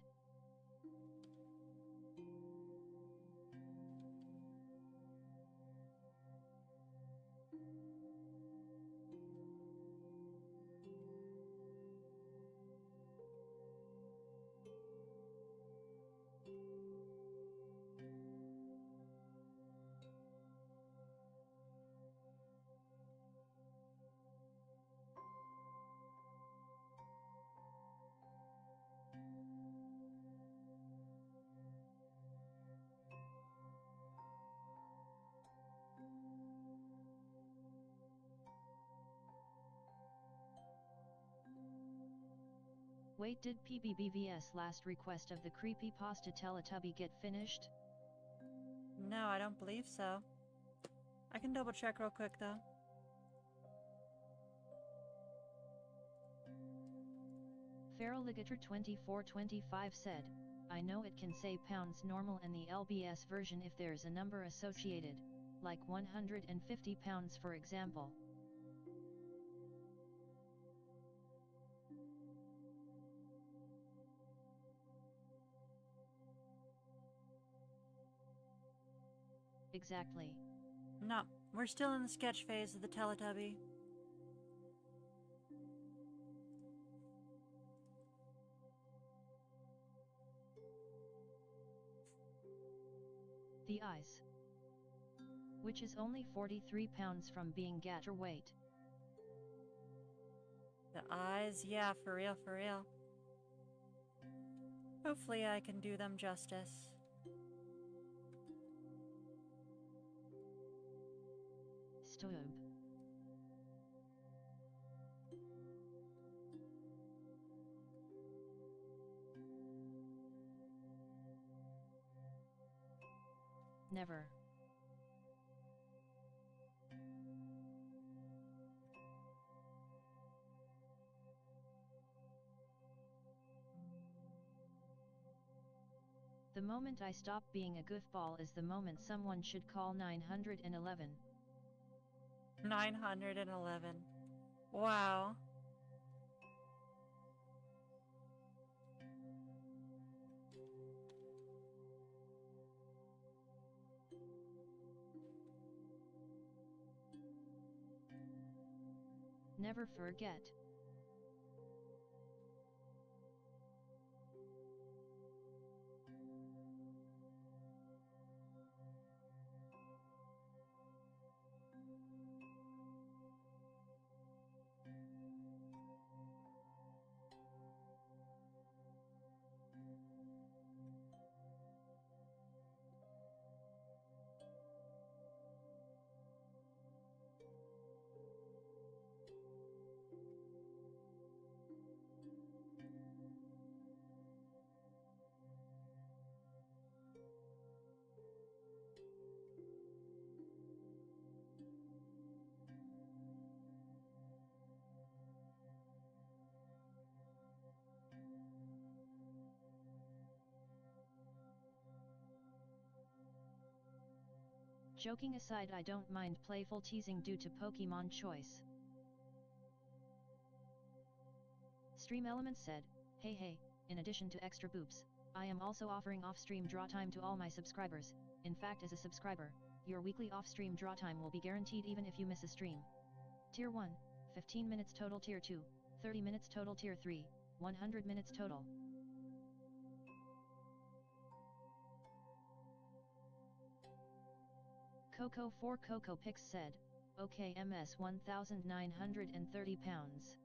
Speaker 1: Wait, did PBBVS last request of the creepypasta Teletubby get finished?
Speaker 2: No, I don't believe so. I can double check real quick though.
Speaker 1: Feraligator 2425 said, "I know it can say pounds normal and the LBS version if there's a number associated, like 150 pounds for example." Exactly.
Speaker 2: No, we're still in the sketch phase of the Teletubby.
Speaker 1: The eyes, which is only 43 pounds from being gator weight.
Speaker 2: The eyes, yeah, for real, for real. Hopefully I can do them justice.
Speaker 1: Stub. Never. The moment I stop being a goofball is the moment someone should call 911.
Speaker 2: 911. Wow.
Speaker 1: Never forget. Joking aside, I don't mind playful teasing due to Pokemon choice. Stream Elements said, hey, in addition to extra boops, I am also offering off-stream draw time to all my subscribers. In fact, as a subscriber, your weekly off-stream draw time will be guaranteed even if you miss a stream. Tier 1, 15 minutes total. Tier 2, 30 minutes total. Tier 3, 100 minutes total. Coco 4 Coco Pix said, okay MS 1930 pounds.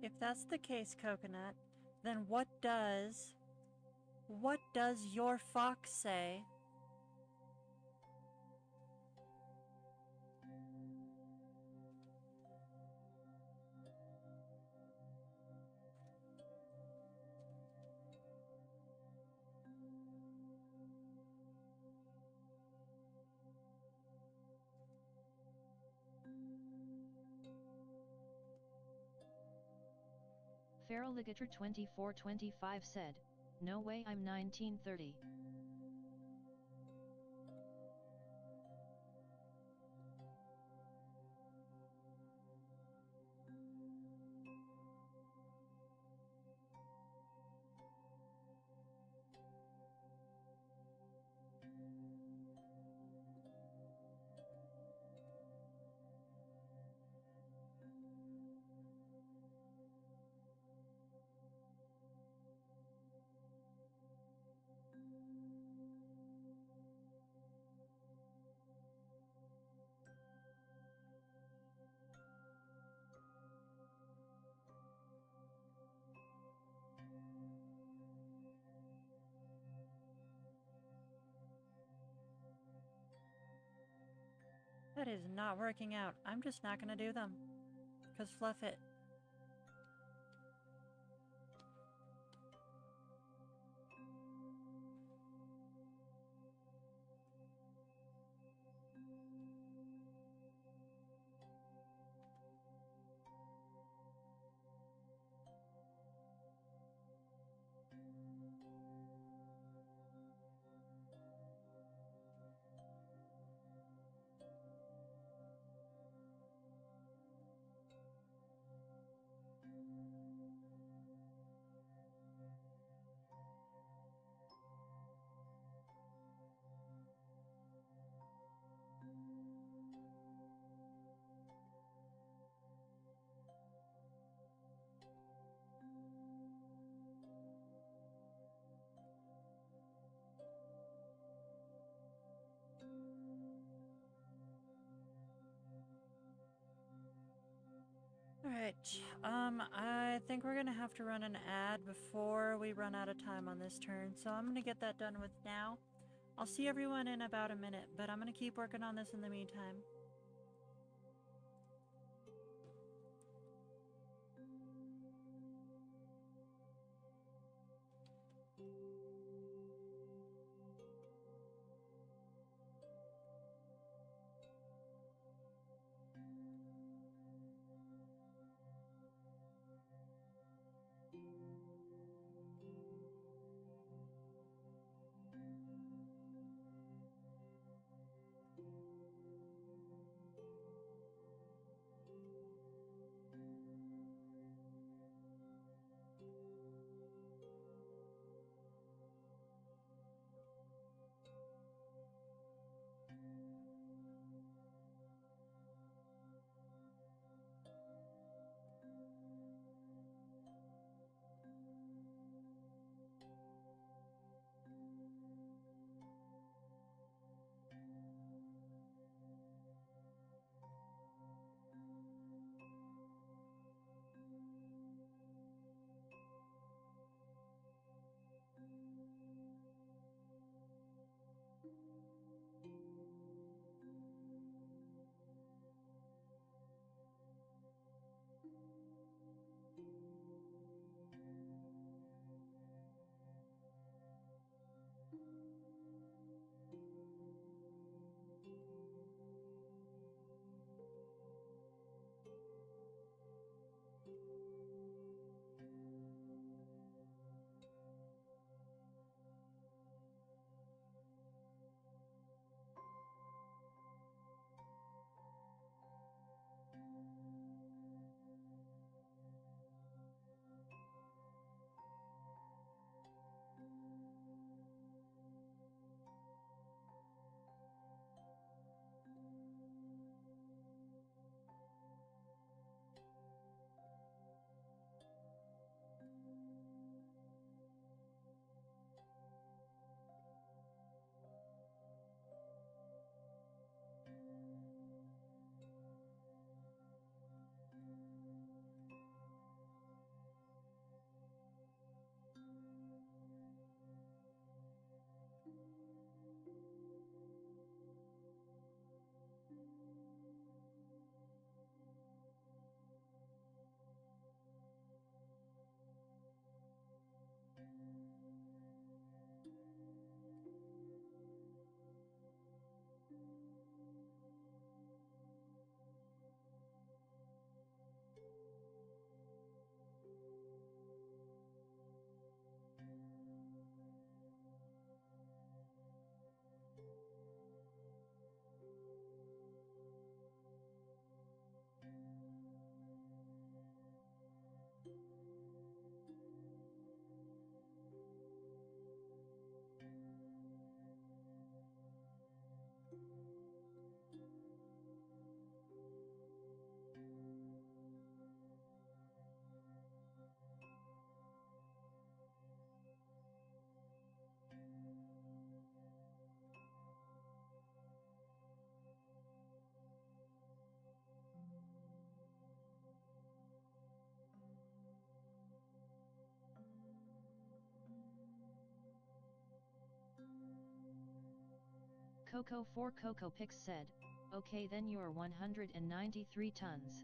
Speaker 2: If that's the case, Coconut, then what does your fox say?
Speaker 1: Feral Ligator 2425 said, no way, I'm 1930.
Speaker 2: That is not working out. I'm just not gonna do them. 'Cause fluff it. Alright, I think we're gonna have to run an ad before we run out of time on this turn, so I'm gonna get that done with now. I'll see everyone in about a minute, but I'm gonna keep working on this in the meantime.
Speaker 1: Coco 4 Coco Pix said, okay then you're 193 tons.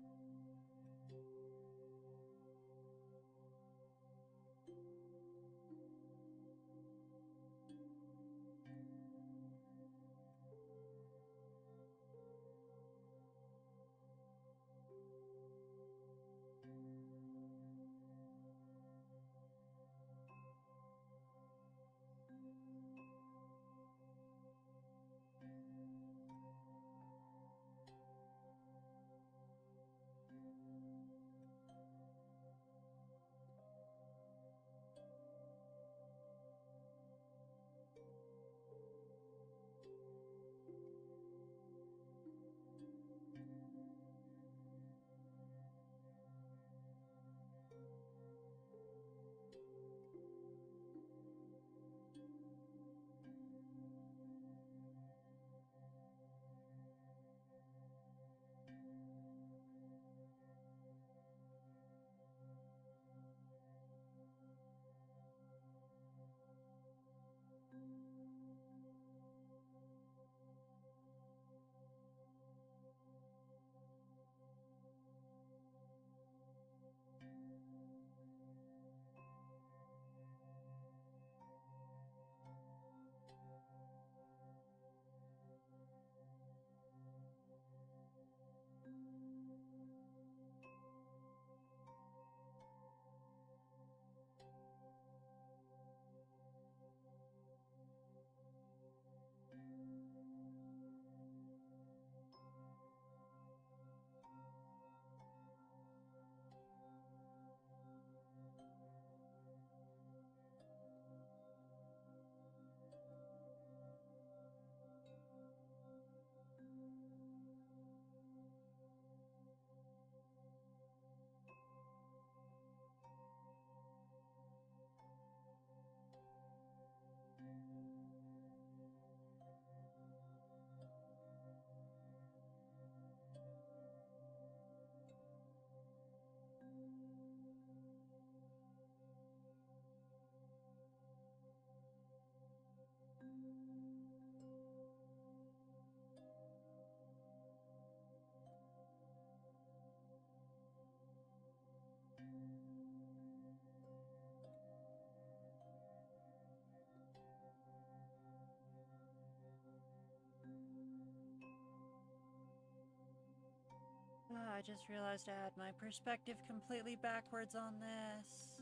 Speaker 2: I just realized I had my perspective completely backwards on this.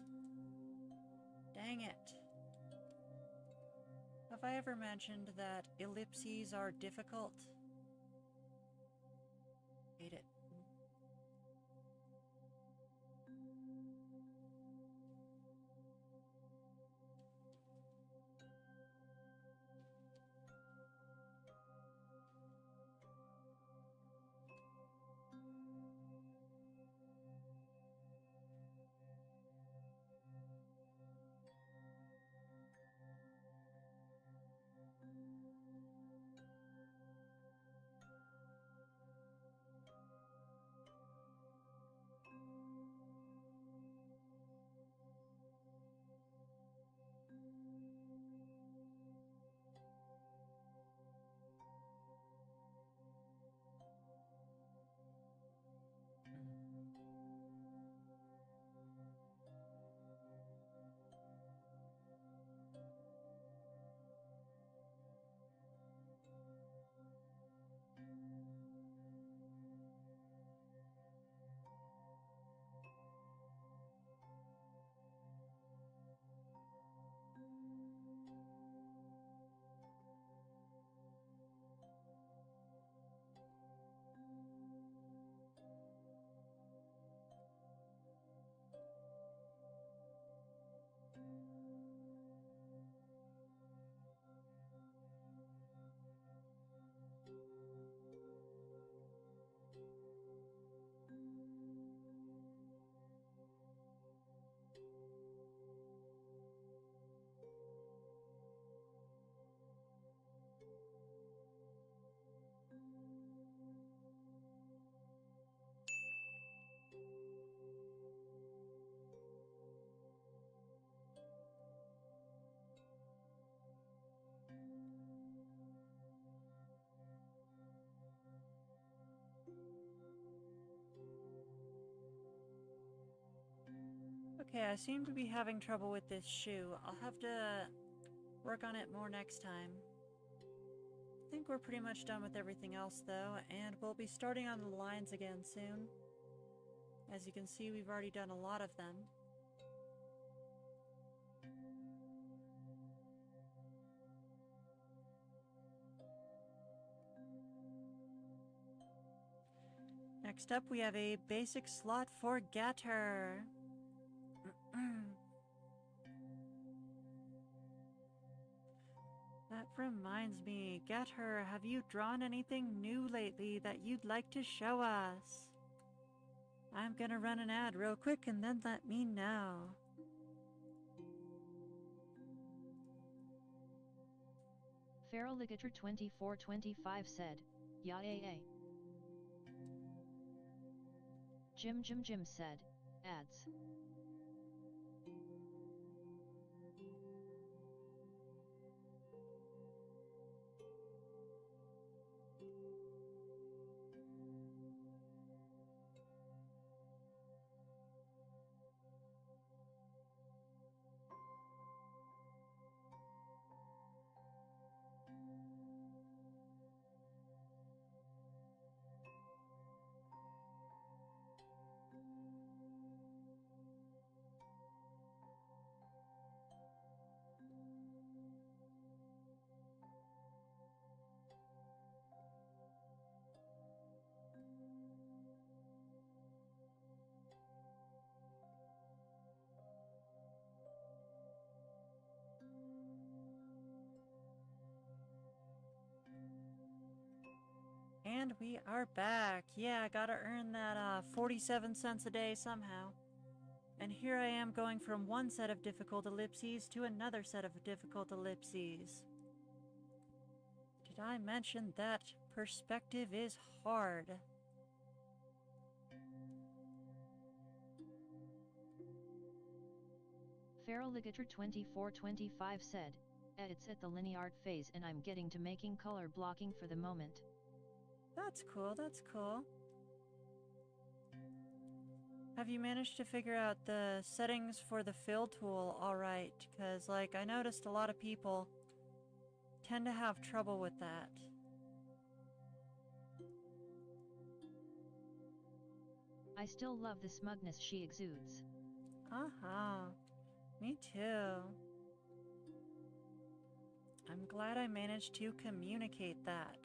Speaker 2: Dang it. Have I ever mentioned that ellipses are difficult? Hate it. Okay, I seem to be having trouble with this shoe. I'll have to work on it more next time. I think we're pretty much done with everything else though, and we'll be starting on the lines again soon. As you can see, we've already done a lot of them. Next up, we have a basic slot for Getter. That reminds me, Getter, have you drawn anything new lately that you'd like to show us? I'm gonna run an ad real quick and then let me know.
Speaker 1: Feraligator2425 said, "Ya AA." Jim said, "Ads."
Speaker 2: And we are back. Yeah, I gotta earn that 47 cents a day somehow. And here I am going from one set of difficult ellipses to another set of difficult ellipses. Did I mention that perspective is hard?
Speaker 1: Feraligator2425 said, "It's at the linear phase and I'm getting to making color blocking for the moment."
Speaker 2: That's cool, that's cool. Have you managed to figure out the settings for the fill tool alright? Because, like, I noticed a lot of people tend to have trouble with that.
Speaker 1: I still love the smugness she exudes.
Speaker 2: Uh-huh. Me too. I'm glad I managed to communicate that.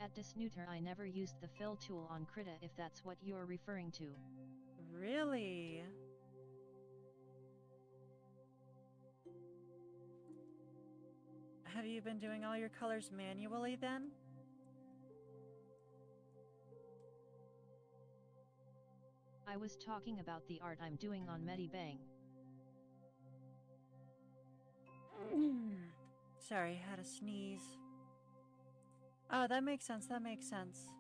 Speaker 1: At the Snooter I never used the fill tool on Krita if that's what you're referring to.
Speaker 2: Really? Have you been doing all your colors manually then?
Speaker 1: I was talking about the art I'm doing on Medibang.
Speaker 2: Sorry, I had a sneeze. Oh, that makes sense, that makes sense.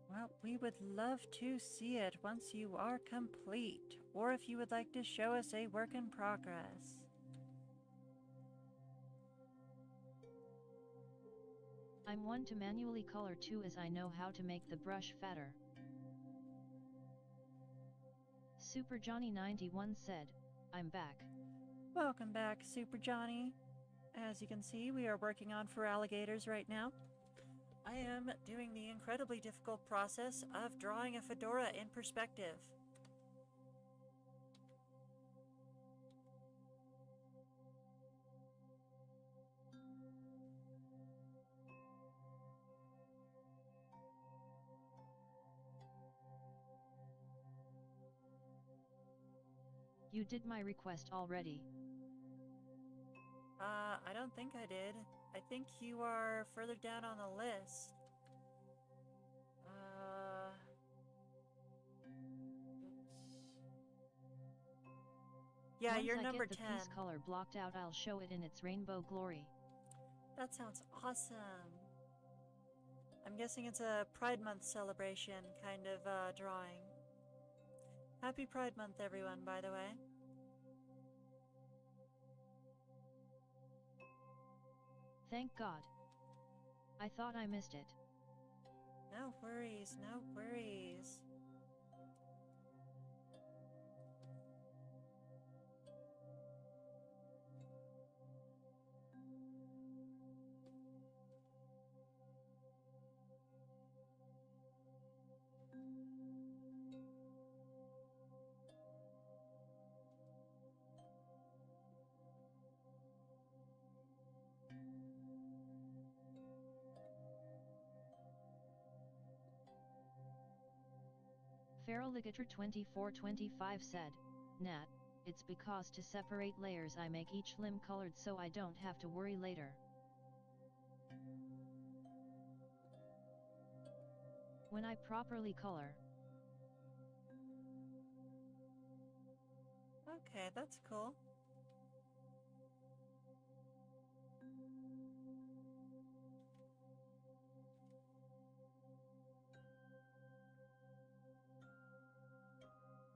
Speaker 2: Well, we would love to see it once you are complete, or if you would like to show us a work in progress.
Speaker 1: I'm one to manually color too, as I know how to make the brush fatter. Super Johnny 91 said, I'm back.
Speaker 2: Welcome back, Super Johnny. As you can see, we are working on for alligators right now. I am doing the incredibly difficult process of drawing a fedora in perspective.
Speaker 1: You did my request already.
Speaker 2: I don't think I did. I think you are further down on the list. Yeah,
Speaker 1: Once
Speaker 2: you're
Speaker 1: I
Speaker 2: number
Speaker 1: get the
Speaker 2: 10.
Speaker 1: piece color blocked out, I'll show it in its rainbow glory.
Speaker 2: That sounds awesome. I'm guessing it's a Pride Month celebration kind of drawing. Happy Pride Month, everyone, by the way.
Speaker 1: Thank God. I thought I missed it.
Speaker 2: No worries, no worries.
Speaker 1: Feraligator2425 said, Nat, it's because to separate layers I make each limb colored so I don't have to worry later. When I properly color.
Speaker 2: Okay, that's cool.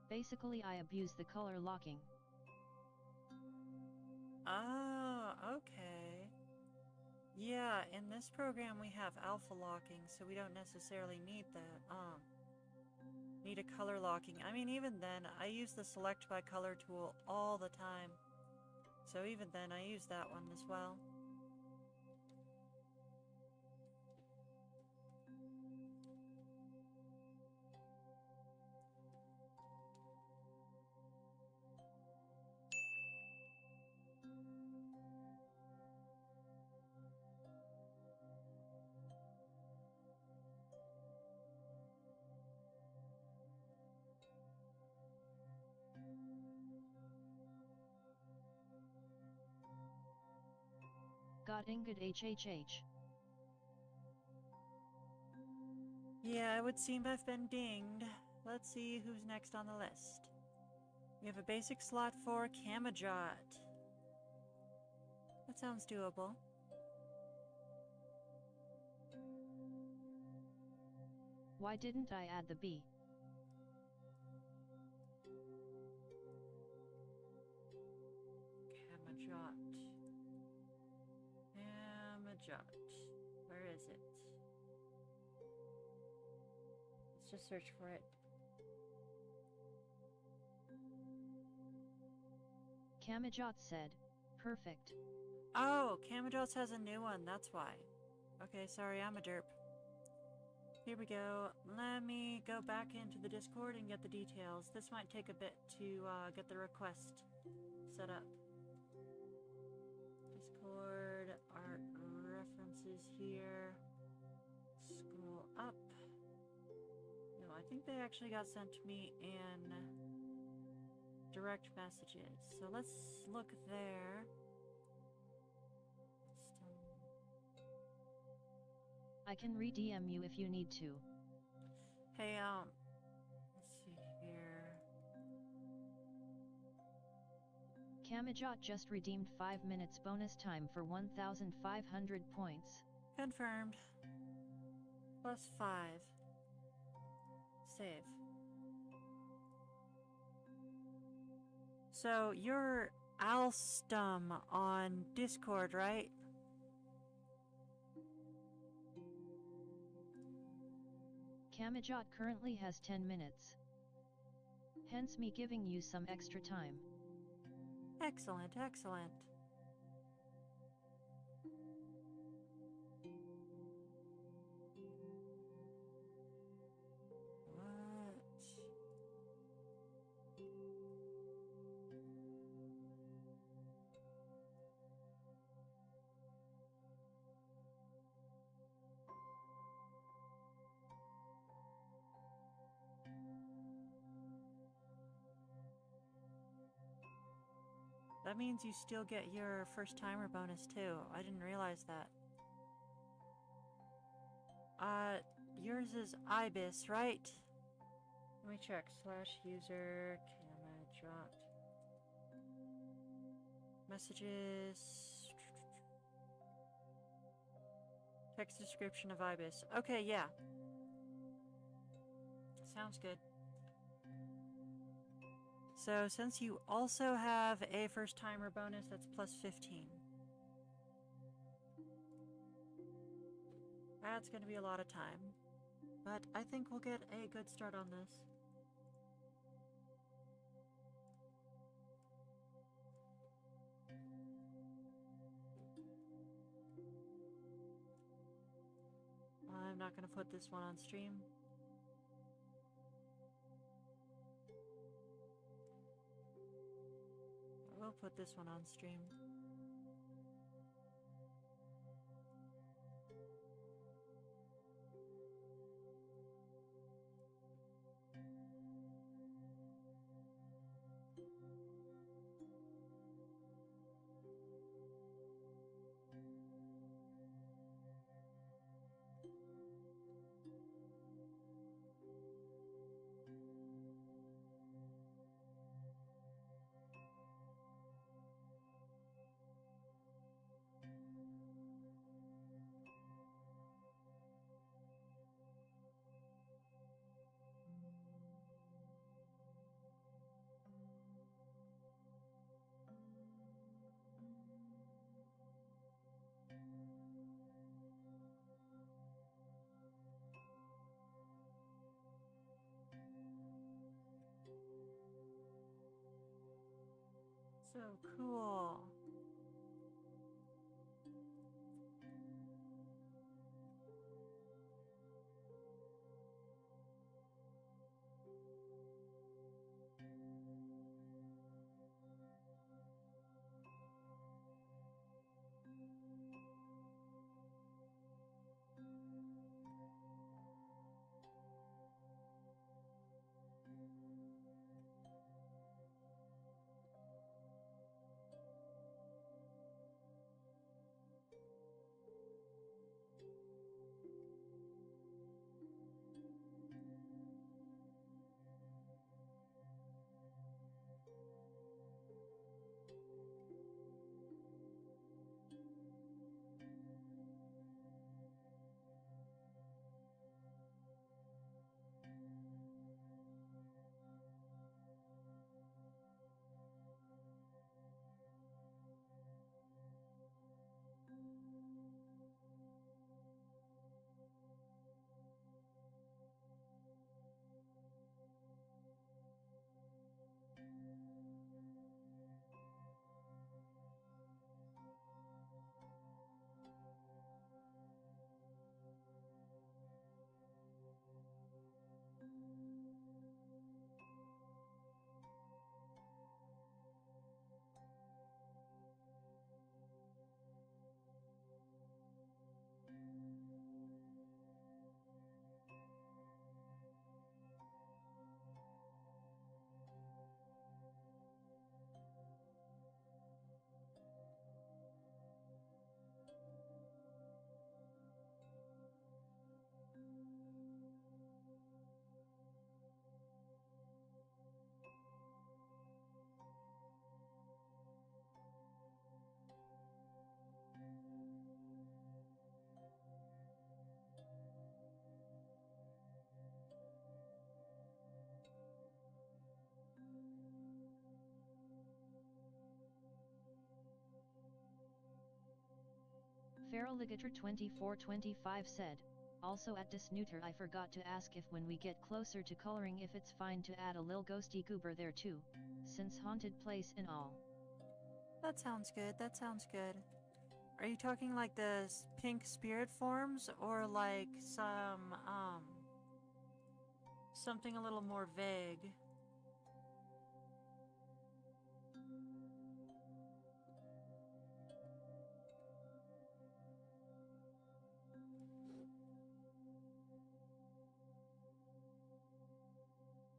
Speaker 1: Basically I abuse the color locking.
Speaker 2: Oh, okay. Yeah, in this program we have alpha locking, so we don't necessarily need that. Need a color locking. I mean, even then, I use the select by color tool all the time. So even then, I use that one as well.
Speaker 1: Got Ingrid HHH.
Speaker 2: Yeah, it would seem I've been dinged. Let's see who's next on the list. We have a basic slot for Kamajot. That sounds doable.
Speaker 1: Why didn't I add the B?
Speaker 2: Kamajot. Kamajot. Where is it? Let's just search for it.
Speaker 1: Kamajot said, perfect.
Speaker 2: Oh, Kamajot has a new one, that's why. Okay, sorry, I'm a derp. Here we go. Let me go back into the Discord and get the details. This might take a bit to get the request set up. Discord, art references here. Scroll up. No, I think they actually got sent to me in direct messages. So let's look there.
Speaker 1: I can re-DM you if you need to.
Speaker 2: Hey, let's see here.
Speaker 1: Kamajot just redeemed 5 minutes bonus time for 1,500 points.
Speaker 2: Confirmed. +5. Save. So, you're Alstom on Discord, right?
Speaker 1: Kamajot currently has 10 minutes. Hence me giving you some extra time.
Speaker 2: Excellent, excellent. What? That means you still get your first timer bonus too. I didn't realize that. Yours is Ibis, right? Let me check. /user Kamajot. Messages. Text description of Ibis. Okay, yeah. Sounds good. So since you also have a first timer bonus, that's +15. That's going to be a lot of time. But I think we'll get a good start on this. I'm not going to put this one on stream. I will put this one on stream. So cool.
Speaker 1: Feraligator2425 said, also at Snooter I forgot to ask if when we get closer to coloring if it's fine to add a lil ghosty goober there too, since haunted place and all.
Speaker 2: That sounds good, that sounds good. Are you talking like the pink spirit forms, or like something a little more vague?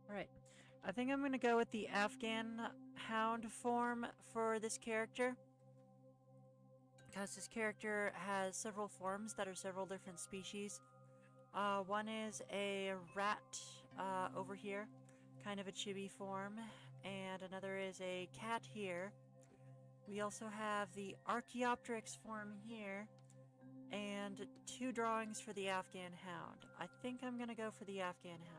Speaker 2: Alright, I think I'm going to go with the Afghan Hound form for this character, because this character has several forms that are several different species. One is a rat over here, kind of a chibi form, and another is a cat here. We also have the Archaeopteryx form here, and 2 drawings for the Afghan Hound. I think I'm going to go for the Afghan Hound.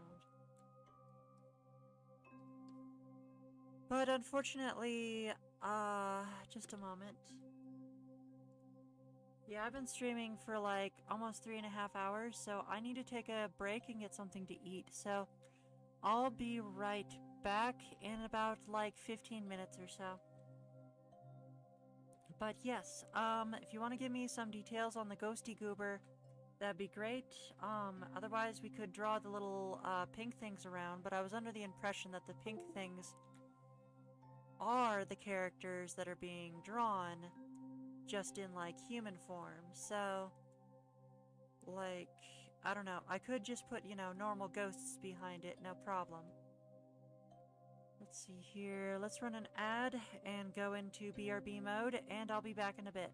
Speaker 2: But unfortunately, just a moment. Yeah, I've been streaming for like almost 3.5 hours, so I need to take a break and get something to eat. So I'll be right back in about like 15 minutes or so. But yes, if you want to give me some details on the Ghosty Goober, that'd be great. Otherwise we could draw the little pink things around, but I was under the impression that the pink things are the characters that are being drawn, just in like human form. So like, I don't know, I could just put, you know, normal ghosts behind it, no problem. Let's see here, let's run an ad and go into BRB mode, and I'll be back in a bit.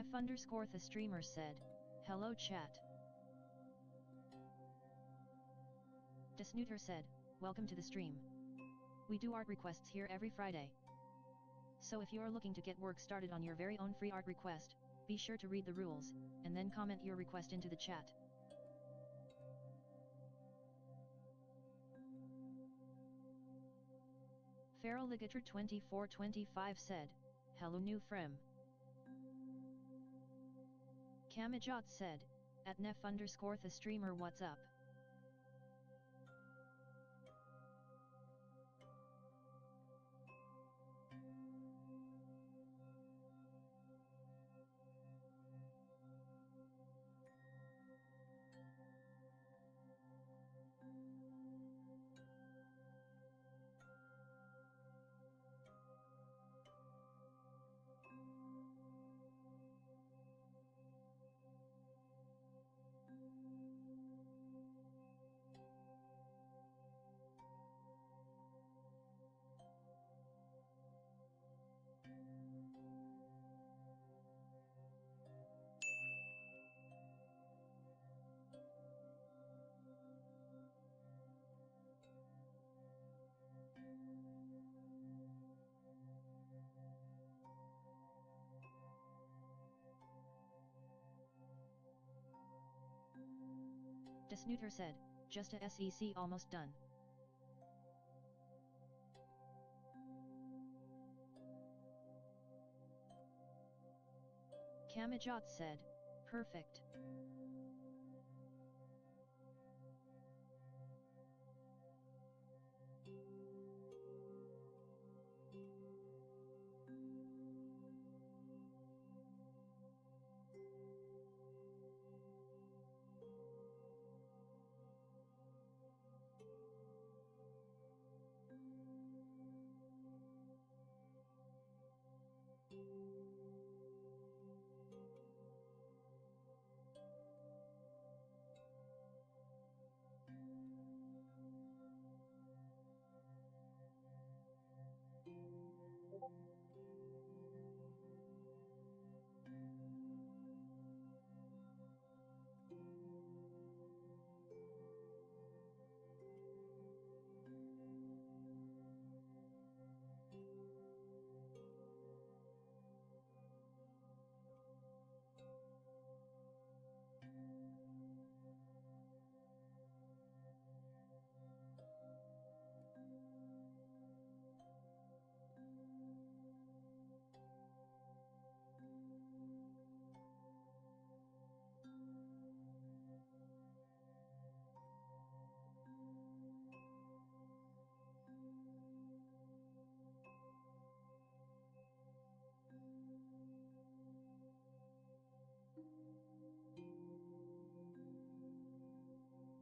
Speaker 1: Nef_the streamer said, "Hello chat." The Snooter said, "Welcome to the stream. We do art requests here every Friday. So if you're looking to get work started on your very own free art request, be sure to read the rules, and then comment your request into the chat." Feraligator2425 said, "Hello new frem." Kamajot said, "At Nef_the streamer what's up?" The Snooter said, "Just a SEC almost done." Kamajot said, "Perfect."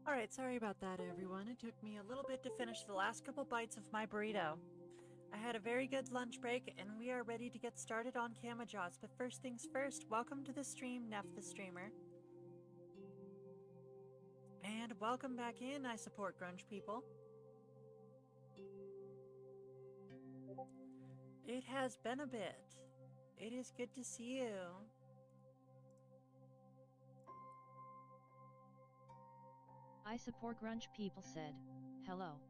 Speaker 2: Alright, sorry about that everyone. It took me a little bit to finish the last couple bites of my burrito. I had a very good lunch break and we are ready to get started on Kamajot's, but first things first, welcome to the stream, Nef the streamer. And welcome back in, I support grunge people. It has been a bit. It is good to see you.
Speaker 1: I support grunge people said, "Hello."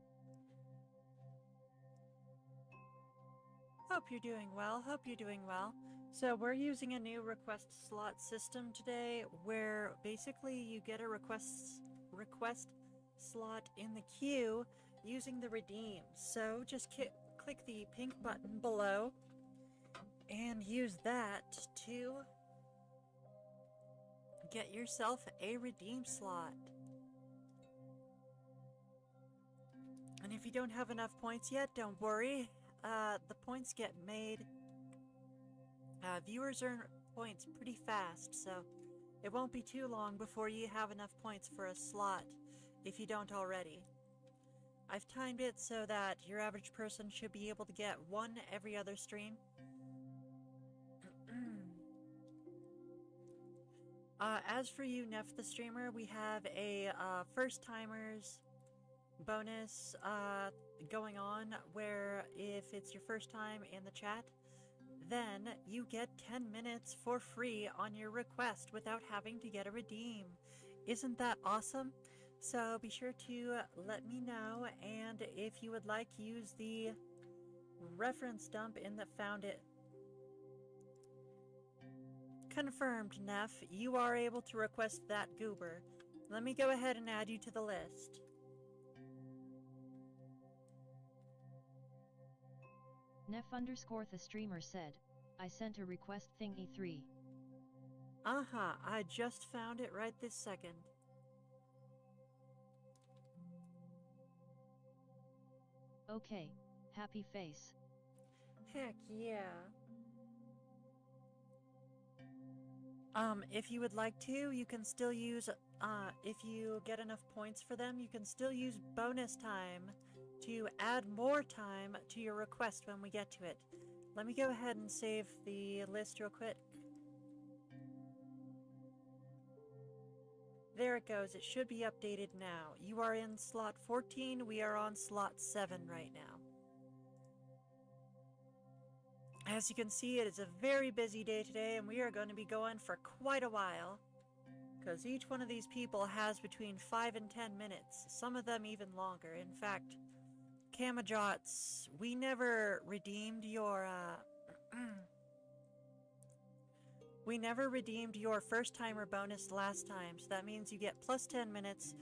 Speaker 2: Hope you're doing well, hope you're doing well. So we're using a new request slot system today where basically you get a request slot in the queue using the redeem. So just click the pink button below and use that to get yourself a redeem slot. And if you don't have enough points yet, don't worry. The points get made. Viewers earn points pretty fast, so it won't be too long before you have enough points for a slot, if you don't already. I've timed it so that your average person should be able to get one every other stream. As for you, Nef the streamer, we have a first-timers bonus going on where if it's your first time in the chat, then you get 10 minutes for free on your request without having to get a redeem. Isn't that awesome? So be sure to let me know, and if you would like, use the reference dump in the found it. Confirmed, Neff. You are able to request that goober. Let me go ahead and add you to the list.
Speaker 1: Neff_the streamer said, I sent a request thingy 3.
Speaker 2: Uh-huh, I just found it right this second.
Speaker 1: Okay, happy face.
Speaker 2: Heck yeah. If you would like to, you can still use, if you get enough points for them, you can still use bonus time to add more time to your request when we get to it. Let me go ahead and save the list real quick. There it goes. It should be updated now. You are in slot 14. We are on slot 7 right now. As you can see, it is a very busy day today, and we are going to be going for quite a while. Because each one of these people has between 5 and 10 minutes. Some of them even longer. In fact, Kamajots, we never redeemed your, we never redeemed your first-timer bonus last time, so that means you get plus 10 minutes,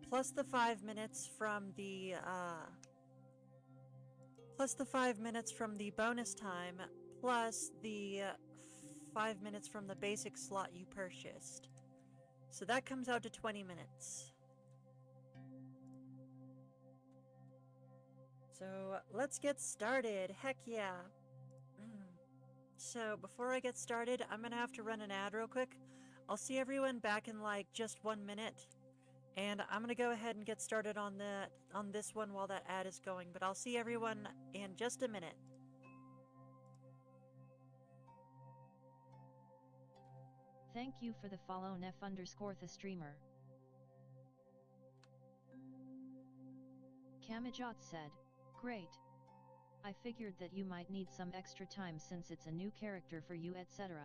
Speaker 2: plus the 5 minutes from the, bonus time, plus the 5 minutes from the basic slot you purchased. So that comes out to 20 minutes. So let's get started. Heck yeah. So before I get started, I'm gonna have to run an ad real quick. I'll see everyone back in like just 1 minute. And I'm gonna go ahead and get started on this one while that ad is going, but I'll see everyone in just a minute.
Speaker 1: Thank you for the follow, Neff_the streamer. Kamajot said, great. I figured that you might need some extra time since it's a new character for you, etc.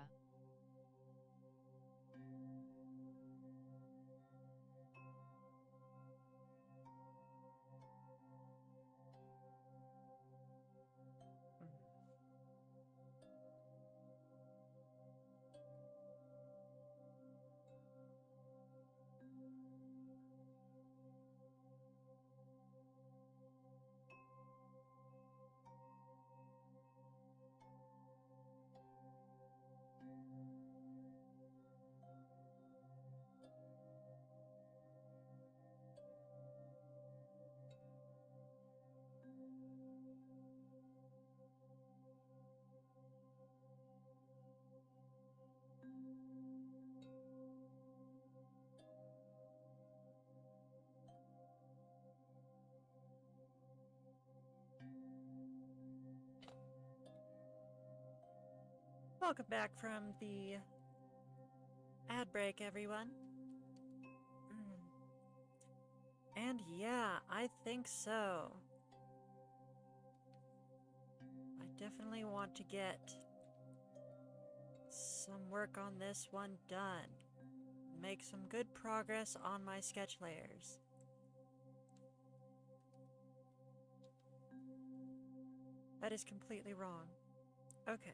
Speaker 2: Welcome back from the ad break, everyone. And yeah, I think so. I definitely want to get some work on this one done. Make some good progress on my sketch layers. That is completely wrong. Okay.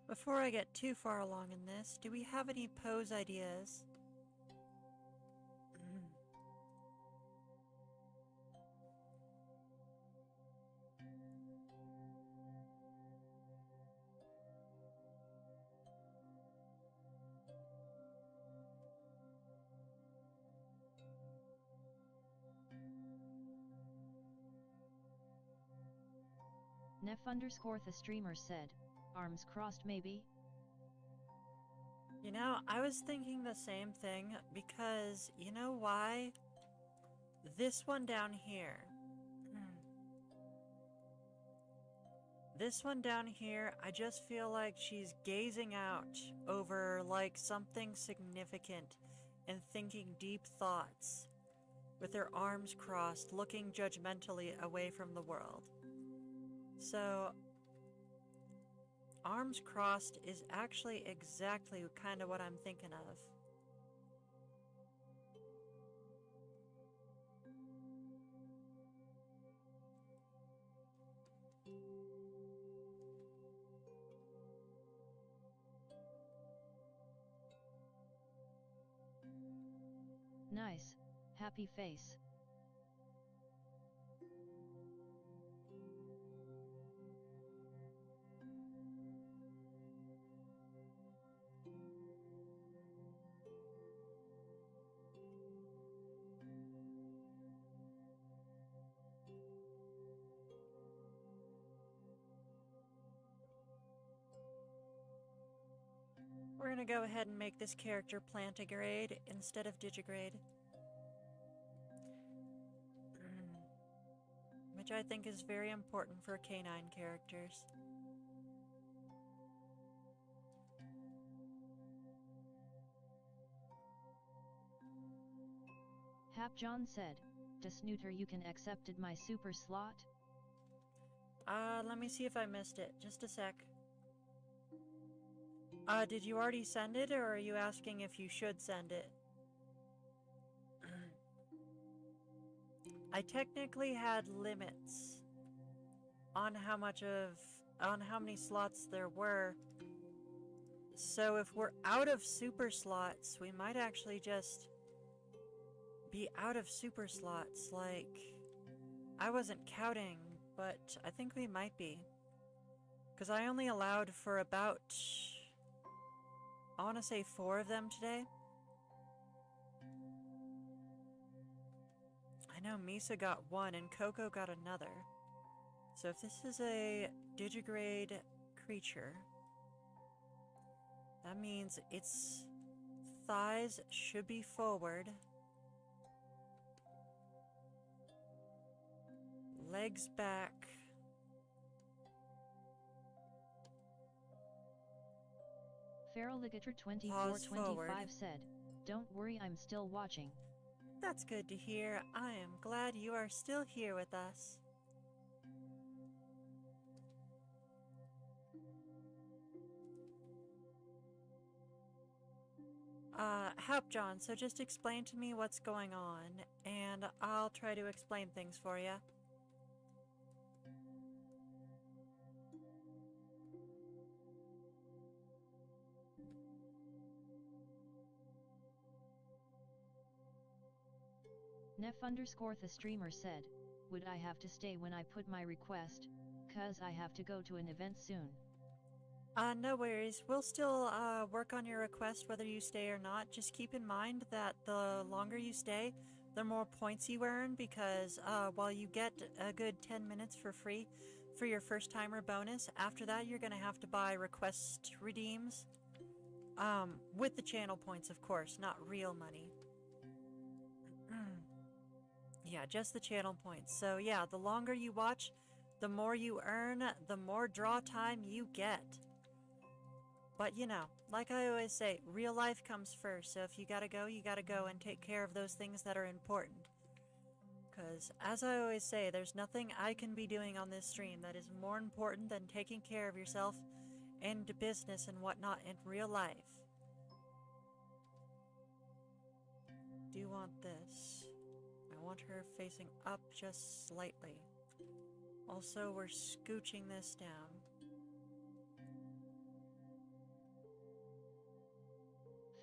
Speaker 2: Before I get too far along in this, do we have any pose ideas?
Speaker 1: Neff_the streamer said, arms crossed maybe?
Speaker 2: You know, I was thinking the same thing because, you know why? This one down here. This one down here, I just feel like she's gazing out over like something significant and thinking deep thoughts with her arms crossed, looking judgmentally away from the world. So, arms crossed is actually exactly kind of what I'm thinking of.
Speaker 1: Nice, happy face.
Speaker 2: We're gonna go ahead and make this character plantigrade instead of digigrade. Which I think is very important for canine characters.
Speaker 1: Hap John said, "To Snooter you can accepted my super slot?"
Speaker 2: Let me see if I missed it. Just a sec. Did you already send it, or are you asking if you should send it? I technically had limits on how many slots there were. So if we're out of super slots, we might actually just be out of super slots. Like, I wasn't counting, but I think we might be. Because I only allowed for about, I want to say 4 of them today. I know Misa got 1 and Coco got another. So if this is a digigrade creature, that means its thighs should be forward, legs back.
Speaker 1: Feraligator
Speaker 2: Paws
Speaker 1: 2425
Speaker 2: forward.
Speaker 1: said, "Don't worry, I'm still watching."
Speaker 2: That's good to hear. I am glad you are still here with us. Hap John, so just explain to me what's going on, and I'll try to explain things for you.
Speaker 1: Neff_the streamer said, "Would I have to stay when I put my request, 'cause I have to go to an event soon?"
Speaker 2: No worries. We'll still work on your request whether you stay or not. Just keep in mind that the longer you stay, the more points you earn, because while you get a good 10 minutes for free for your first timer bonus, after that you're going to have to buy request redeems. With the channel points, of course, not real money. Yeah, just the channel points. So yeah, the longer you watch, the more you earn, the more draw time you get. But you know, like I always say, real life comes first, so if you gotta go and take care of those things that are important. Because, as I always say, there's nothing I can be doing on this stream that is more important than taking care of yourself and business and whatnot in real life. Do you want this? I want her facing up just slightly. Also, we're scooching this down.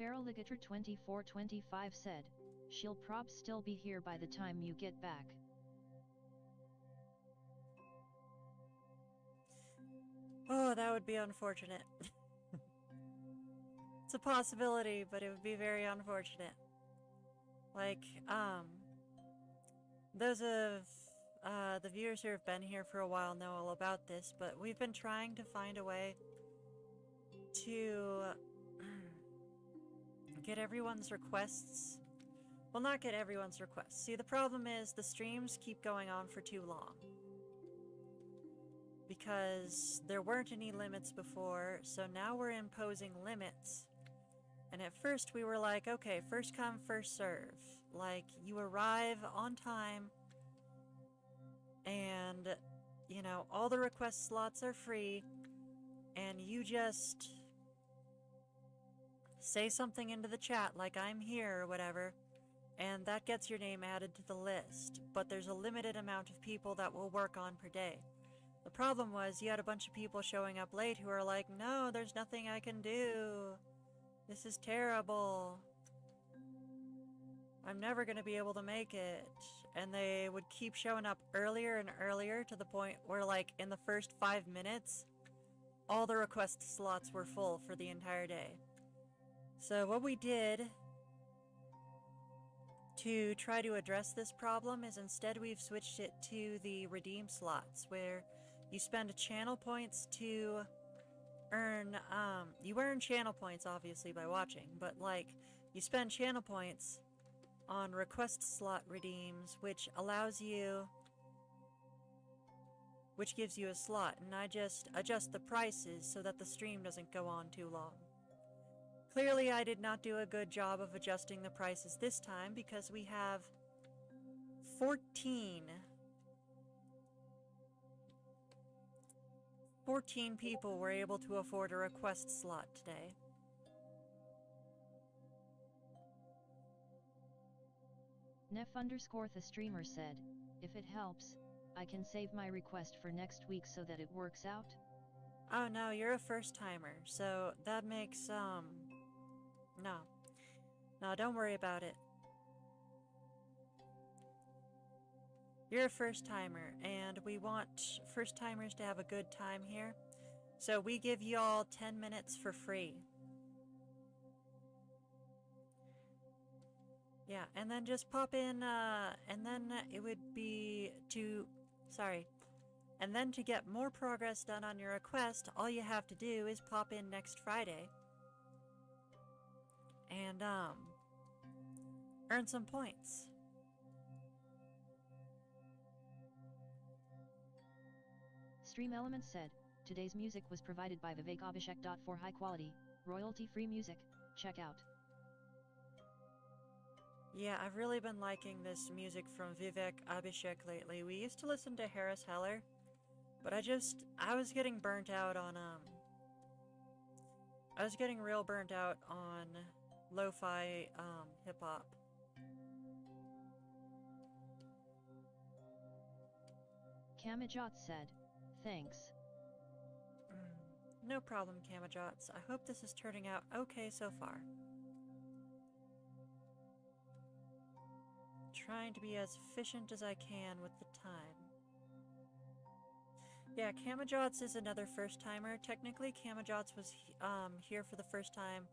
Speaker 1: Feraligator 2425 said, "She'll prob still be here by the time you get back."
Speaker 2: Oh, that would be unfortunate. It's a possibility, but it would be very unfortunate. Like, those of the viewers who have been here for a while know all about this, but we've been trying to find a way to get everyone's requests. Well, not get everyone's requests. See, the problem is the streams keep going on for too long. Because there weren't any limits before, so now we're imposing limits. And at first we were like, okay, first come, first serve. Like, you arrive on time, and, you know, all the request slots are free, and you just say something into the chat, like I'm here or whatever, and that gets your name added to the list. But there's a limited amount of people that will work on per day. The problem was you had a bunch of people showing up late who are like, no, there's nothing I can do. This is terrible. I'm never going to be able to make it. And they would keep showing up earlier and earlier to the point where, like, in the first 5 minutes, all the request slots were full for the entire day. So what we did to try to address this problem is instead we've switched it to the redeem slots, where you spend channel points to earn, you earn channel points obviously by watching, but like, you spend channel points on request slot redeems, which allows you, which gives you a slot, and I just adjust the prices so that the stream doesn't go on too long. Clearly I did not do a good job of adjusting the prices this time because we have 14 people were able to afford a request slot today.
Speaker 1: Nef_the streamer said, if it helps, I can save my request for next week so that it works out.
Speaker 2: Oh no, you're a first timer, so that makes, No, don't worry about it. You're a first timer, and we want first timers to have a good time here. So we give y'all 10 minutes for free. Yeah, and then just pop in, and then it would be and then to get more progress done on your request, all you have to do is pop in next Friday. And, earn some points.
Speaker 1: Stream Elements said, today's music was provided by Vivek Abhishek. For high quality, royalty-free music, check out.
Speaker 2: Yeah, I've really been liking this music from Vivek Abhishek lately. We used to listen to Harris Heller, but I was getting burnt out on, I was getting real burnt out on lo-fi, hip-hop.
Speaker 1: Kamajot said, thanks.
Speaker 2: No problem, Kamajots. I hope this is turning out okay so far. Trying to be as efficient as I can with the time. Yeah, Kamajots is another first timer. Technically, Kamajots was here for the first time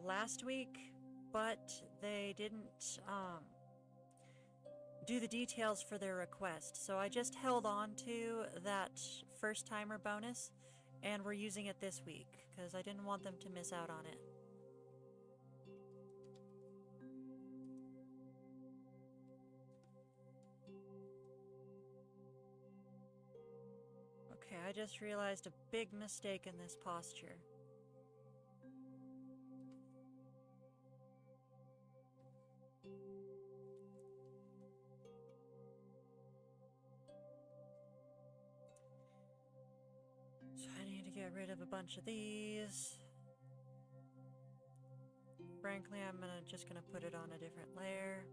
Speaker 2: last week, but they didn't do the details for their request. So I just held on to that first timer bonus, and we're using it this week because I didn't want them to miss out on it. Okay, I just realized a big mistake in this posture. So I need to get rid of a bunch of these. Frankly, I'm just gonna put it on a different layer.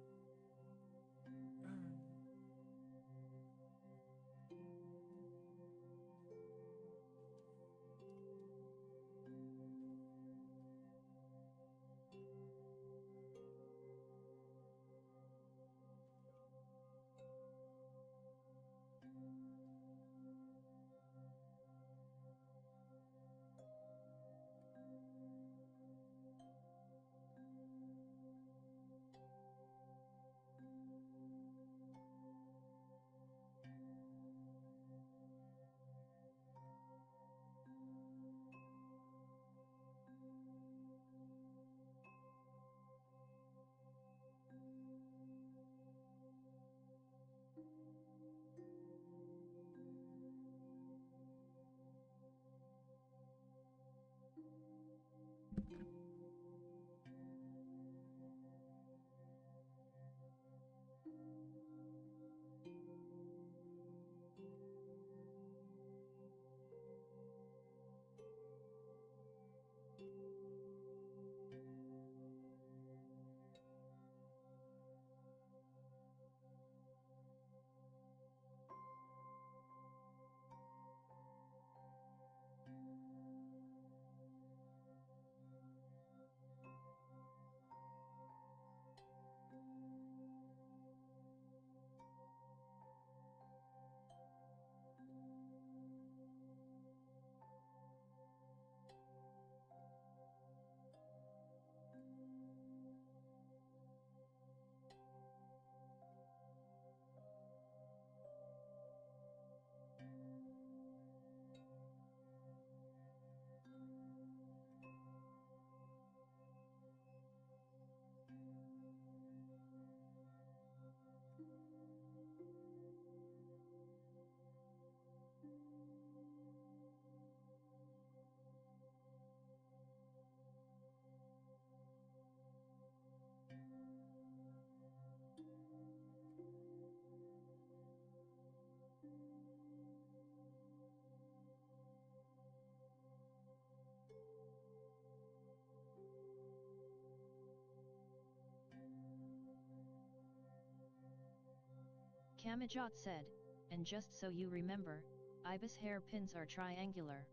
Speaker 1: Kamijot said, and just so you remember, ibis hairpins are triangular.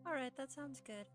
Speaker 2: Alright, that sounds good.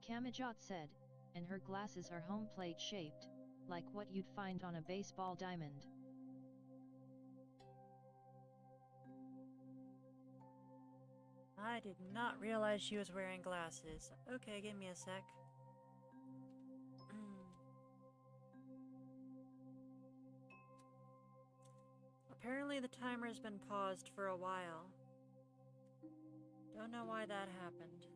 Speaker 1: Kamijot said, and her glasses are home plate shaped, like what you'd find on a baseball diamond.
Speaker 2: I did not realize she was wearing glasses. Okay, give me a sec. Apparently the timer has been paused for a while. Don't know why that happened.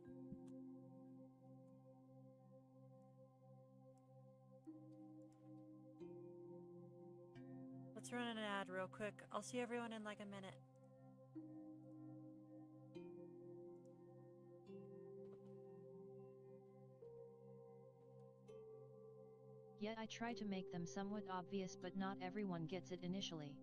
Speaker 2: Let's run an ad real quick. I'll see everyone in like a minute.
Speaker 1: Yet I try to make them somewhat obvious, but not everyone gets it initially.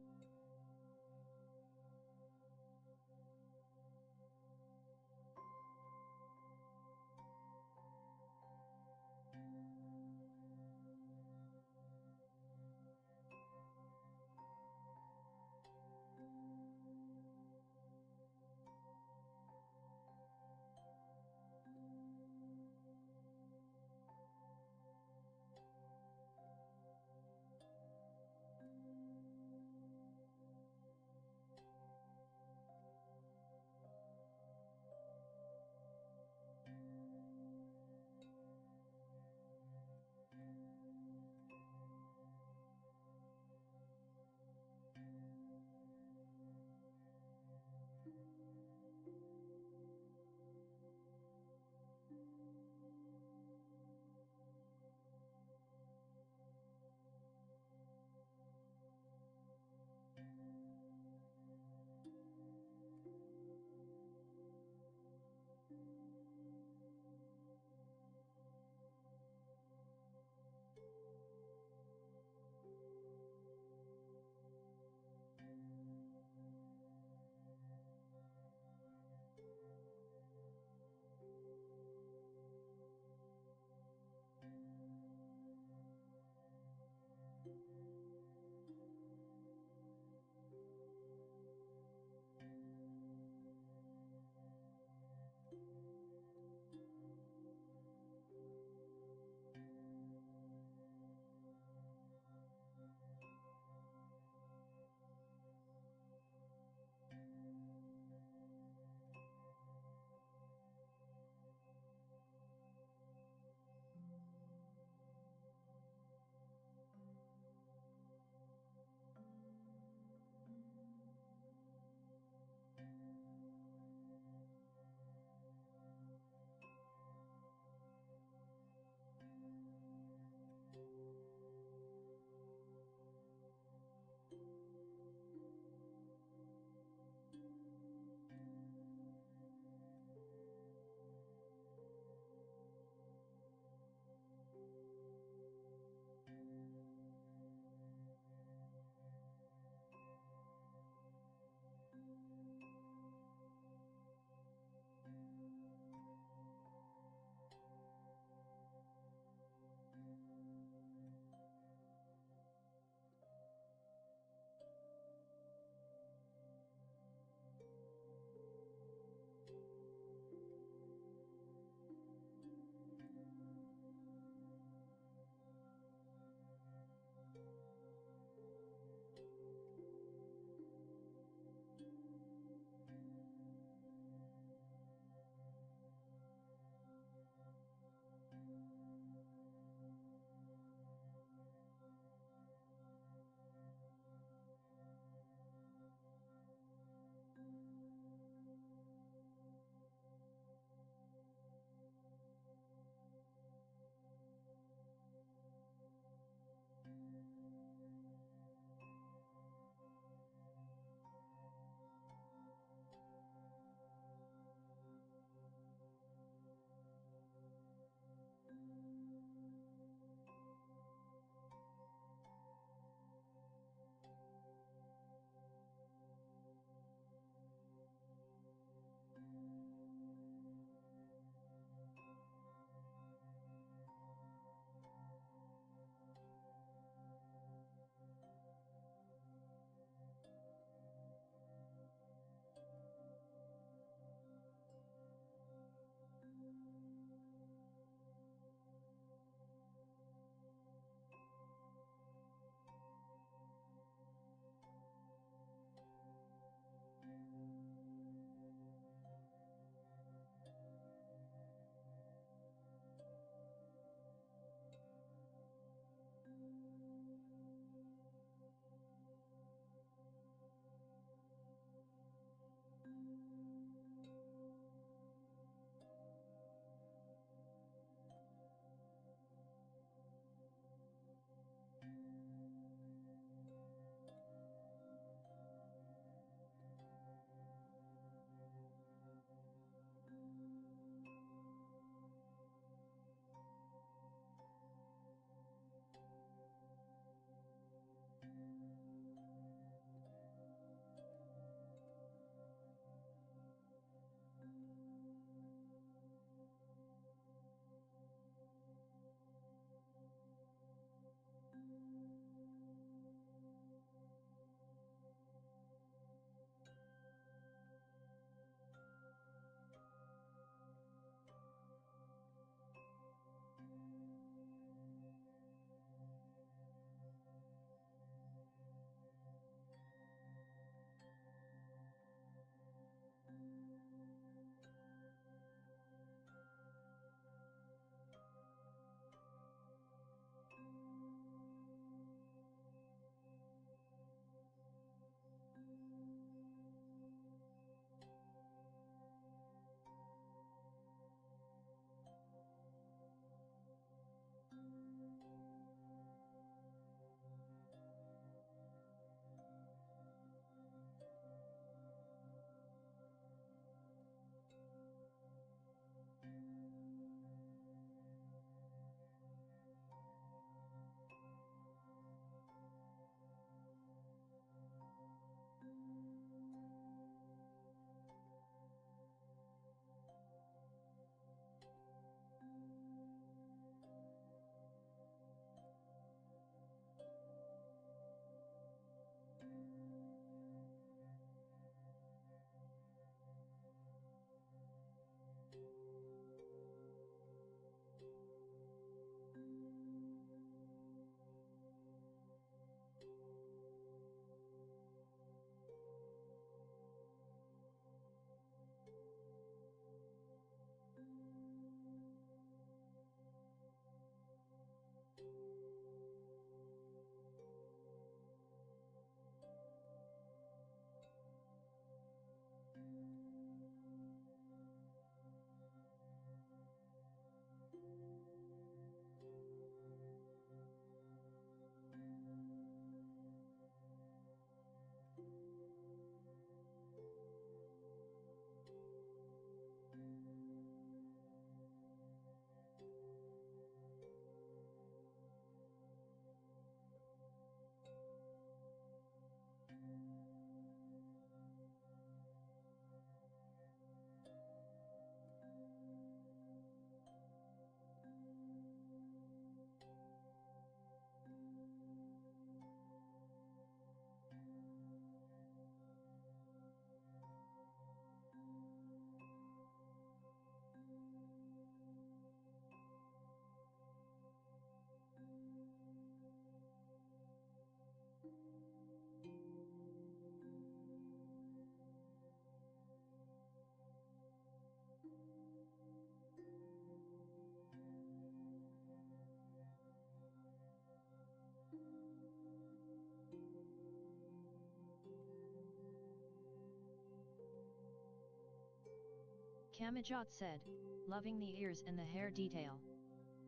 Speaker 1: Kamajot said, loving the ears and the hair detail.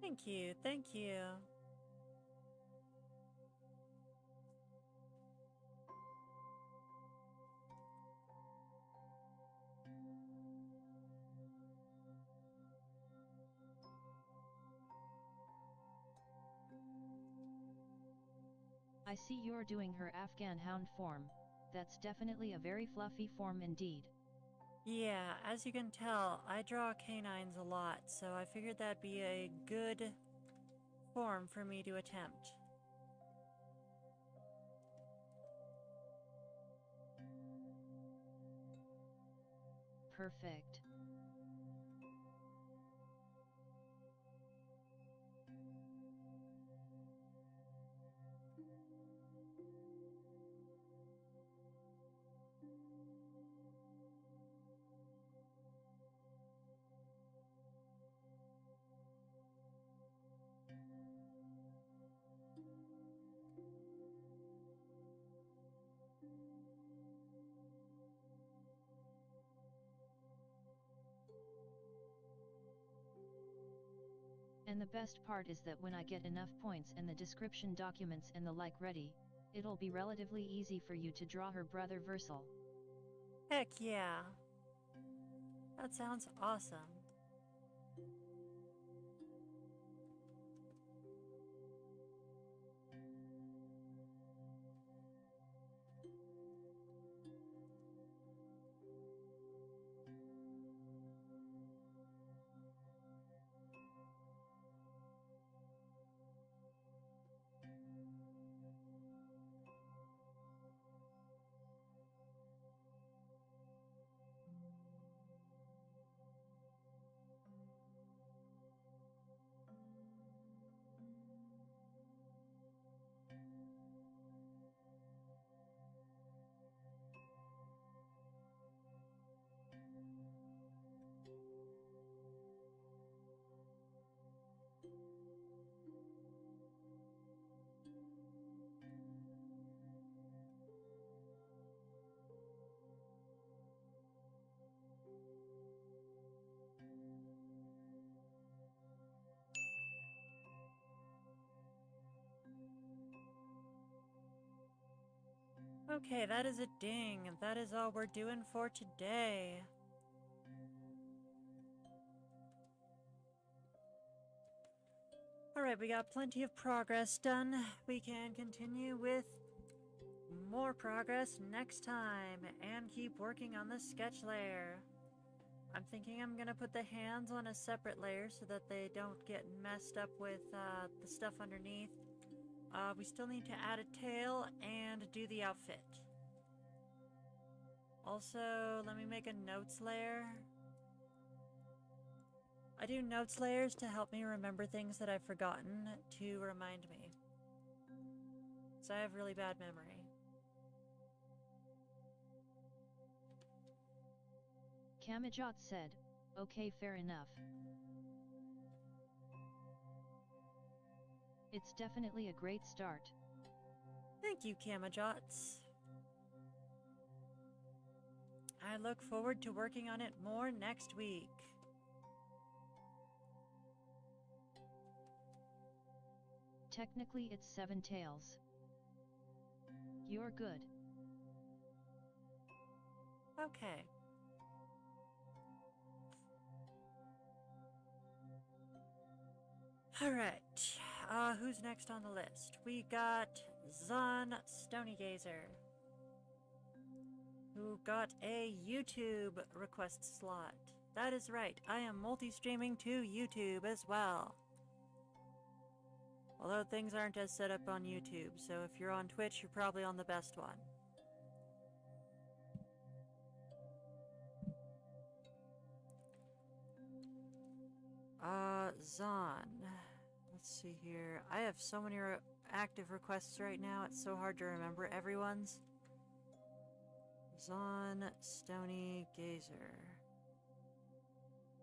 Speaker 2: Thank you, thank you.
Speaker 1: I see you're doing her Afghan hound form. That's definitely a very fluffy form indeed.
Speaker 2: Yeah, as you can tell, I draw canines a lot, so I figured that'd be a good form for me to attempt.
Speaker 1: Perfect. And the best part is that when I get enough points and the description documents and the like ready, it'll be relatively easy for you to draw her brother Versal.
Speaker 2: Heck yeah. That sounds awesome. Okay, that is a ding. That is all we're doing for today. Alright, we got plenty of progress done. We can continue with more progress next time and keep working on the sketch layer. I'm thinking I'm gonna put the hands on a separate layer so that they don't get messed up with the stuff underneath. We still need to add a tail and do the outfit. Also, let me make a notes layer. I do notes layers to help me remember things that I've forgotten to remind me. So I have really bad memory.
Speaker 1: Kamajot said, okay, fair enough. It's definitely a great start.
Speaker 2: Thank you, Kamajots. I look forward to working on it more next week.
Speaker 1: Technically it's 7 tails. You're good.
Speaker 2: Okay. Alright, who's next on the list? We got Zon Stonygazer, who got a YouTube request slot. That is right, I am multi-streaming to YouTube as well. Although things aren't as set up on YouTube, so if you're on Twitch, you're probably on the best one. Zon. Let's see here. I have so many active requests right now, it's so hard to remember everyone's. Zon Stony Gazer.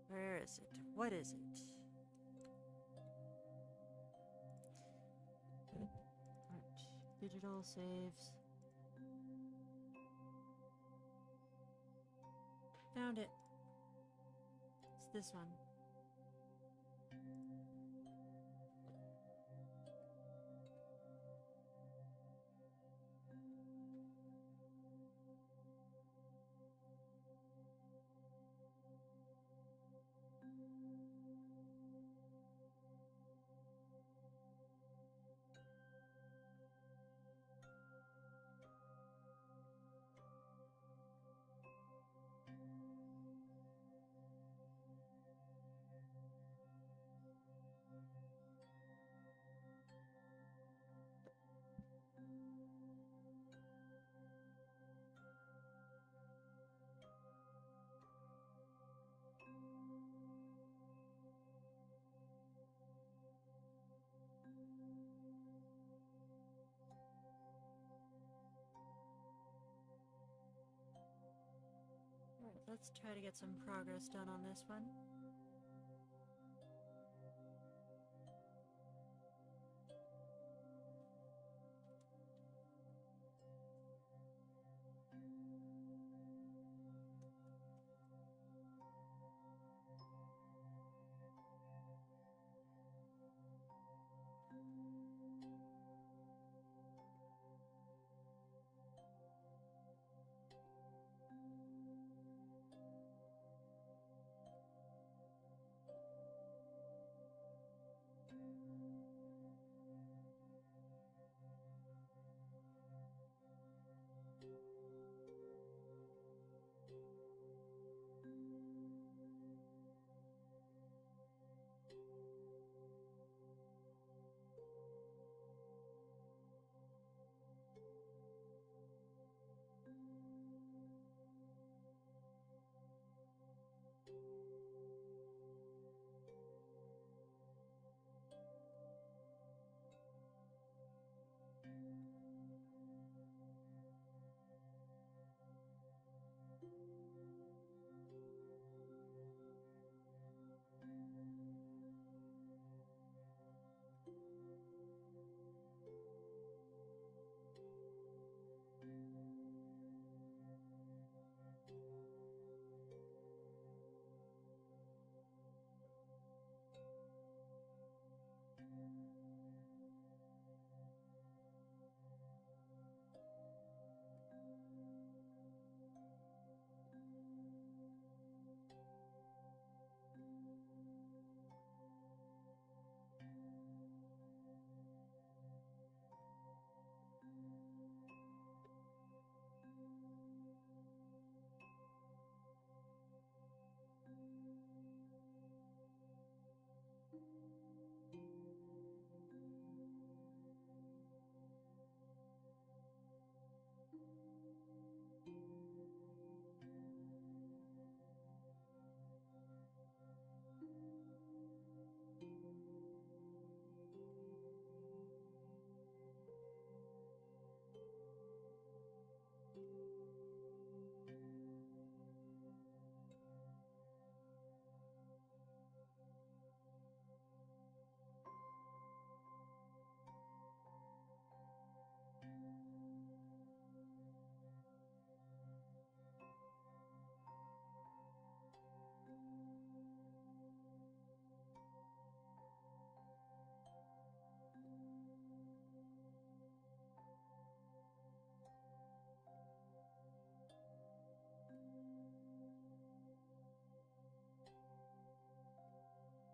Speaker 2: Where is it? What is it? Digital saves. Found it. this one. Alright, let's try to get some progress done on this one.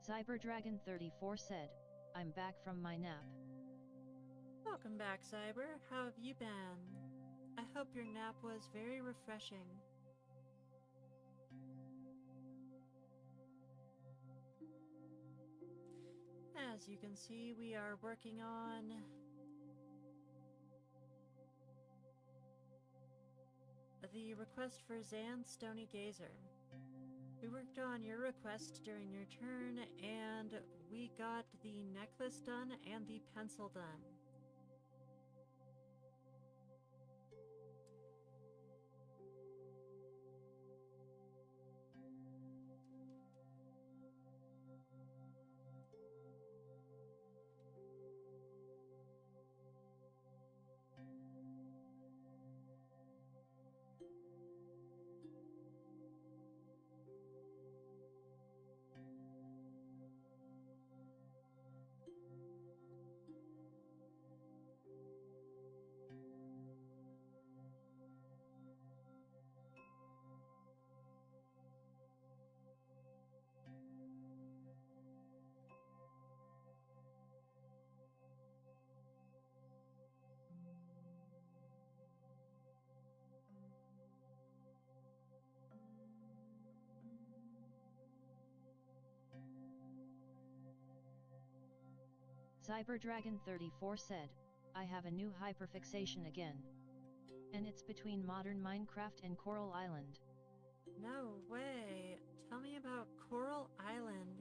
Speaker 1: Cyberdragon34 said, I'm back from my nap.
Speaker 2: Welcome back, Cyber. How have you been? I hope your nap was very refreshing. As you can see, we are working on the request for Zan Stony Gazer. We worked on your request during your turn, and we got the necklace done and the pencil done.
Speaker 1: Cyberdragon34 said, I have a new hyperfixation again. And it's between modern Minecraft and Coral Island.
Speaker 2: No way. Tell me about Coral Island.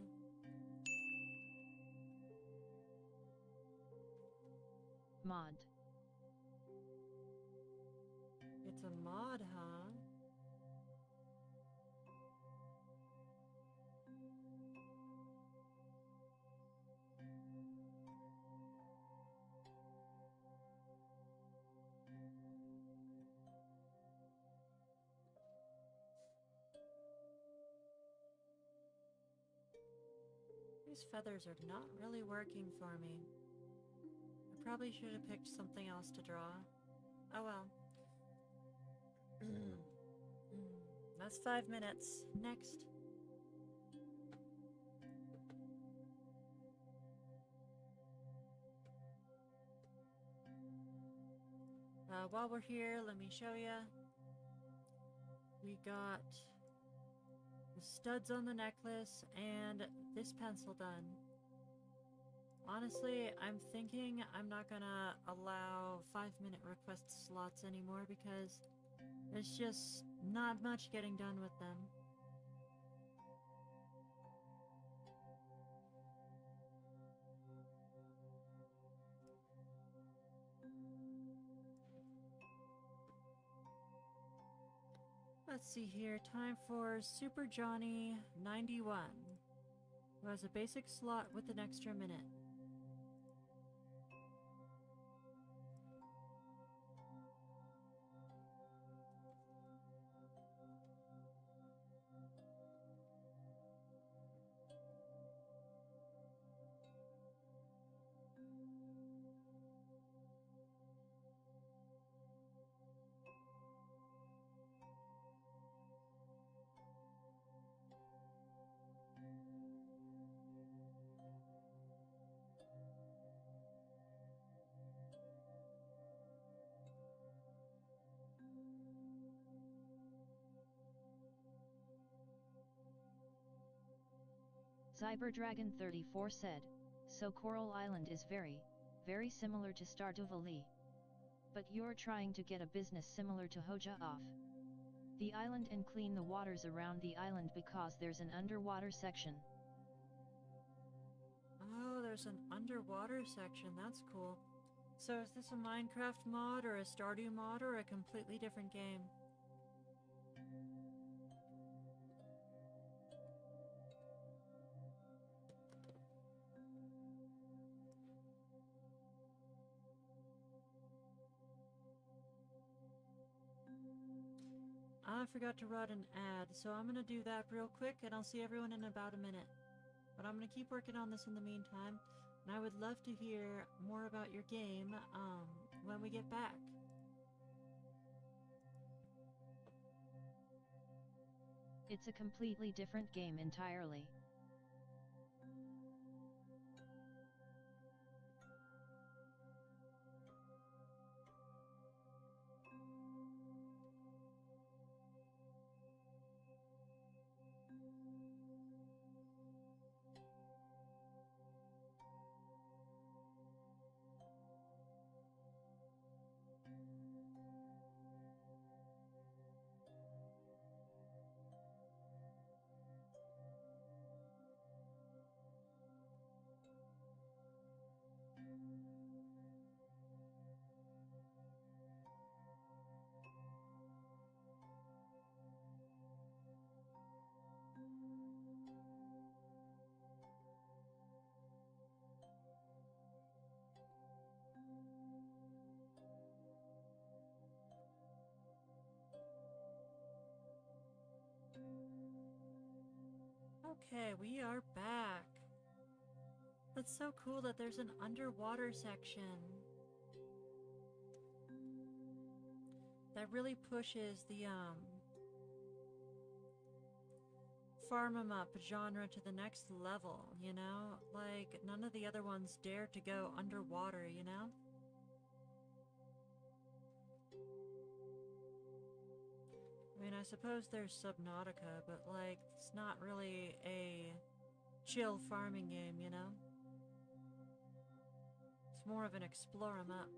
Speaker 1: Mod.
Speaker 2: It's a mod, huh? These feathers are not really working for me. I probably should have picked something else to draw. Oh well. That's 5 minutes. Next. While we're here, let me show you. We got the studs on the necklace and this pencil done. Honestly, I'm thinking I'm not gonna allow 5-minute request slots anymore because there's just not much getting done with them. Let's see here, time for Super Johnny 91, who has a basic slot with an extra minute.
Speaker 1: Cyberdragon34 said, so Coral Island is very, very similar to Stardew Valley. But you're trying to get a business similar to Hoja off the island and clean the waters around the island because there's an underwater section.
Speaker 2: Oh, there's an underwater section, that's cool. So is this a Minecraft mod or a Stardew mod or a completely different game? I forgot to write an ad, so I'm gonna do that real quick and I'll see everyone in about a minute. But I'm gonna keep working on this in the meantime, and I would love to hear more about your game, when we get back.
Speaker 1: It's a completely different game entirely.
Speaker 2: Okay, we are back. That's so cool that there's an underwater section. That really pushes the, farm 'em up genre to the next level, you know? Like, none of the other ones dare to go underwater, you know? I mean, I suppose there's Subnautica, but, like, it's not really a chill farming game, you know? It's more of an explorer map.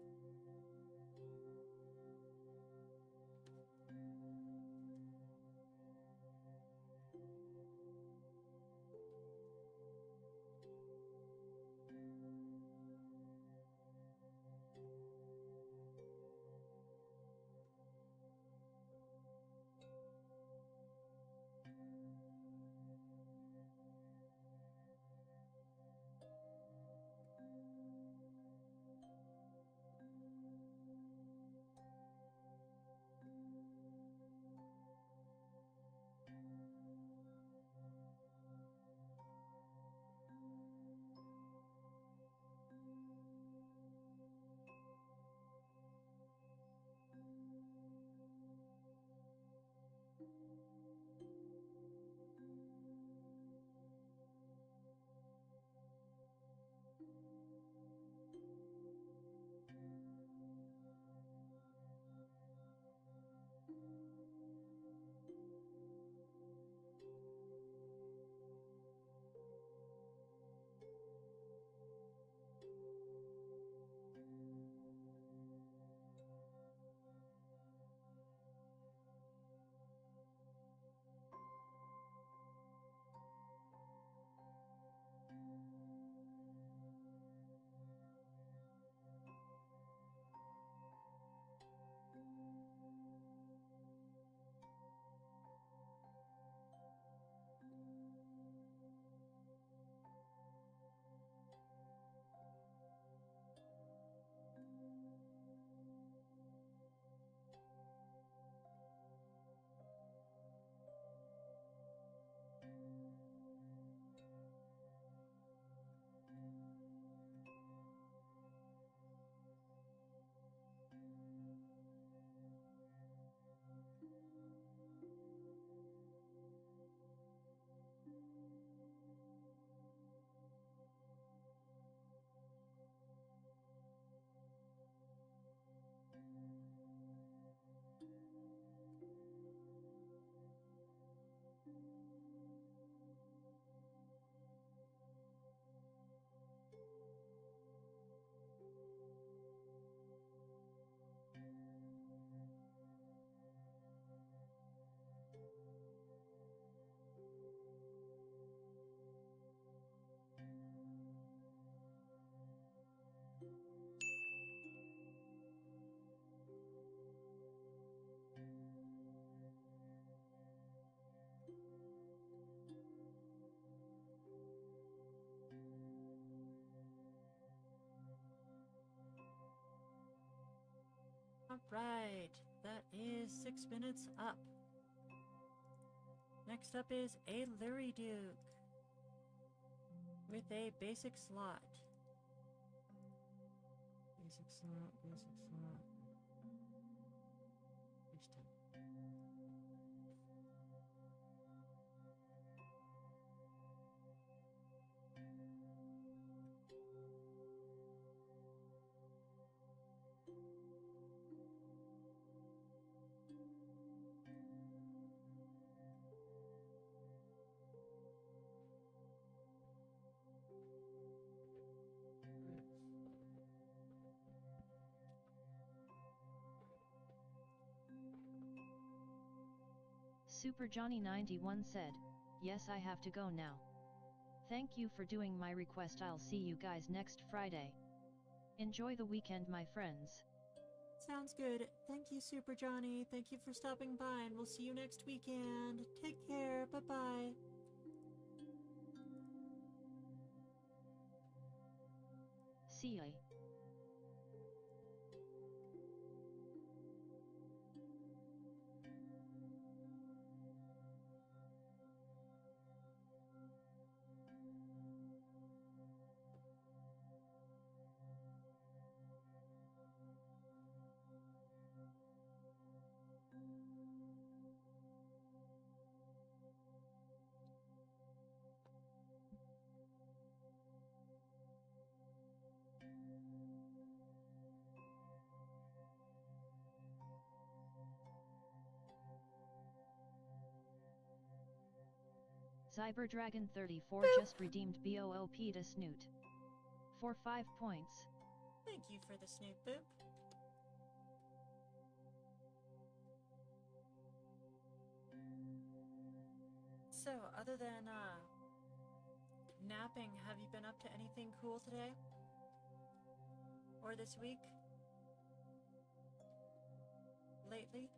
Speaker 2: Alright, that is 6 minutes up. Next up is a Lurie Duke with a basic slot. Basic slot, basic slot. Here's 10.
Speaker 1: Super Johnny 91 said, "Yes, I have to go now. Thank you for doing my request. I'll see you guys next Friday. Enjoy the weekend, my friends."
Speaker 2: Sounds good. Thank you, Super Johnny. Thank you for stopping by, and we'll see you next weekend. Take care. Bye-bye.
Speaker 1: See ya. Cyberdragon 34 just redeemed BOOP to Snoot for 5 points.
Speaker 2: Thank you for the snoot boop. So, other than, napping, have you been up to anything cool today? Or this week? Lately?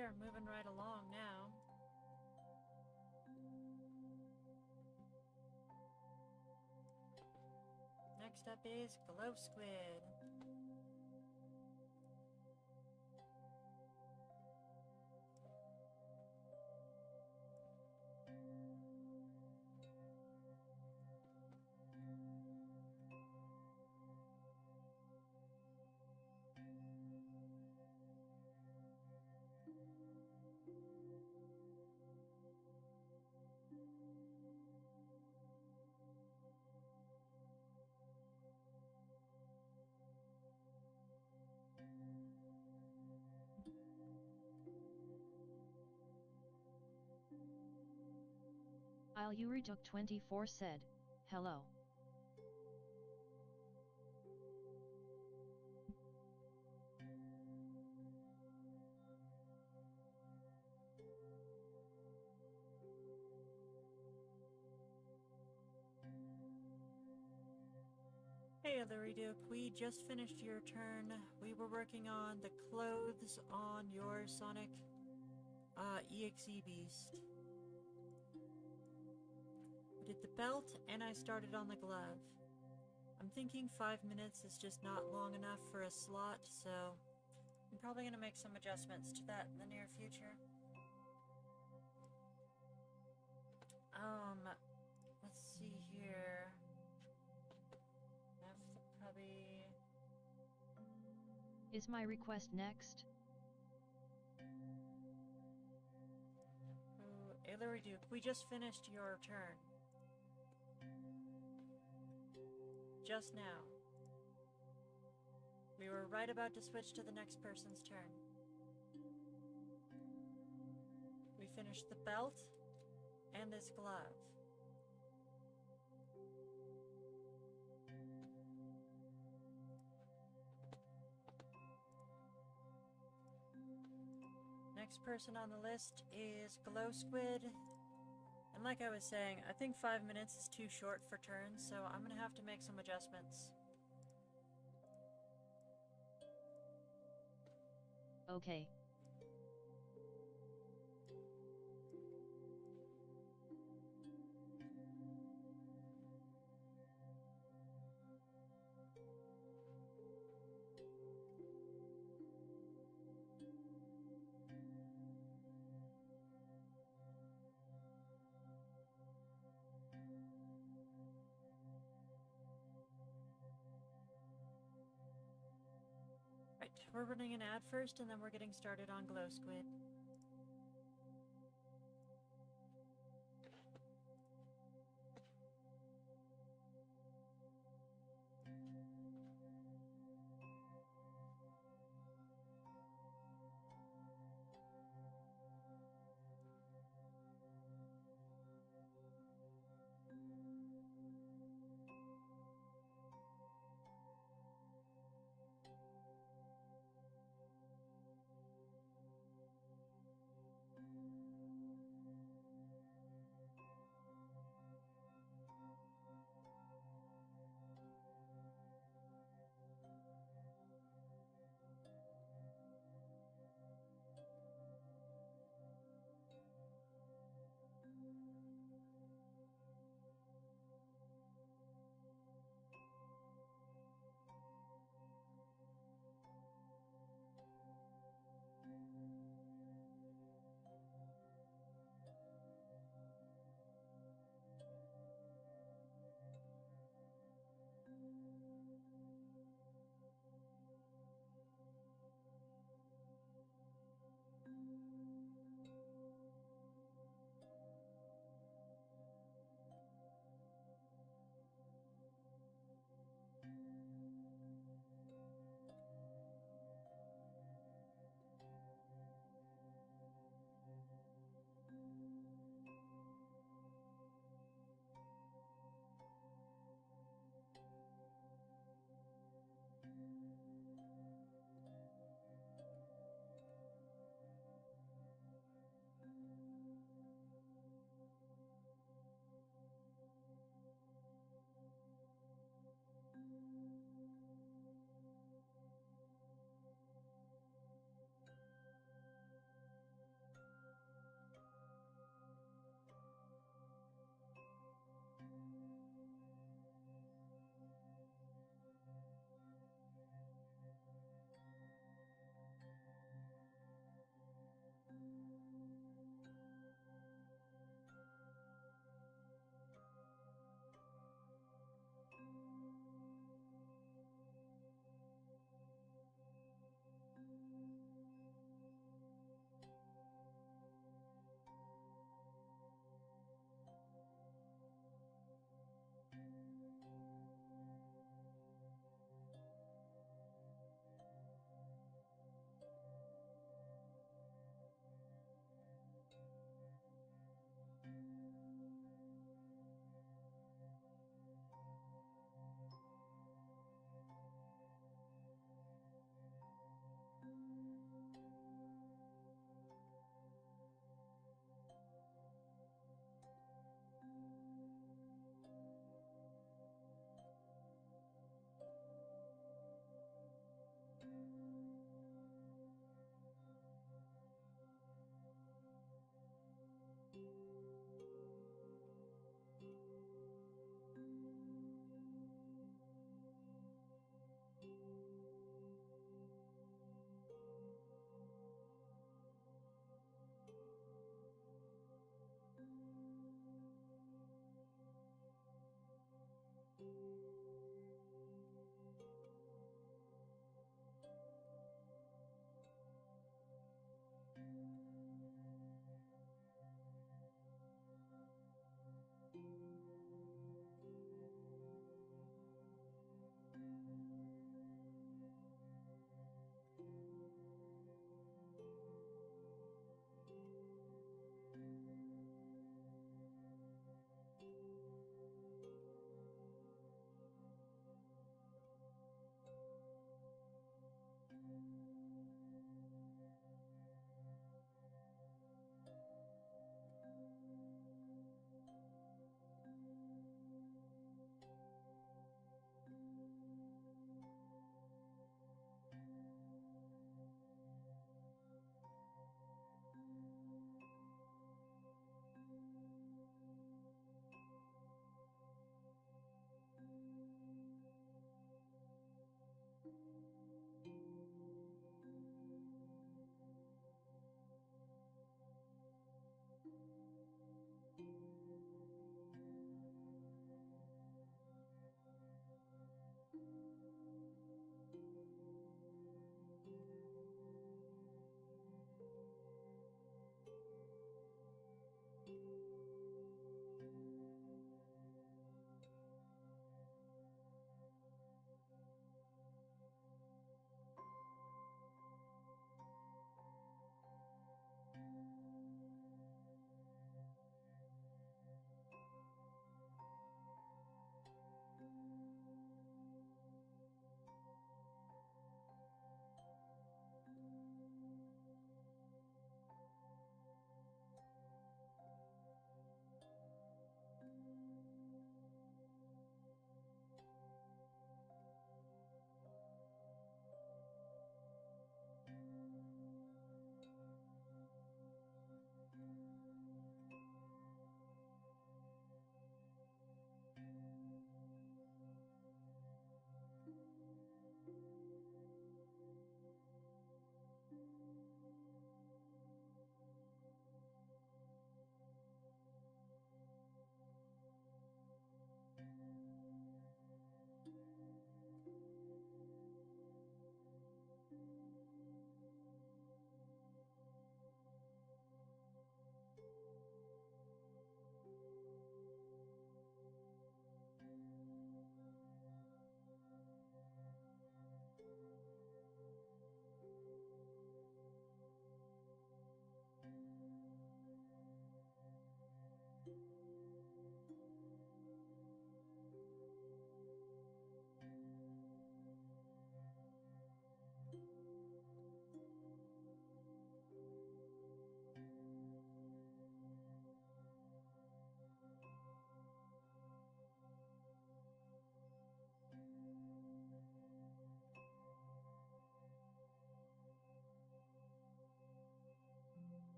Speaker 2: we are moving right along now. Next up is Glow Squid.
Speaker 1: Yuri took 24 said, hello.
Speaker 2: Hey Luriduk, we just finished your turn. We were working on the clothes on your Sonic EXE Beast. We did the belt, and I started on the glove. I'm thinking 5 minutes is just not long enough for a slot, so I'm probably going to make some adjustments to that in the near future. Let's see here. Probably...
Speaker 1: Is my request next?
Speaker 2: Ooh, Ailery Duke, we just finished your turn. Just now. We were right about to switch to the next person's turn. We finished the belt and this glove. Next person on the list is Glow Squid. And like I was saying, I think 5 minutes is too short for turns, so I'm gonna have to make some adjustments.
Speaker 1: Okay.
Speaker 2: Right, we're running an ad first, and then we're getting started on Glow Squid.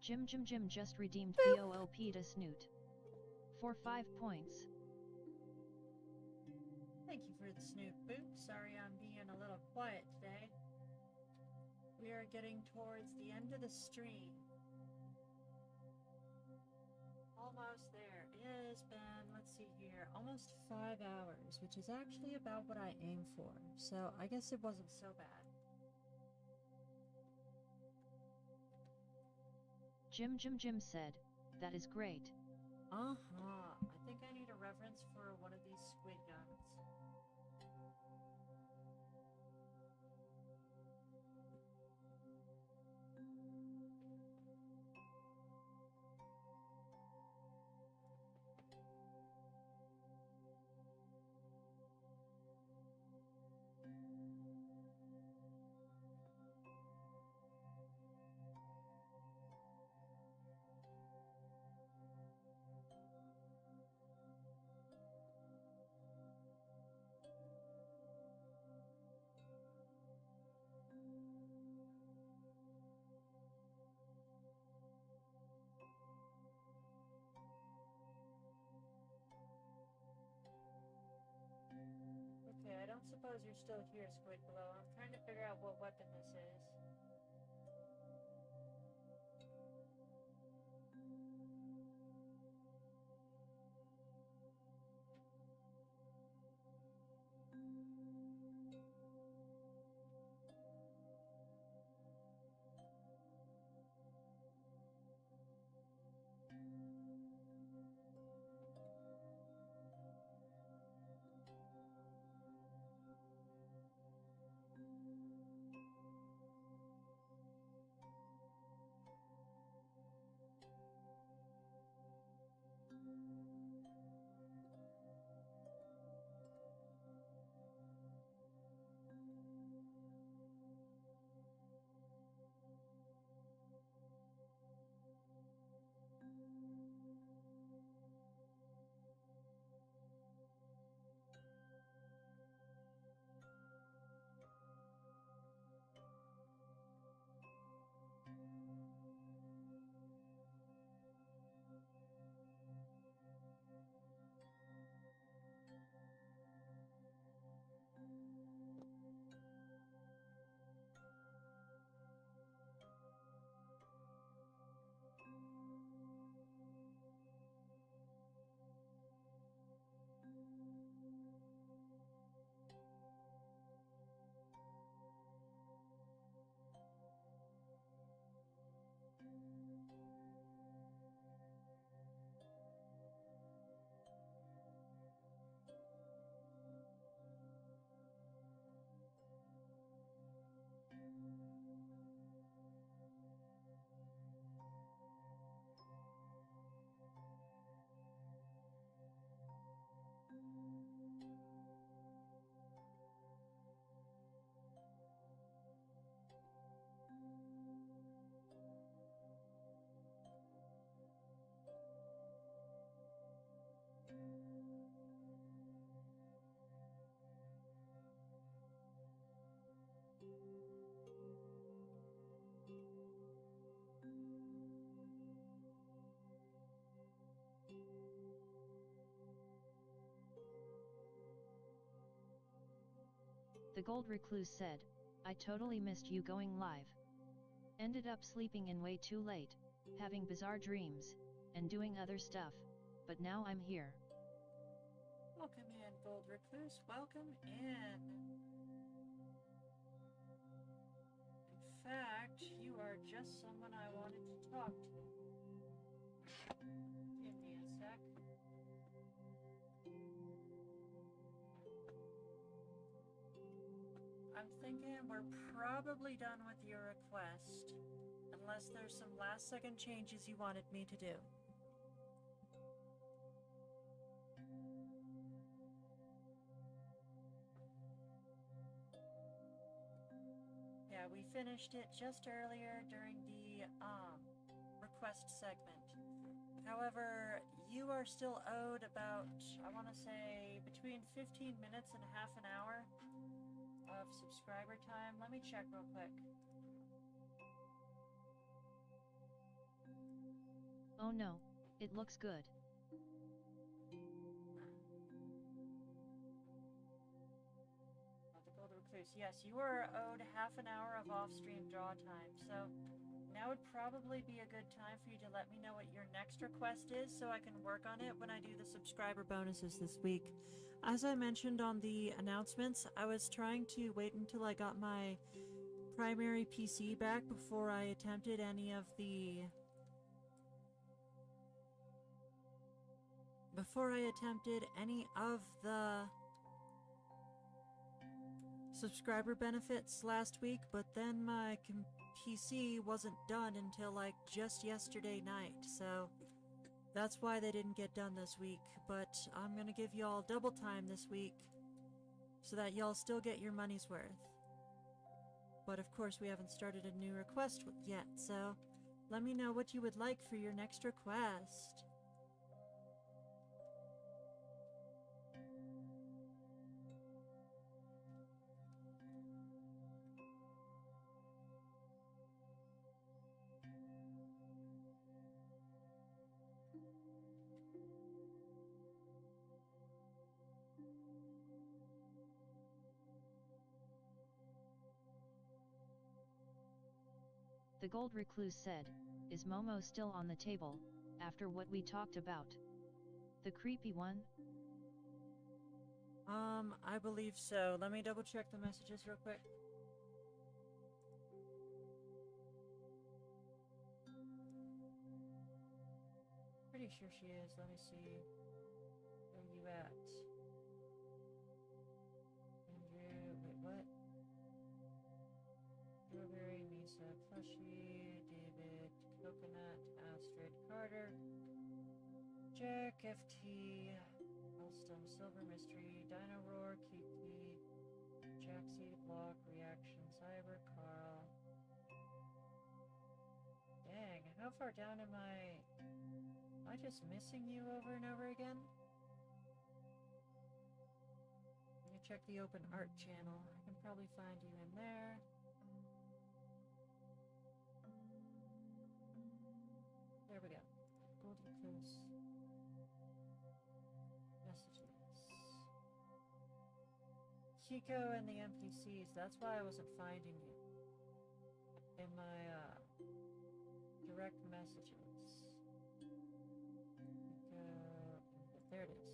Speaker 1: Jim just redeemed VOOP to Snoot. For 5 points.
Speaker 2: Thank you for the snoot, Boop. Sorry I'm being a little quiet today. We are getting towards the end of the stream. Almost there. It has been, let's see here, almost 5 hours, which is actually about what I aim for. So I guess it wasn't so bad.
Speaker 1: Jim said, "That is great."
Speaker 2: I think I need a reference for one of these suppose you're still here, Squid Below. I'm trying to figure out what weapon this is.
Speaker 1: The Gold Recluse said, I totally missed you going live. Ended up sleeping in way too late, having bizarre dreams, and doing other stuff, but now I'm here.
Speaker 2: Welcome in, Gold Recluse. Welcome in. In fact, you are just someone I wanted to talk to. Give me a sec. I'm thinking we're probably done with your request, unless there's some last-second changes you wanted me to do. Yeah, we finished it just earlier during the request segment. However, you are still owed about, I want to say, between 15 minutes and half an hour of subscriber time. Let me check real quick.
Speaker 1: Oh no, it looks good.
Speaker 2: The Gold Recluse. Yes, you are owed half an hour of off-stream draw time, so now would probably be a good time for you to let me know what your next request is so I can work on it when I do the subscriber bonuses this week. As I mentioned on the announcements, I was trying to wait until I got my primary PC back before I attempted any of the subscriber benefits last week, but then my PC wasn't done until like just yesterday night, so that's why they didn't get done this week. But I'm gonna give y'all double time this week so that y'all still get your money's worth. But of course we haven't started a new request yet, so let me know what you would like for your next request.
Speaker 1: The gold recluse said, "Is Momo still on the table, after what we talked about? The creepy one?"
Speaker 2: I believe so. Let me double check the messages real quick. Pretty sure she is. Let me see. Where are you at? Andrew, wait, what? Strawberry, Misa, Plushie, David, Coconut, Astrid, Carter, Jack, FT, Alstom, Silver Mystery, Dino Roar, Kiki, Jaxie, Block, Reaction, Cyber, Carl. Dang, how far down am I? Am I just missing you over and over again? Let me check the open art channel. I can probably find you in there. There we go. Golden Clues. Messages. Chico and the NPCs. That's why I wasn't finding you. In my, direct messages. There it is.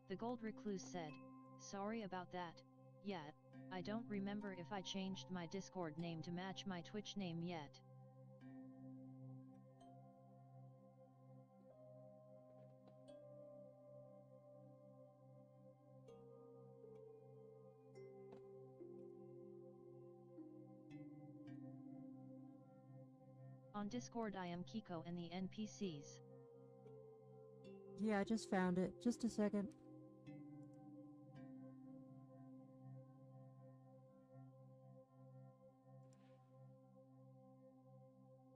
Speaker 1: The gold recluse said, "Sorry about that, yet, I don't remember if I changed my Discord name to match my Twitch name yet." On Discord I am Kiko and the NPCs.
Speaker 2: Yeah, I just found it. Just a second.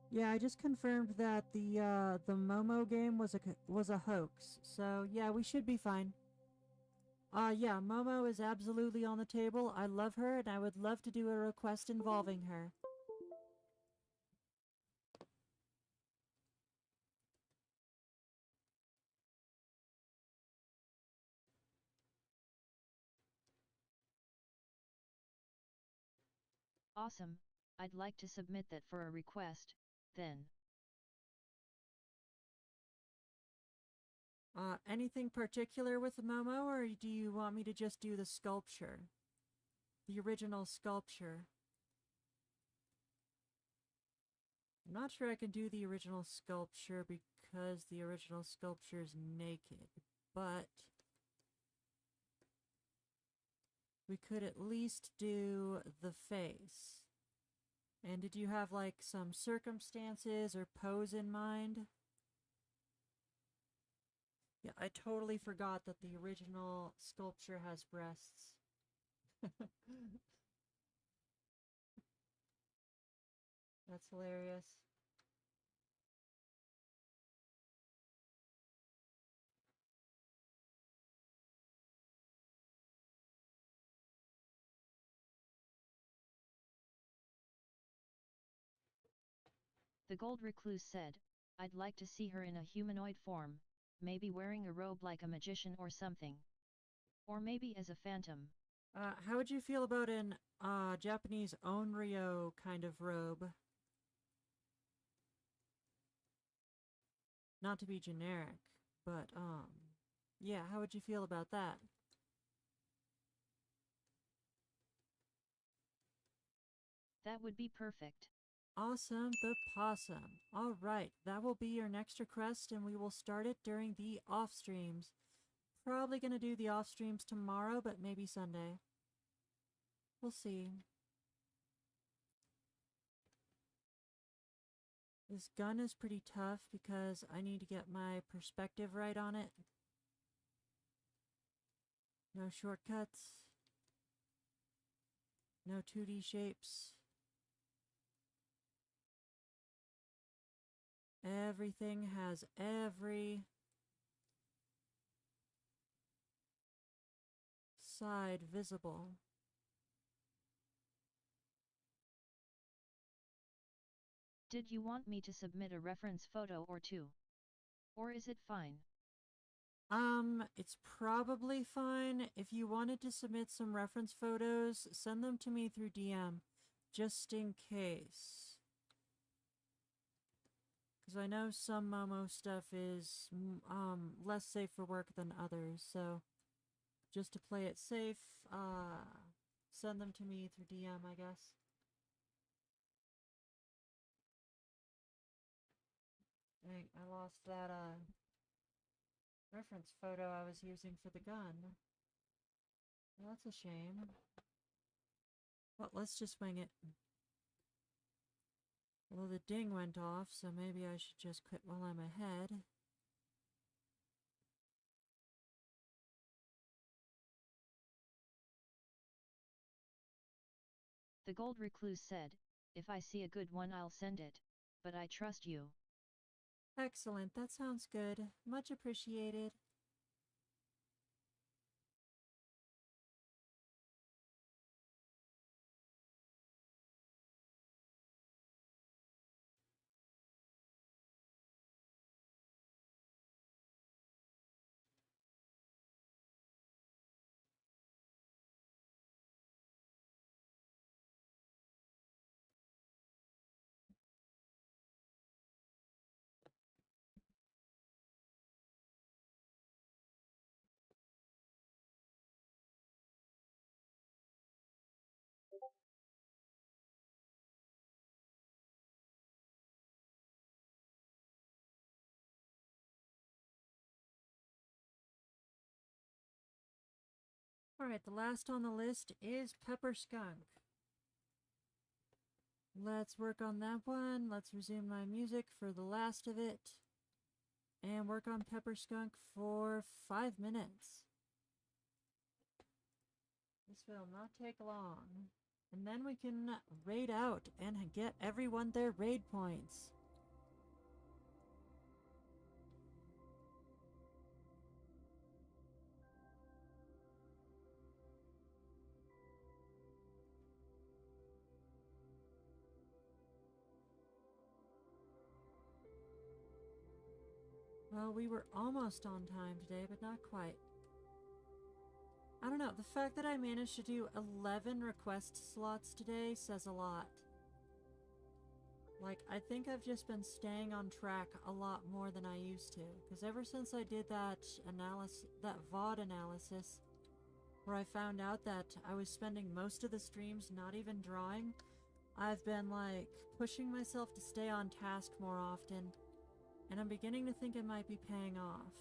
Speaker 2: Yeah, I just confirmed that the Momo game was a hoax. So yeah, we should be fine. Yeah, Momo is absolutely on the table. I love her, and I would love to do a request involving her.
Speaker 1: Awesome, I'd like to submit that for a request, then.
Speaker 2: Anything particular with the Momo, or do you want me to just do the sculpture? The original sculpture. I'm not sure I can do the original sculpture because the original sculpture is naked, but we could at least do the face. And did you have like some circumstances or pose in mind? Yeah, I totally forgot that the original sculpture has breasts. That's hilarious.
Speaker 1: The gold recluse said, "I'd like to see her in a humanoid form, maybe wearing a robe like a magician or something. Or maybe as a phantom."
Speaker 2: How would you feel about an Japanese onryo kind of robe? Not to be generic, but yeah, how would you feel about that?
Speaker 1: That would be perfect.
Speaker 2: Awesome the possum. All right, that will be your next request, and we will start it during the off streams. Probably gonna do the off streams tomorrow, but maybe Sunday. We'll see. This gun is pretty tough because I need to get my perspective right on it. No shortcuts. No 2D shapes. Everything has every side visible.
Speaker 1: Did you want me to submit a reference photo or two? Or is it fine?
Speaker 2: It's probably fine. If you wanted to submit some reference photos, send them to me through DM, just in case. Because I know some Momo stuff is, less safe for work than others, so just to play it safe, send them to me through DM, I guess. Dang, I lost that, reference photo I was using for the gun. Well, that's a shame. Well, let's just wing it. Well, the ding went off, so maybe I should just quit while I'm ahead.
Speaker 1: The gold recluse said, "If I see a good one I'll send it, but I trust you."
Speaker 2: Excellent, that sounds good. Much appreciated. Alright, the last on the list is Pepper Skunk. Let's work on that one. Let's resume my music for the last of it. And work on Pepper Skunk for 5 minutes. This will not take long. And then we can raid out and get everyone their raid points. Well, we were almost on time today, but not quite. I don't know, the fact that I managed to do 11 request slots today says a lot. Like, I think I've just been staying on track a lot more than I used to. Because ever since I did that VOD analysis, where I found out that I was spending most of the streams not even drawing, I've been, like, pushing myself to stay on task more often. And I'm beginning to think it might be paying off.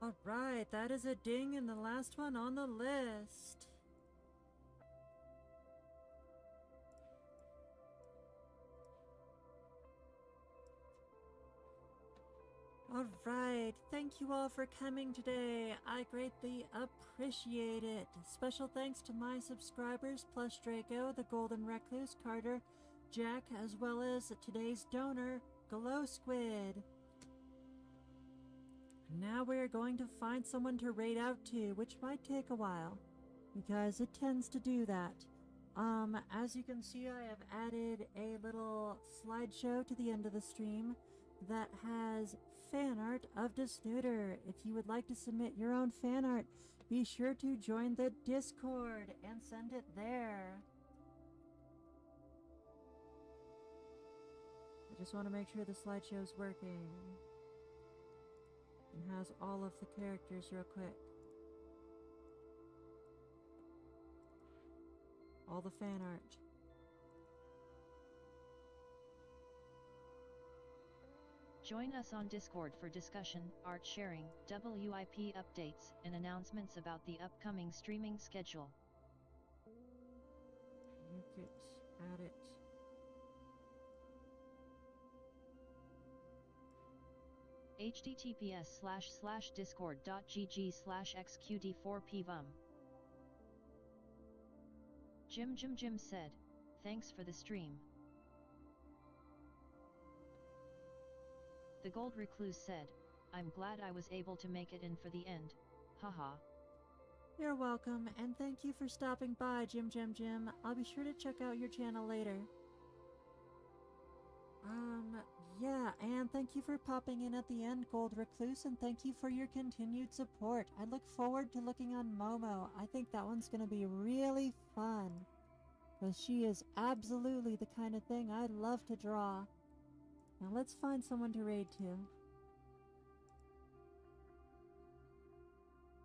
Speaker 2: Alright, that is a ding and the last one on the list. Alright, thank you all for coming today. I greatly appreciate it. Special thanks to my subscribers, plus Draco, the Golden Recluse, Carter, Jack, as well as today's donor, Glow Squid. Now we're going to find someone to raid out to, which might take a while, because it tends to do that. As you can see, I have added a little slideshow to the end of the stream that has fan art of the Snooter. If you would like to submit your own fan art, be sure to join the Discord and send it there. I just want to make sure the slideshow's working. And has all of the characters real quick. All the fan art.
Speaker 1: Join us on Discord for discussion, art sharing, WIP updates, and announcements about the upcoming streaming schedule.
Speaker 2: Make it, add it.
Speaker 1: https://discord.gg/xqd4pvum. Jim said, "Thanks for the stream." The Gold Recluse said, "I'm glad I was able to make it in for the end, haha."
Speaker 2: You're welcome, and thank you for stopping by, Jim. I'll be sure to check out your channel later. Yeah, and thank you for popping in at the end, Gold Recluse, and thank you for your continued support. I look forward to looking on Momo. I think that one's gonna be really fun, because she is absolutely the kind of thing I'd love to draw. Now let's find someone to raid to.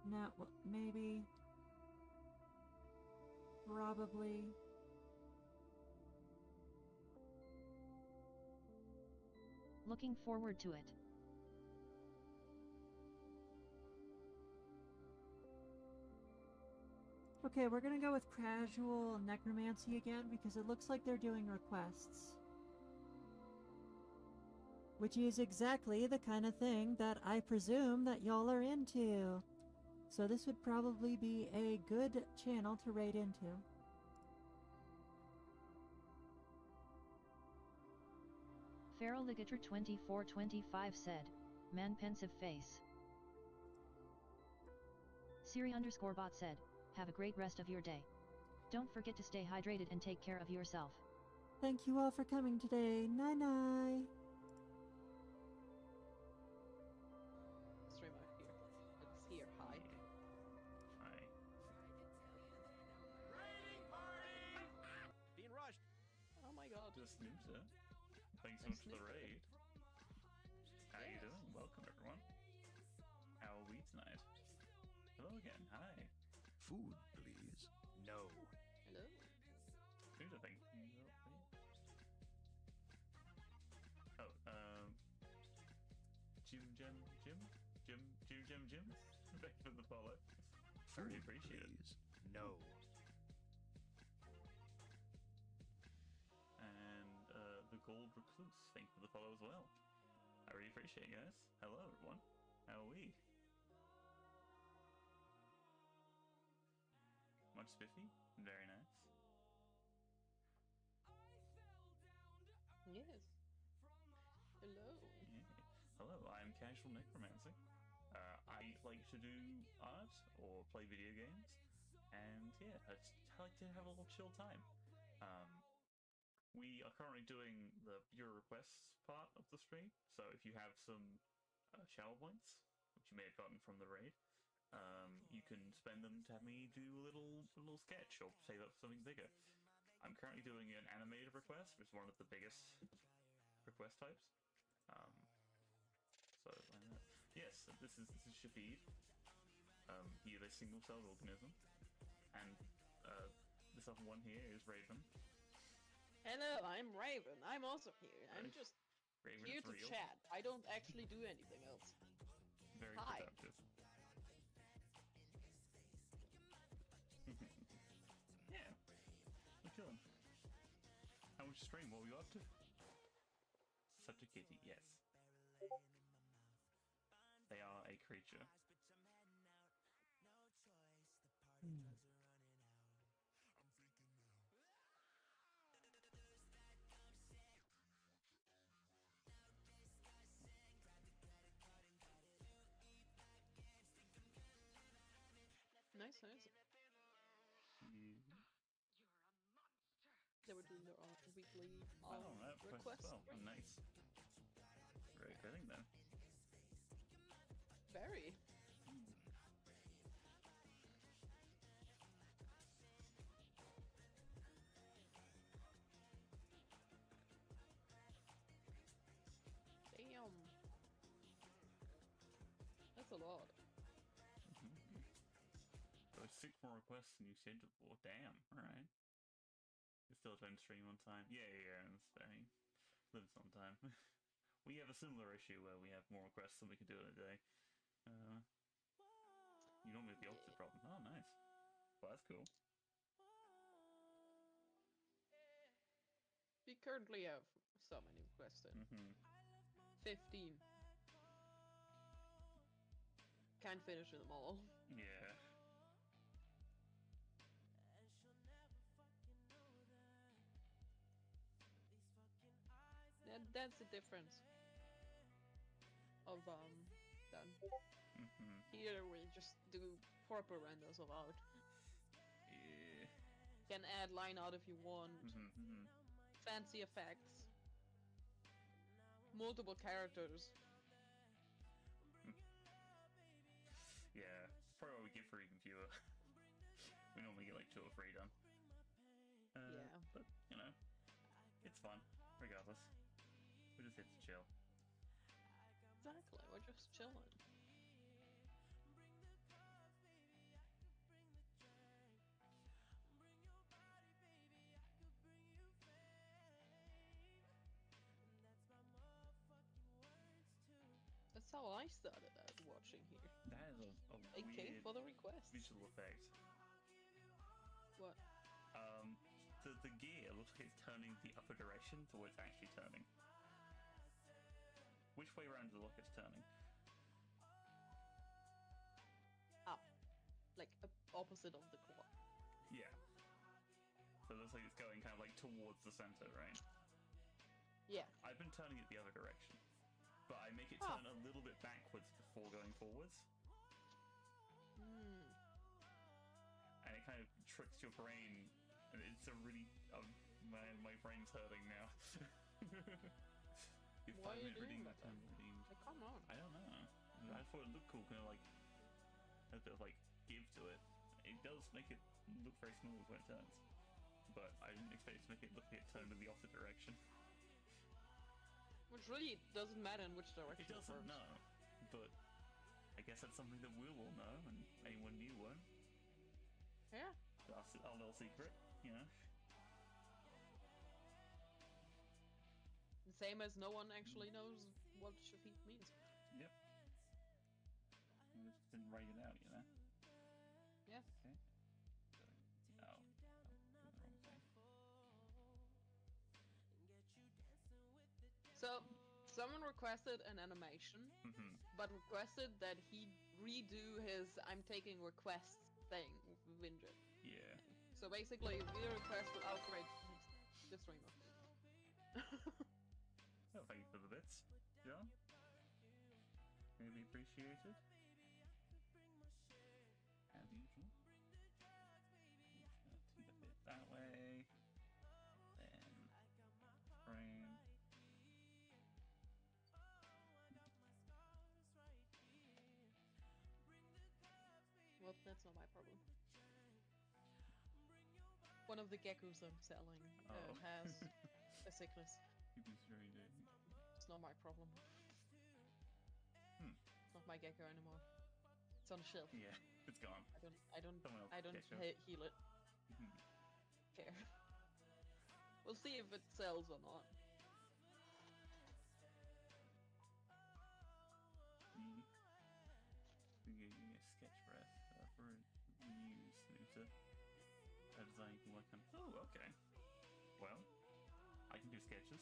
Speaker 2: Now, maybe... Probably...
Speaker 1: Looking forward to it.
Speaker 2: Okay, we're gonna go with casual necromancy again because it looks like they're doing requests. Which is exactly the kind of thing that I presume that y'all are into. So this would probably be a good channel to raid into.
Speaker 1: Feral Ligator 2425 said, "Man pensive face." Siri_bot said, "Have a great rest of your day. Don't forget to stay hydrated and take care of yourself."
Speaker 2: Thank you all for coming today. Night.
Speaker 4: Streamer here. It's here. Hi.
Speaker 5: Hi.
Speaker 6: Raiding party! Being rushed.
Speaker 4: Oh my god.
Speaker 5: Just Snooter. Thanks so much for the raid. How you
Speaker 4: Yes.
Speaker 5: doing? Welcome everyone. How are we tonight? Hello again. Hi.
Speaker 6: Food, please. No.
Speaker 4: Hello.
Speaker 5: Snooter, thank you. Oh, Jim. Thanks for the follow. I really appreciate it.
Speaker 6: Please. No.
Speaker 5: And the Gold Recluse, thank you for the follow as well. I really appreciate it, guys. Hello everyone. How are we? Much spiffy? Very nice.
Speaker 4: Yes. Hello.
Speaker 5: Yeah. Hello, I'm Casual Necromancy. I like to do art or play video games, and yeah, I like to have a little chill time. We are currently doing the your requests part of the stream, so if you have some channel points, which you may have gotten from the raid, you can spend them to have me do a little sketch or save up something bigger. I'm currently doing an animated request, which is one of the biggest request types. Yes, this is Shafid. He is a single-celled organism, and this other one here is Raven.
Speaker 4: Hello, I'm Raven. I'm also here. I'm
Speaker 5: Right.
Speaker 4: just
Speaker 5: Raven
Speaker 4: here
Speaker 5: is
Speaker 4: to
Speaker 5: real.
Speaker 4: chat. I don't actually do anything else.
Speaker 5: Very
Speaker 4: Hi.
Speaker 5: productive. welcome to stream. What were you up to? Such a kitty, yes. They are a creature.
Speaker 4: Nice, nice. They were doing their own weekly request.
Speaker 5: Well. Oh, nice. Very fitting then.
Speaker 4: Very. Damn. That's a lot.
Speaker 5: So 6 more requests than you scheduled for. Damn. Alright. You're still trying to stream on time. Yeah. I mean, limits on time. We have a similar issue where we have more requests than we can do in a day. You normally have the opposite problem. Oh, nice. Well, that's cool.
Speaker 4: We currently have so many requests in. 15. Can't finish them all.
Speaker 5: Yeah.
Speaker 4: That's the difference of done. Here we just do proper renders of art.
Speaker 5: Yeah.
Speaker 4: Can add line art if you want. Fancy effects. Multiple characters.
Speaker 5: Yeah. Probably what we get for even fewer. We normally get like 2 or 3 done.
Speaker 4: Yeah.
Speaker 5: But, you know, it's fun, regardless. We're just here to chill.
Speaker 4: Exactly, we're just chilling. That's how I started out watching here.
Speaker 5: That is a
Speaker 4: AK
Speaker 5: weird
Speaker 4: for the request.
Speaker 5: visual effect.
Speaker 4: What?
Speaker 5: The gear looks like it's turning the other direction to where it's actually turning. Which way around does it look it's turning?
Speaker 4: Up. Like, opposite of the clock.
Speaker 5: Yeah. So it looks like it's going kind of like towards the center, right?
Speaker 4: Yeah.
Speaker 5: I've been turning it the other direction. But I make it turn a little bit backwards before going forwards. And it kind of tricks your brain. And it's a really... man, my brain's hurting now.
Speaker 4: Why are you doing that then? Like, come on.
Speaker 5: I don't know. I thought it looked cool, kind of like... a bit of like, give to it. It does make it look very smooth when it turns. But I didn't expect it to make it look like it turned in the opposite direction.
Speaker 4: Which really doesn't matter in which direction.
Speaker 5: It doesn't, no. But I guess that's something that we'll all know, and anyone new won't.
Speaker 4: Yeah.
Speaker 5: That's our little secret, you know?
Speaker 4: The same as no one actually knows what Shafiq means.
Speaker 5: Yep. You just didn't write it out, you know?
Speaker 4: Yeah.
Speaker 5: Okay. Oh. Doing the wrong thing.
Speaker 4: So, someone requested an animation, but requested that he redo his I'm taking requests thing widget.
Speaker 5: Yeah.
Speaker 4: So basically, the request will upgrade the streamer.
Speaker 5: Well, thank you for the bits, John. Really appreciated. As usual. Take a bit that way. Then frame.
Speaker 4: Well, that's not my problem. One of the geckos I'm selling has a sickness. It's not my problem. It's not my gecko anymore. It's on a shelf.
Speaker 5: Yeah, it's gone.
Speaker 4: I don't heal it. Care. We'll see if it sells or not.
Speaker 5: You get sketch breath for a new Snooter. A design you can work on. Oh, okay. Well, sketches.